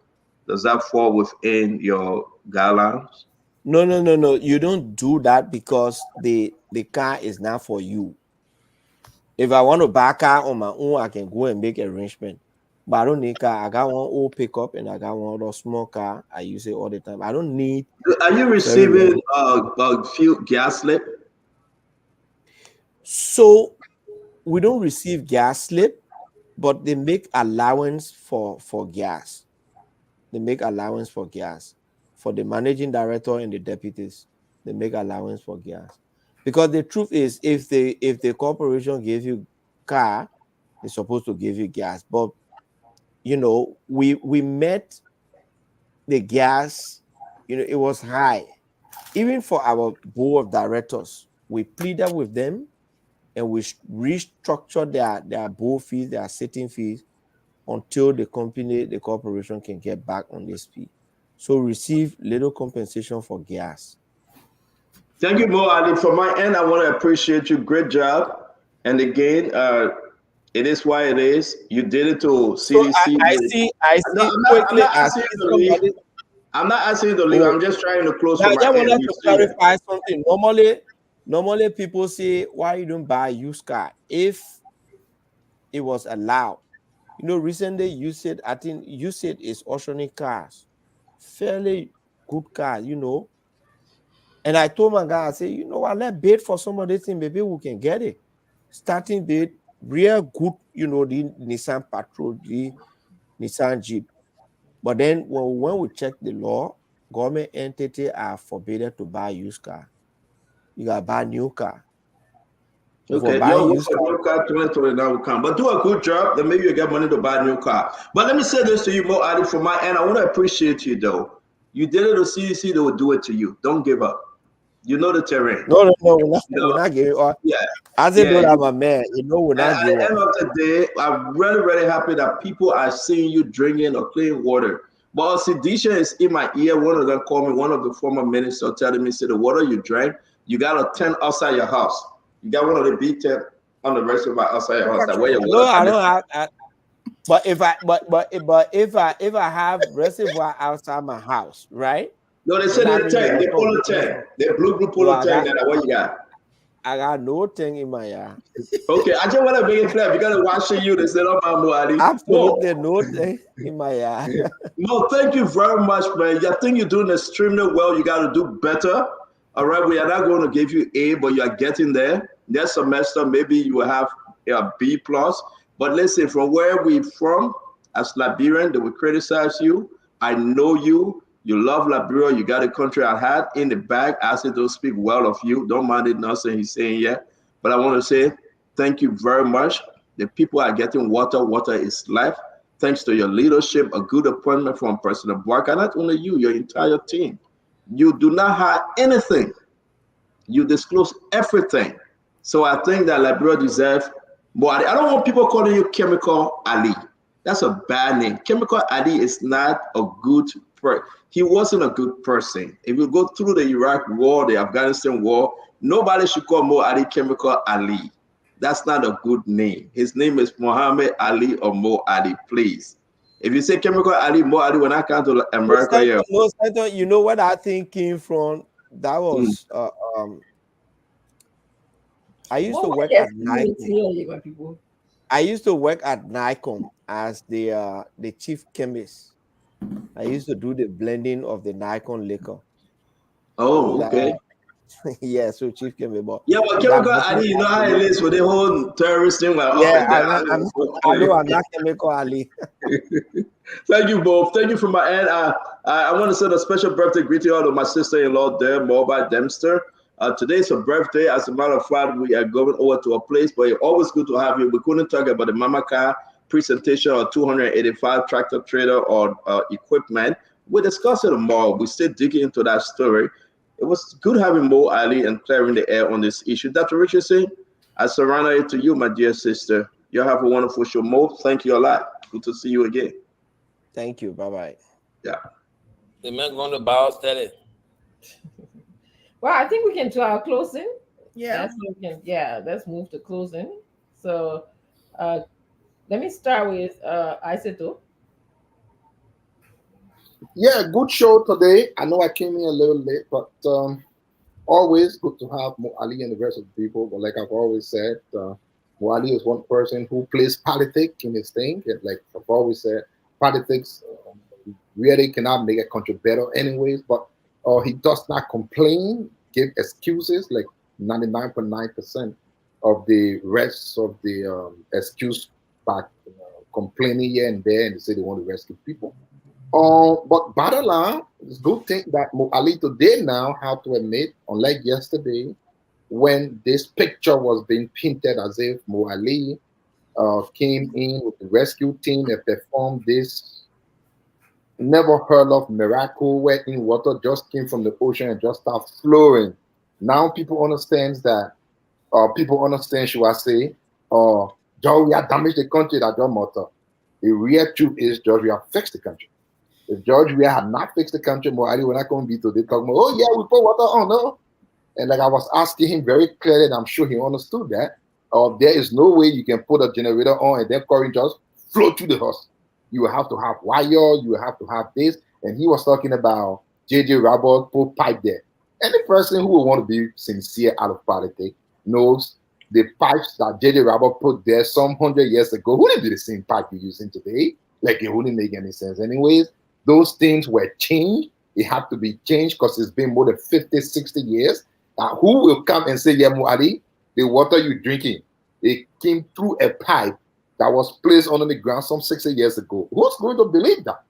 Does that fall within your guidelines? No. You don't do that because the car is not for you. If I want to buy a car on my own, I can go and make arrangement. But I don't need car. I got one old pickup and I got one other small car. I use it all the time. I don't need. Are you receiving fuel gas slip? So we don't receive gas slip, but they make allowance for gas. They make allowance for gas for the managing director and the deputies. They make allowance for gas. Because the truth is, if the corporation gave you car, they're supposed to give you gas. But we met the gas, it was high. Even for our board of directors, We pleaded with them, and we restructured their board fees, their sitting fees, until the corporation can get back on their feet. So receive little compensation for gas. Thank you, Mo Ali. From my end, I want to appreciate you. Great job. And again, it is why it is. You did it to CDC. So I see quickly. I'm not asking you to leave. I'm just trying to close Now, from my I end. wanted to clarify something. Normally people say, why you don't buy a used car if it was allowed. Recently you said, I think you said it's auctioning cars, fairly good cars, And I told my guy, I said, what, let's bid for some of this thing, maybe we can get it. Starting bid, real good, the Nissan Patrol, the Nissan Jeep. But then when we check the law, government entity are forbidden to buy used car. You gotta buy new car. Okay, your new car 2029 will come. But do a good job, then maybe you get money to buy a new car. But let me say this to you, Mo Ali, from my end. I want to appreciate you though. You did it to CDC, they will do it to you. Don't give up. You know the terrain. No, we're not giving up. Yeah. As a I'm a man, we're not giving At the end up. of the day, I'm really, really happy that people are seeing you drinking or clean water. But Sidisha is in my ear. One of them called me, one of the former ministers telling me, say the water you drank, you got a tent outside your house. You got one of the big tent on the reservoir outside your house. That way your water. No, I don't have. But if I have reservoir outside my house, right? No, they say they tank. They pull a tank. They blue pull a tank. That's what you got. I got no thing in my yard. Okay, I just want to make it clear. Because they're watching you, they said, "Oh, Mo Ali." Absolutely no thing in my yard. No, thank you very much, man. I think you're doing extremely well. You got to do better. All right, we are not going to give you A, but you are getting there. Next semester, maybe you will have a B plus. But listen, from where we're from, as Liberian, they will criticize you. I know you. You love Liberia. You got a country I had in the bag. I said, don't speak well of you. Don't mind it, nothing he's saying yet. But I want to say thank you very much. The people are getting water. Water is life. Thanks to your leadership, a good appointment from President Barker. Not only you, your entire team. You do not hide anything. You disclose everything. So I think that Liberia deserves more. I don't want people calling you Chemical Ali. That's a bad name. Chemical Ali is not a good person. He wasn't a good person. If you go through the Iraq war, the Afghanistan war, nobody should call Mo Ali Chemical Ali. That's not a good name. His name is Muhammad Ali or Mo Ali, please. If you say Chemical Ali, Mo Ali, when I come to America, you know what I think came from? That was I used to work at Nikon. I used to work at Nikon as the chief chemist. I used to do the blending of the Nikon liquor. Oh, okay. Yeah, so chief chemist. Yeah, but Chemical Ali, you know how it is with the whole terrorist thing. Like, yeah, I know I'm not Chemical Ali. Thank you both. Thank you from my end. I want to send a special birthday greeting out to my sister-in-law there, Mobile Dempster. Today's her birthday. As a matter of fact, we are going over to a place, but it's always good to have you. We couldn't talk about the Mama Car presentation or 285 tractor trailer or equipment. We'll discuss it tomorrow. We still digging into that story. It was good having Mo Ali and clearing the air on this issue. Dr. Richardson, I surrender it to you, my dear sister. You have a wonderful show. Mo, thank you a lot. Good to see you again. Thank you. Bye-bye. Yeah. The man going to Bible study. Well, I think we can do our closing. Yeah. Let's move to closing. So let me start with Isato. Yeah, good show today. I know I came in a little late, but always good to have Mo Ali and the rest of the people. But like I've always said, Mo Ali is one person who plays politics in his thing. And like I've always said, politics really cannot make a country better anyways, but he does not complain, give excuses like 99.9% of the rest of the excuse back complaining here and there, and they say they want to rescue people. But bottom line, it's a good thing that Mo Ali today now have to admit, unlike yesterday, when this picture was being painted as if Mo Ali came in with the rescue team and performed this never heard of miracle where in water just came from the ocean and just started flowing. Now people understand that, people understand, should I say, George, we have damaged the country that John Motor. The real truth is, George, we have fixed the country. If George we had not fixed the country, more we're not going to be today talking about, oh yeah, we put water on, no. And like I was asking him very clearly, and I'm sure he understood that, there is no way you can put a generator on and then current just flow through the house. You will have to have wire, you will have to have this. And he was talking about JJ Robert put pipe there. Any person who will want to be sincere out of politics knows the pipes that JJ Robert put there some 100 years ago wouldn't be the same pipe you're using today. Like, it wouldn't make any sense. Anyways, those things were changed. It had to be changed because it's been more than 50, 60 years. Who will come and say, yeah, Muadi, the water you're drinking, it came through a pipe that was placed under the ground some 60 years ago? Who's going to believe that?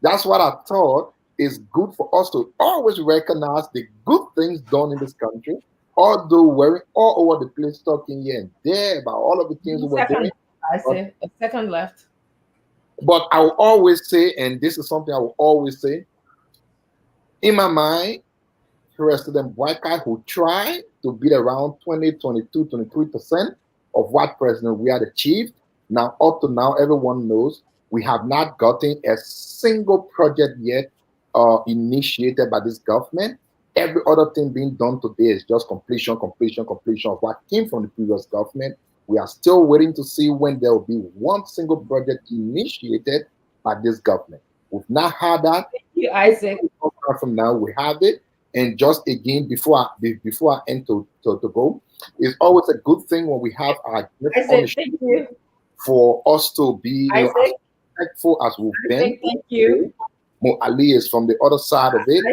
That's what I thought is good for us to always recognize the good things done in this country, although we're all over the place talking here and there about all of the things we're doing. I say a second left. But I will always say, and this is something I will always say, in my mind, President Boyka, who tried to beat around 20, 22, 23% of what President we had achieved. Now, up to now, everyone knows we have not gotten a single project yet initiated by this government. Every other thing being done today is just completion of what came from the previous government. We are still waiting to see when there will be one single project initiated by this government. We've not had that. Thank you, Isaac. From now, we have it. And just again, before I end to go, it's always a good thing when we have our thank you for us to be as respectful as we've been. Thank you. Mo Ali is from the other side of it.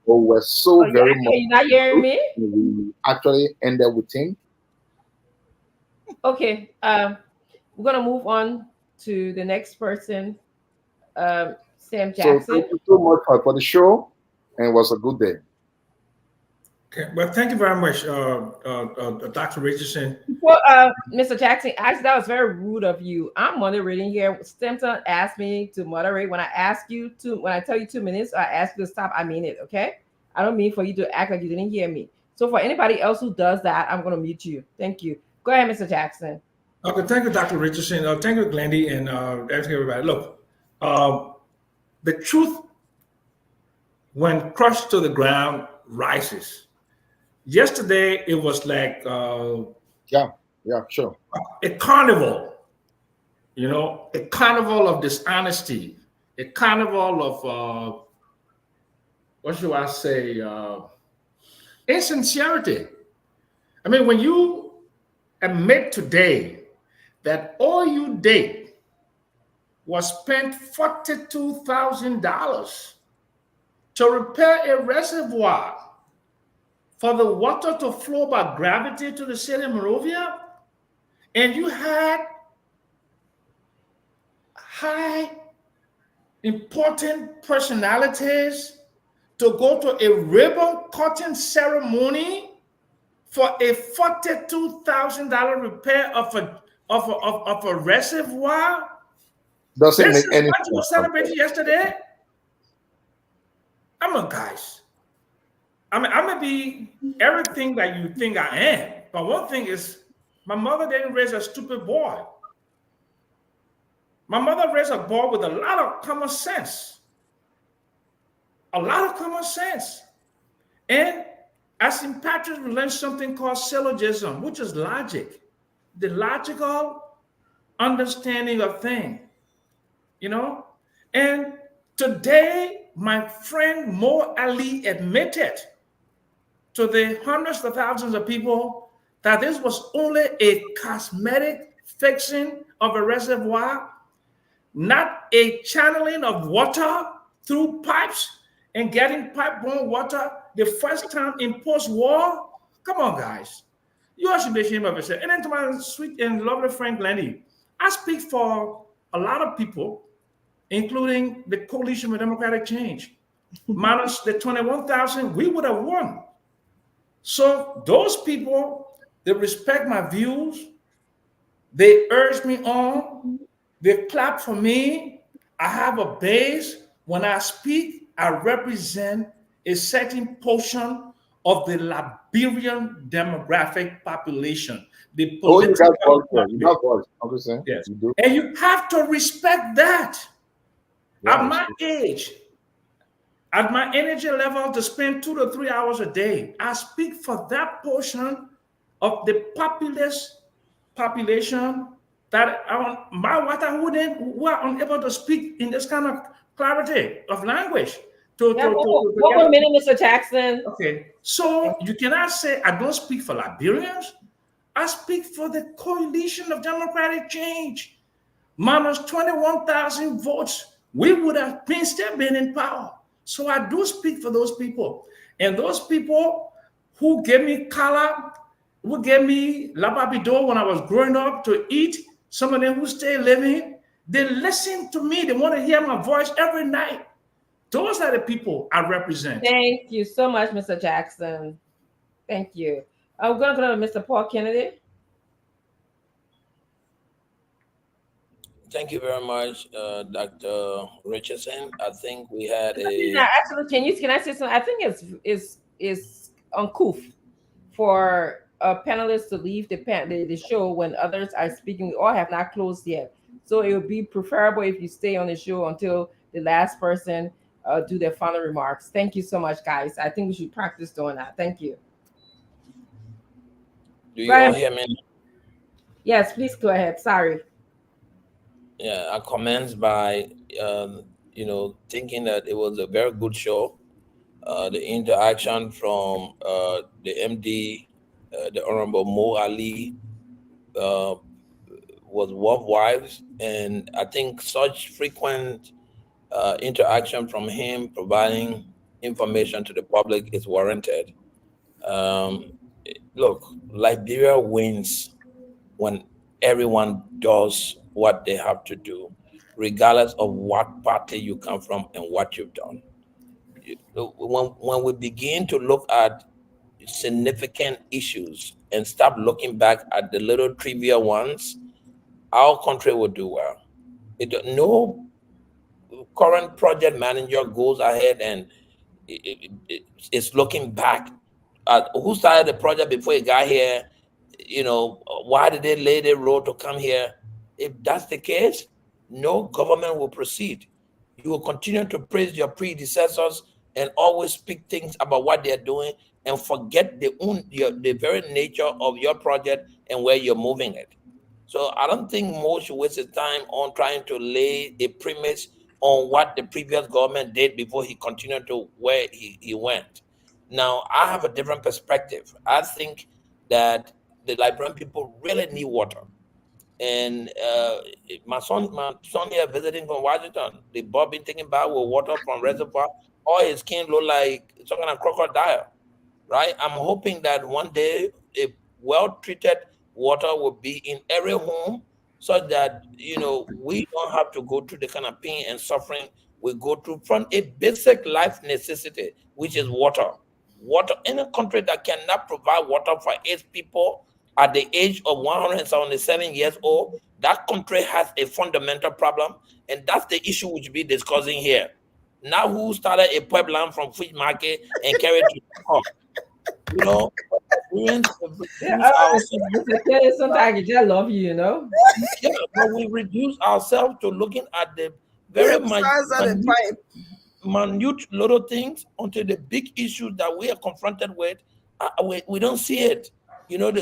We're so very much. You're not hearing me? We actually ended with him. Okay, we're gonna move on to the next person, Sam Jackson. So thank you so much for the show, and it was a good day. Okay, well, thank you very much, Dr. Richardson. Well, Mr. Jackson, actually, that was very rude of you. I'm moderating here. Stimpton asked me to moderate. When I tell you 2 minutes, I ask you to stop. I mean it, okay? I don't mean for you to act like you didn't hear me. So for anybody else who does that, I'm going to mute you. Thank you. Go ahead, Mr. Jackson. Okay, thank you, Dr. Richardson. Thank you, Glendy, and everybody. Look, the truth, when crushed to the ground, rises. Yesterday, it was like sure, a carnival, a carnival of dishonesty, a carnival of what should I say, insincerity. I mean, when you admit today that all you did was spend $42,000 to repair a reservoir for the water to flow by gravity to the city of Monrovia, and you had high, important personalities to go to a ribbon cutting ceremony for a $42,000 repair of a reservoir. Doesn't make any sense. What you were celebrating yesterday? Guys. I may be everything that you think I am, but one thing is, my mother didn't raise a stupid boy. My mother raised a boy with a lot of common sense. A lot of common sense. And as in Patrick, we learned something called syllogism, which is logic, the logical understanding of things, And today, my friend Mo Ali admitted to the hundreds of thousands of people that this was only a cosmetic fixing of a reservoir, not a channeling of water through pipes and getting pipe-borne water the first time in post-war. Come on, guys. You all should be ashamed of yourself. And then to my sweet and lovely friend Glendy, I speak for a lot of people, including the Coalition for Democratic Change. Minus the 21,000, we would have won. So those people, they respect my views. They urge me on. They clap for me. I have a base. When I speak, I represent a certain portion of the Liberian demographic population. The Oh, you got political voice. You got voice. I'm just saying. yes. You do. And you have to respect that. Yeah, At my age, at my energy level to spend 2 to 3 hours a day, I speak for that portion of the population that my water who are unable to speak in this kind of clarity of language. One more minute, Mr. Jackson. Okay, so you cannot say I don't speak for Liberians. I speak for the coalition of democratic change. Minus 21,000 votes, we would have still been in power. So I do speak for those people. And those people who gave me color, who gave me lababido when I was growing up to eat, some of them who stay living, they listen to me. They want to hear my voice every night. Those are the people I represent. Thank you so much, Mr. Jackson. Thank you. I'm going to go to Mr. Paul Kennedy. Thank you very much, Dr. Richardson. I think we had Actually, can I say something? I think it's uncouth for panelists to leave the show when others are speaking. We all have not closed yet, so it would be preferable if you stay on the show until the last person do their final remarks. Thank you so much, guys. I think we should practice doing that. Thank you. Do you all hear me? Yes, please go ahead. Sorry. Yeah, I commence by thinking that it was a very good show. The interaction from the MD, the Honorable Mo Ali, was worthwhile, and I think such frequent interaction from him providing information to the public is warranted. Look, Liberia wins when everyone does what they have to do, regardless of what party you come from and what you've done. When we begin to look at significant issues and stop looking back at the little trivial ones, our country will do well. No current project manager goes ahead and is looking back at who started the project before he got here. Why did they lay the road to come here? If that's the case, no government will proceed. You will continue to praise your predecessors and always speak things about what they're doing and forget the very nature of your project and where you're moving it. So I don't think Mo should waste his time on trying to lay a premise on what the previous government did before he continued to where he went. Now, I have a different perspective. I think that the Liberian people really need water. And my son here visiting from Washington, the Bob been taking back with water from reservoir. All his skin look like some kind of crocodile, right? I'm hoping that one day a well-treated water will be in every home so that, we don't have to go through the kind of pain and suffering we go through from a basic life necessity, which is water. Water in a country that cannot provide water for its people at the age of 177 years old, that country has a fundamental problem, and that's the issue we should be discussing here. Now, who started a pipeline from fish market and carried to the pump? Sometimes I just love you, Yeah, but we reduce ourselves to looking at the very minute little things until the big issues that we are confronted with, we don't see it.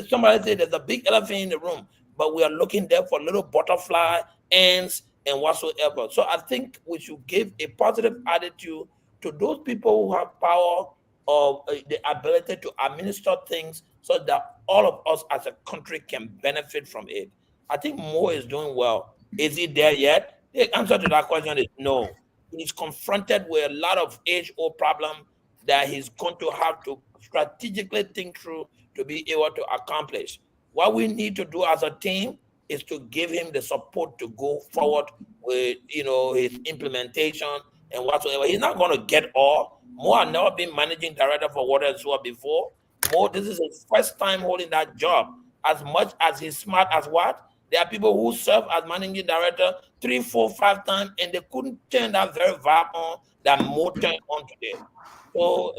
Somebody said there's a big elephant in the room, but we are looking there for little butterfly, ants, and whatsoever. So I think we should give a positive attitude to those people who have power of the ability to administer things so that all of us as a country can benefit from it. I think Mo is doing well. Is he there yet? The answer to that question is no. He's confronted with a lot of age-old problem that he's going to have to strategically think through to be able to accomplish. What we need to do as a team is to give him the support to go forward with his implementation and whatsoever. He's not going to get all. Mo had never been managing director for water and sewer before. Mo, this is his first time holding that job. As much as he's smart as what, there are people who serve as managing director 3, 4, 5 times, and they couldn't turn that very vibe on that Mo turned on today. So,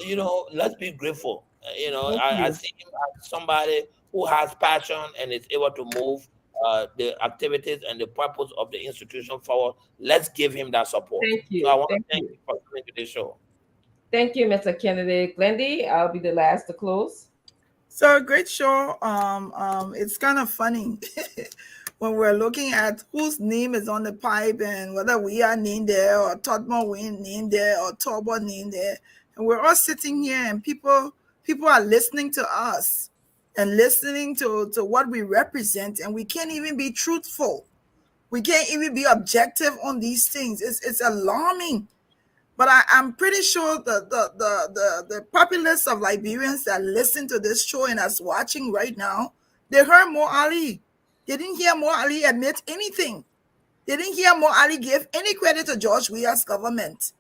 let's be grateful I, Thank I you. see him as somebody who has passion and is able to move the activities and the purpose of the institution forward. Let's give him that support. Thank So I you. want to Thank thank you. you for coming to the show. Thank you, Mr. Kennedy. Glendy, I'll be the last to close. So great show. It's kind of funny when we're looking at whose name is on the pipe and whether we are named there or Todmore we named there or Torbo named there, and we're all sitting here and people are listening to us and listening to what we represent, and we can't even be truthful. We can't even be objective on these things. It's alarming. But I'm pretty sure the populace of Liberians that listen to this show and that's watching right now, they heard Mo Ali. They didn't hear Mo Ali admit anything. They didn't hear Mo Ali give any credit to George Weah's government.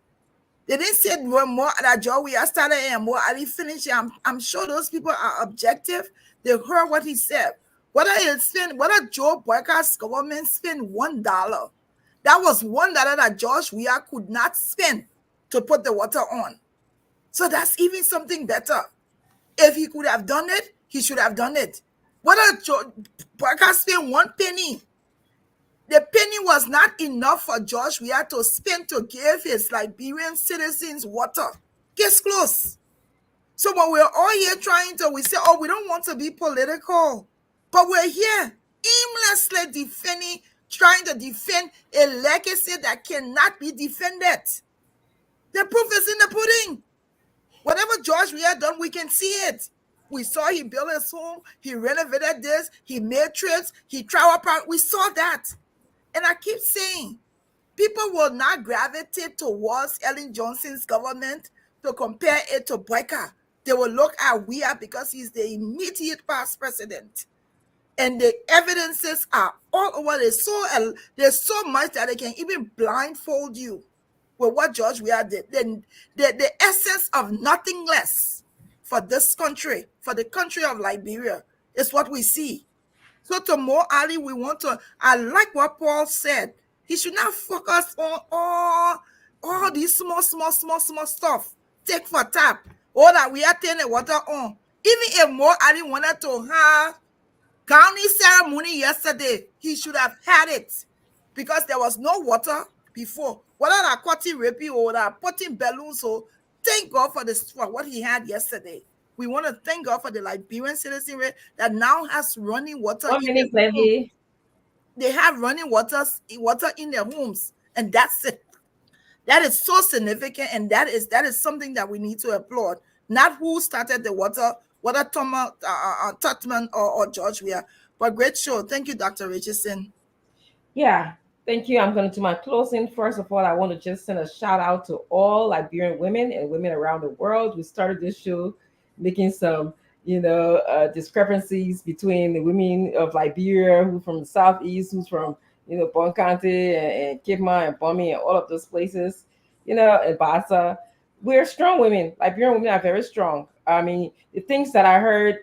They didn't say that George Weah started and Mo Ali finished. I'm sure those people are objective. They heard what he said. Whether Joe Boyka's government spent $1, that was $1 that George Weah could not spend to put the water on. So that's even something better. If he could have done it, he should have done it. Whether Boyka spent 1 penny, the penny was not enough for George Weah to spend to give his Liberian citizens water. Case close. So when we're all here we say, oh, we don't want to be political. But we're here aimlessly trying to defend a legacy that cannot be defended. The proof is in the pudding. Whatever George Weah done, we can see it. We saw he built his home, he renovated this, he made trips, he traveled around. We saw that. And I keep saying, people will not gravitate towards Ellen Johnson's government to compare it to Boyka. They will look at Weah because he's the immediate past president. And the evidences are all over. There's so much that they can even blindfold you with what George Weah did. Then the essence of nothing less for this country, for the country of Liberia, is what we see. So to Mo Ali, I like what Paul said. He should not focus on all these small stuff. Take for tap. All that we are turning the water on. Even if Mo Ali wanted to have county ceremony yesterday, he should have had it because there was no water before. Whether that cutting rapey or that putting balloons, so thank God for what he had yesterday. We want to thank God for the Liberian citizenry that now has running water. 1 minute, Glendy. They have running water in their homes, and that's it. That is so significant, and that is something that we need to applaud. Not who started the water, whether Thomas Tutman or George Weah. But great show. Thank you, Dr. Richardson. Yeah, thank you. I'm going to do my closing. First of all, I want to just send a shout out to all Liberian women and women around the world. We started this show making some, discrepancies between the women of Liberia, who from the southeast, who's from, Bonkante and Kidma and Bomi and all of those places, and Bassa. We're strong women. Liberian women are very strong. I mean, the things that I heard,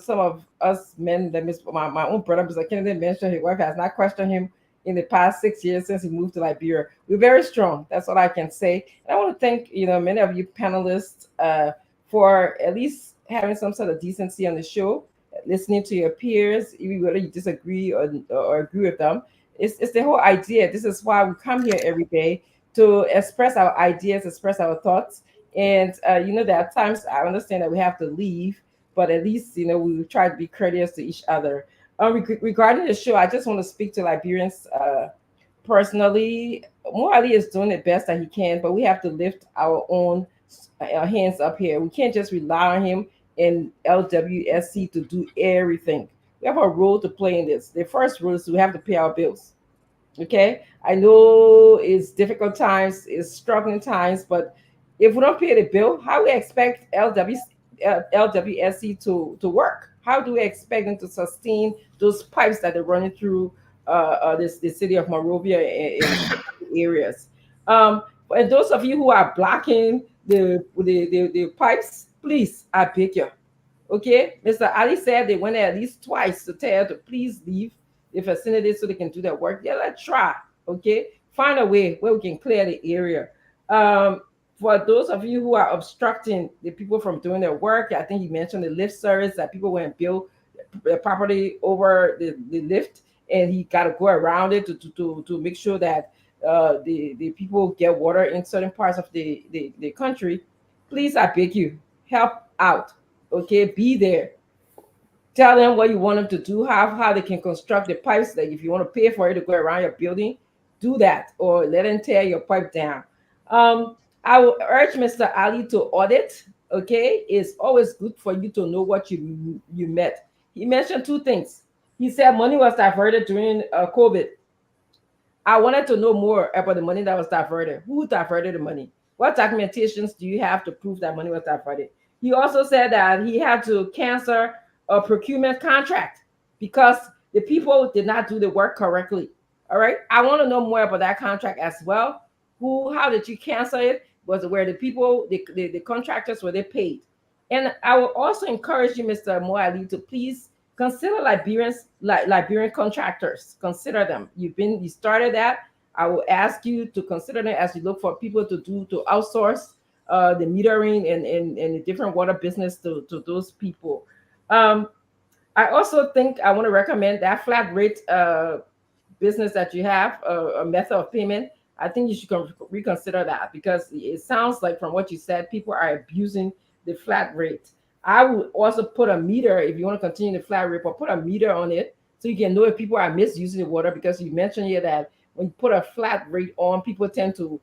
some of us men, that my own brother, Mr. Kennedy, mentioned his wife has not questioned him in the past 6 years since he moved to Liberia. We're very strong. That's what I can say. And I want to thank, many of you panelists for at least having some sort of decency on the show, listening to your peers, even whether you disagree or agree with them. It's the whole idea. This is why we come here every day to express our ideas, express our thoughts. And, there are times I understand that we have to leave, but at least, we try to be courteous to each other. Regarding the show, I just want to speak to Liberians personally. Mo Ali is doing the best that he can, but we have to lift our own hands up here. We can't just rely on him and LWSC to do everything. We have a role to play in this. The first rule is we have to pay our bills. Okay, I know it's difficult times, it's struggling times, but if we don't pay the bill, how we expect LWSC to work? How do we expect them to sustain those pipes that are running through the city of Monrovia and areas? And those of you who are blocking the pipes, please, I beg you. Okay, Mr. Ali said they went there at least twice to tell her to please leave the vicinity so they can do their work. Yeah, let's try. Okay, find a way where we can clear the area. for those of you who are obstructing the people from doing their work, I think you mentioned the lift service that people went and build the property over the lift, and he got to go around it to make sure that the people get water in certain parts of the country. Please, I beg you, help out. Okay, be there. Tell them what you want them to do, how they can construct the pipes. Like if you want to pay for it to go around your building, do that, or let them tear your pipe down. Um, I will urge Mr. Ali to audit. Okay, it's always good for you to know what you met. He mentioned two things. He said money was diverted during COVID. I wanted to know more about the money that was diverted. Who diverted the money? What documentations do you have to prove that money was diverted? He also said that he had to cancel a procurement contract because the people did not do the work correctly. All right. I want to know more about that contract as well. How did you cancel it? Was it where the people, the contractors, were they paid? And I will also encourage you, Mr. Moali, to please consider Liberian contractors. Consider them. You started that. I will ask you to consider them as you look for people to outsource the metering and the different water business to those people. I also think I want to recommend that flat rate business that you have, a method of payment. I think you should reconsider that, because it sounds like from what you said, people are abusing the flat rate. I would also put a meter, if you want to continue the flat rate, but put a meter on it so you can know if people are misusing the water, because you mentioned here that when you put a flat rate on, people tend to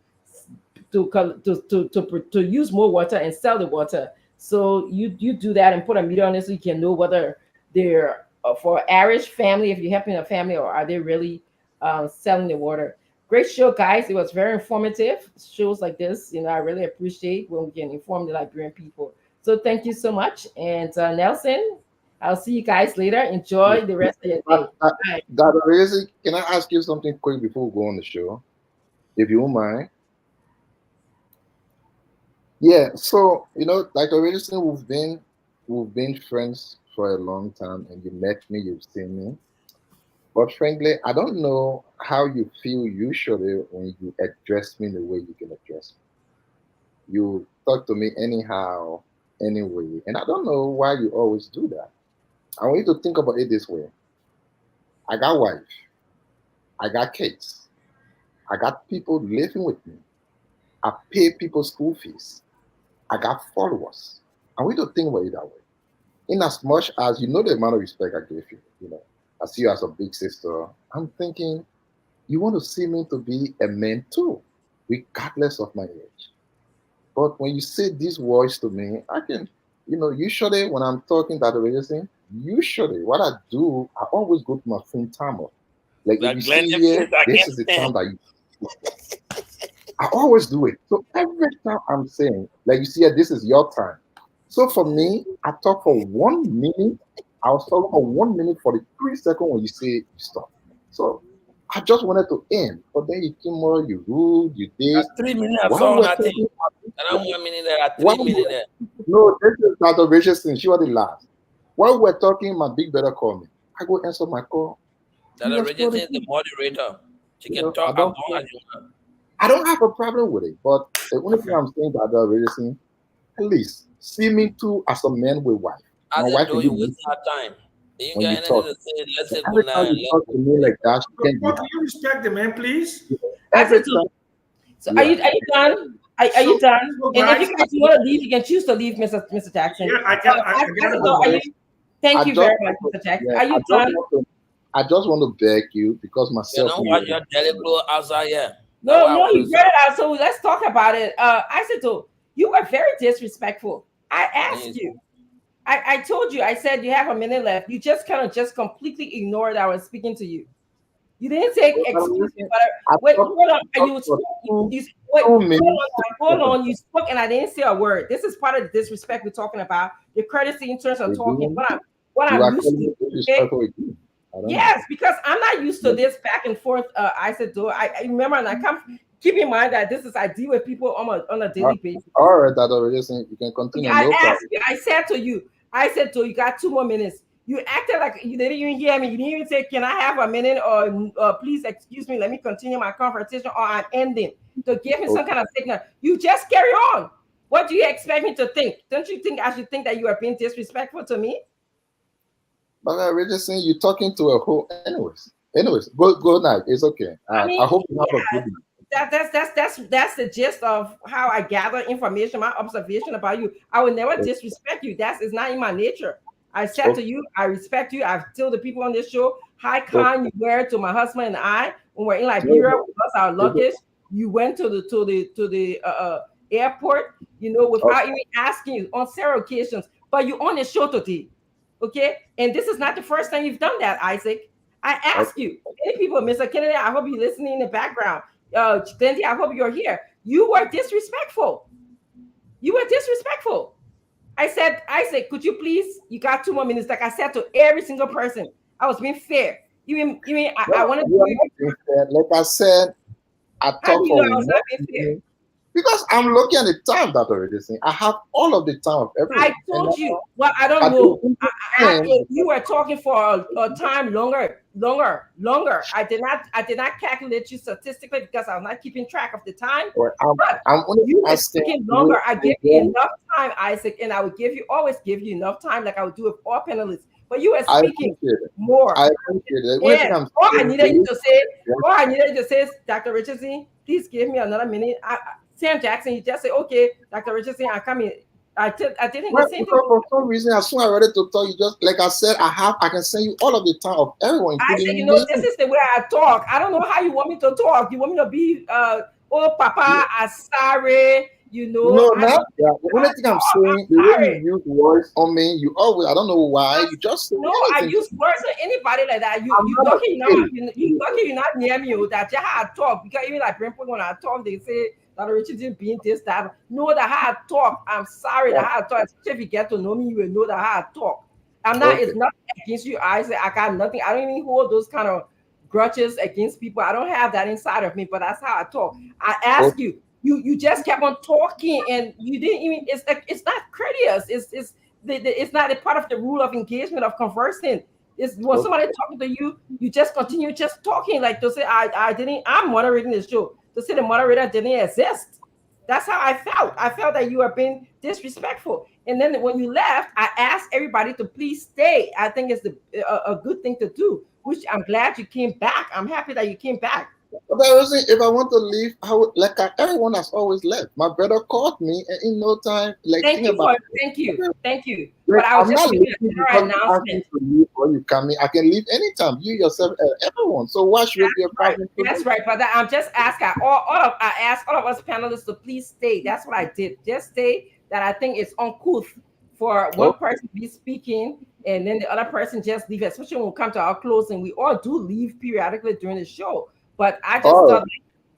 use more water and sell the water. So you do that and put a meter on it so you can know whether they're for average family, if you're helping a family, or are they really selling the water. Great show, guys. It was very informative. Shows like this, I really appreciate when we can inform the Liberian people. So thank you so much. And Nelson, I'll see you guys later. Enjoy the rest of your day. Bye. Dr. Rezi, can I ask you something quick before we go on the show, if you won't mind? Yeah, so Dr. Rezi, we've been friends for a long time, and you met me, you've seen me. But frankly, I don't know how you feel usually when you address me the way you can address me. You talk to me anyhow, anyway, and I don't know why you always do that. I want you to think about it this way. I got wife. I got kids. I got people living with me. I pay people's school fees. I got followers. I want you to think about it that way. In as much as you know the amount of respect I give you, I see you as a big sister. I'm thinking you want to see me to be a man too, regardless of my age. But when you say these words to me, I can, usually when I'm talking that way, usually what I do, I always go to my phone timer. Like if you see here, this is the time that you. I always do it. So every time I'm saying, like you see here, this is your time. So for me, I talk for 1 minute. I was talking for 1 minute 43 seconds when you say you stop. So I just wanted to end, but then you came more, you rude, you did. 3 minutes I saw nothing. And I'm 1 minute there, 3 minutes there. No, this is Dr. Richardson. She was the last. While we're talking, my big brother called me. I go answer my call. Dr. Richardson is the moderator. She can talk as long as you want. I don't have a problem with it, but the only thing I'm saying, Dr. Richardson, at least see me too as a man with wife. My wife will waste our time. You got anything to say, let's say good night. Talk to me like that, can you respect the man, please? So are you done? Are you done? And if you guys want to leave, you can choose to leave, Mr. Jackson. Yeah, I can. Thank you very much, Mr. Jackson. Are you done? I just want to beg you because myself. You know what your daily clothes outside here. No, you read it out. So let's talk about it. I said, you were very disrespectful. I asked you. I told you. I said you have a minute left. You just completely ignored that I was speaking to you. You didn't take excuse me. Wait, hold on. Hold on. You spoke and I didn't say a word. This is part of the disrespect we're talking about. The courtesy in terms of talking. What I'm used to. Yes, because I'm not used to this back and forth. I said, I remember, and I come. Keep in mind that I deal with people on a daily basis. All right, Dr. Richardson, you can continue. I asked you. I said to you, you got 2 more minutes. You acted like you didn't even hear me. You didn't even say, "Can I have a minute?" or "Please excuse me, let me continue my conversation," or "I'm ending," to give me some kind of signal. You just carry on. What do you expect me to think? Don't you think I should think that you are being disrespectful to me? But I'm really saying you're talking to a whole. Anyways, go night. It's okay. I mean, I hope you have a yeah, good night. that's the gist of how I gather information, my observation about you. I would never disrespect you. It's not in my nature. I said to you, I respect you. I've told the people on this show how kind you were to my husband and I when we're in Liberia. We lost our luggage. You went to the airport, without even asking you on several occasions. But you on the show today, okay? And this is not the first time you've done that, Isaac. I ask you, many people, Mr. Kennedy, I hope you're listening in the background. Clinty, I hope you're here. You were disrespectful. I said, Isaac, could you please? You got 2 more minutes. Like I said to every single person, I was being fair. I wanted to. Like I said, I talk how do you know I was not 1 being fair? Because I'm looking at the time that already saying I have all of the time of everyone. I told you. Well, I don't know. If you were talking for a time longer. I did not calculate you statistically because I was not keeping track of the time. But I'm only you were asking speaking longer. I give you enough time, Isaac, and I would always give you enough time, like I would do with all panelists. But you were speaking more. I appreciate it. Yeah. All I needed you to say, Dr. Richardson, please give me another minute. Sam Jackson, you just say, "Okay, Dr. Richardson, I'm coming." I did the same thing. For some reason, as soon as I ready to talk, you just like I said, I can send you all of the time of everyone, including I said, this is the way I talk. I don't know how you want me to talk. You want me to be oh Papa, I'm sorry, No, not that. The only thing I'm saying, the way you use words on me, you always, I don't know why, you just say I use words on anybody like that. You lucky you're not near me. That you how I talk, because even like when I talk, they say Dr. Richardson being this, that. Know that how I talk. I'm sorry that how I talk. Especially if you get to know me, you will know that how I talk. I'm not. It's nothing against you. I say I got nothing. I don't even hold those kind of grudges against people. I don't have that inside of me. But that's how I talk. I ask you. You just kept on talking, and you didn't even. It's not courteous. It's not a part of the rule of engagement of conversing. It's when somebody talking to you, you just continue just talking, like to say I'm moderating the show. To say the moderator didn't exist. That's how I felt. I felt that you were being disrespectful. And then when you left, I asked everybody to please stay. I think it's a good thing to do, which I'm glad you came back. I'm happy that you came back. But if I want to leave, I would, everyone has always left. My brother called me, and in no time, thank you. But I was just giving a general announcement. To leave or you coming, I can leave anytime. You yourself, everyone. So why should it be a problem? That's right, brother. I'm just asking I asked all of us panelists to please stay. That's what I did. Just stay. That I think it's uncouth for one person to be speaking and then the other person just leave, especially when we come to our closing. We all do leave periodically during the show. But I just thought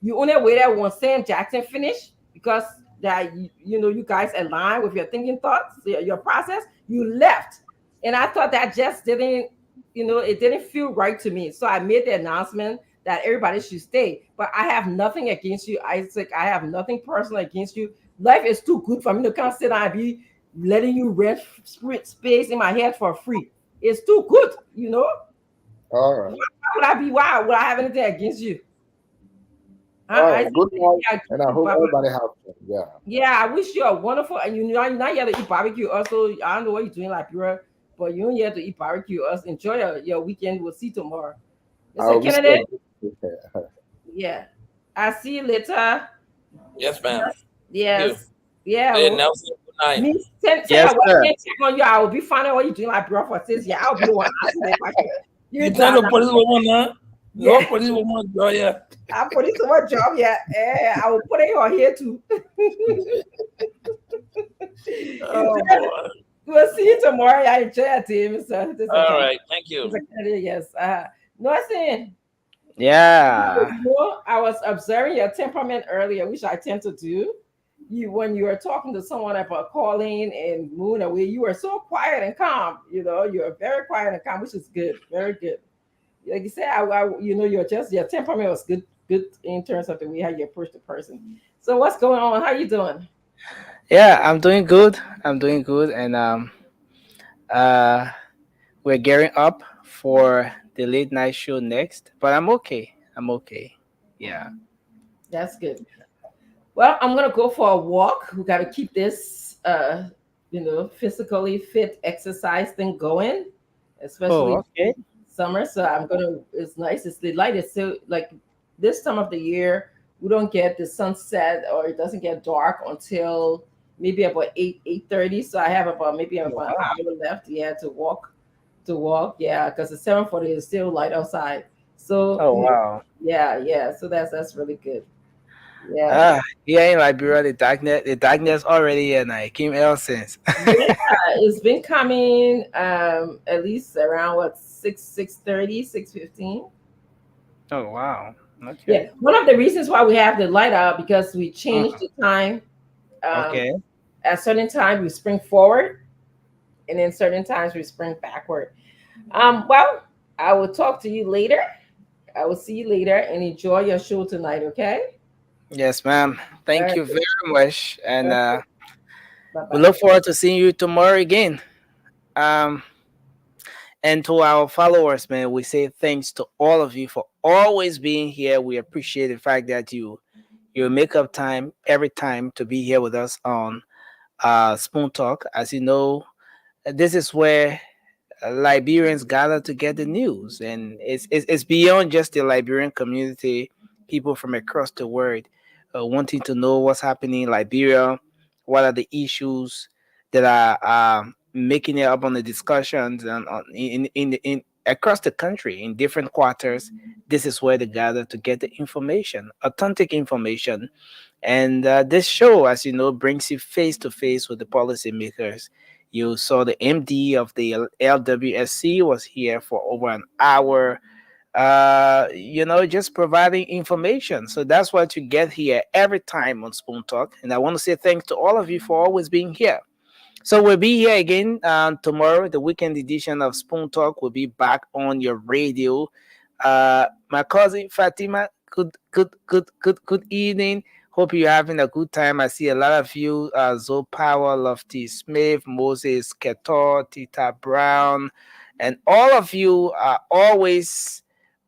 you only waited when Sam Jackson finished because that you guys align with your thinking thoughts, your process. You left, and I thought that just didn't, it didn't feel right to me. So I made the announcement that everybody should stay. But I have nothing against you, Isaac. I have nothing personal against you. Life is too good for me to come sit down and be letting you rent space in my head for free. It's too good, All right. Why would I have anything against you? Good night, and I hope everybody have fun. Yeah. Yeah, I wish you a wonderful, and you're not here to eat barbecue. Also, I don't know what you're doing, Liberia, but you're here to eat barbecue. Enjoy your weekend. We'll see you tomorrow. Mr. Kennedy. Yeah. I'll see you later. Yes, ma'am. Yes. Yeah. Hey, Nelson, good night. Yes, sir. Check on you. I will be finding what you're doing, Liberia, for this. Yeah, I'll be the one asking the question. You tell the police woman, huh? No police woman, yeah. I'm putting so much job, yeah. I will put it on here too. Boy. We'll see you tomorrow. I enjoy it, team. All right, thank you. Yes. Nothing. Yeah. I was observing your temperament earlier, which I tend to do. When you were talking to someone about calling and moving away, you were so quiet and calm. You were very quiet and calm, which is good, very good. Like you said, your temperament was good in terms of the way how you approach the person. So what's going on? How you doing? Yeah, I'm doing good. And we're gearing up for the late night show next, but I'm okay. I'm okay. Yeah. That's good. Well, I'm gonna go for a walk. We got to keep this, physically fit exercise thing going, Oh, especially okay. summer. So I'm gonna. It's nice. It's the light is so like this time of the year. We don't get the sunset or it doesn't get dark until maybe about 8:30. So I have about maybe Oh, about an wow. hour left. Yeah, to walk. Yeah, because the 7:40 is still light outside. So Oh, wow. yeah. So that's really good. Yeah. Ah, yeah, in Liberia, the darkness already, and I came ever since. Yeah, it's been coming at least around what 6:30, 6:15. Oh, wow. Yeah. Okay. One of the reasons why we have the light out because we Mm, changed the time. Um okay. at certain times we spring forward and then certain times we spring backward. Well, I will talk to you later. I will see you later and enjoy your show tonight, okay? Yes, ma'am. All Thank right. you very much, and Okay. Bye we bye. look forward to seeing you tomorrow again. Um, and to our followers, man, we say thanks to all of you for always being here. We appreciate the fact that you make up time every time to be here with us on Spoon Talk. As you know, this is where Liberians gather to get the news, and it's beyond just the Liberian community. People from across the world wanting to know what's happening in Liberia, what are the issues that are making it up on the discussions and in across the country in different quarters. This is where they gather to get the information, authentic information, and this show, as you know, brings you face to face with the policymakers. You saw the MD of the LWSC was here for over an hour, just providing information. So that's what you get here every time on Spoon Talk. And I want to say thanks to all of you for always being here. So we'll be here again tomorrow. The weekend edition of Spoon Talk will be back on your radio. My cousin Fatima, good evening. Hope you're having a good time. I see a lot of you, Zoe Power, Lofty Smith, Moses Ketor, Tita Brown, and all of you are always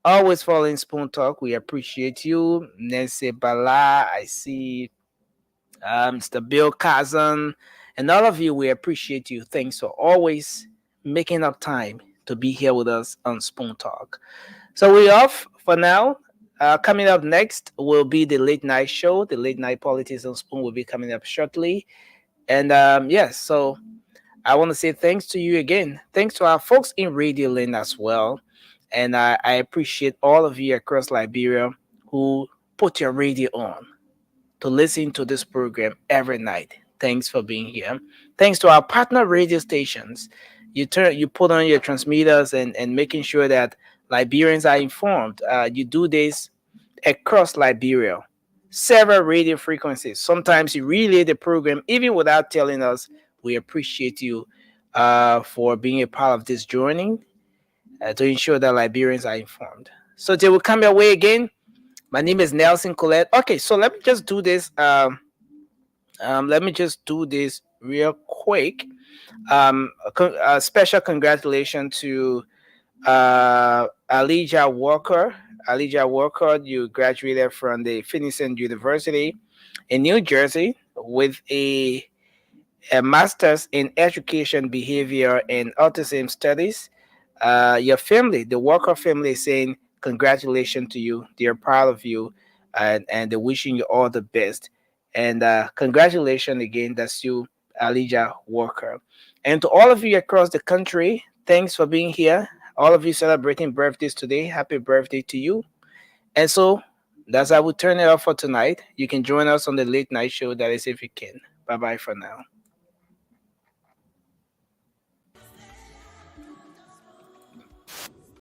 following Spoon Talk. We appreciate you. Nancy Bala, I see Mr. Bill Kazan, and all of you, we appreciate you. Thanks for always making up time to be here with us on Spoon Talk. So we're off for now. Coming up next will be the late night show. The late night politics on Spoon will be coming up shortly. And yes, so I want to say thanks to you again. Thanks to our folks in Radio Lane as well. And I appreciate all of you across Liberia who put your radio on to listen to this program every night. Thanks for being here. Thanks to our partner radio stations. You put on your transmitters and making sure that Liberians are informed. You do this across Liberia. Several radio frequencies. Sometimes you relay the program even without telling us. We appreciate you for being a part of this journey to ensure that Liberians are informed. So they will come your way again. My name is Nelson Colette. Okay, so let me just do this. Let me just do this real quick. A special congratulations to Elijah Walker. Elijah Walker, you graduated from the Finneyson University in New Jersey with a master's in education, behavior, and autism studies. Your family, the Walker family, is saying congratulations to you. They're proud of you, and they're wishing you all the best. And congratulations again. That's you, Elijah Walker. And to all of you across the country, thanks for being here. All of you celebrating birthdays today, happy birthday to you. And so that's how we turn it off for tonight. You can join us on the late night show. That is if you can. Bye bye for now.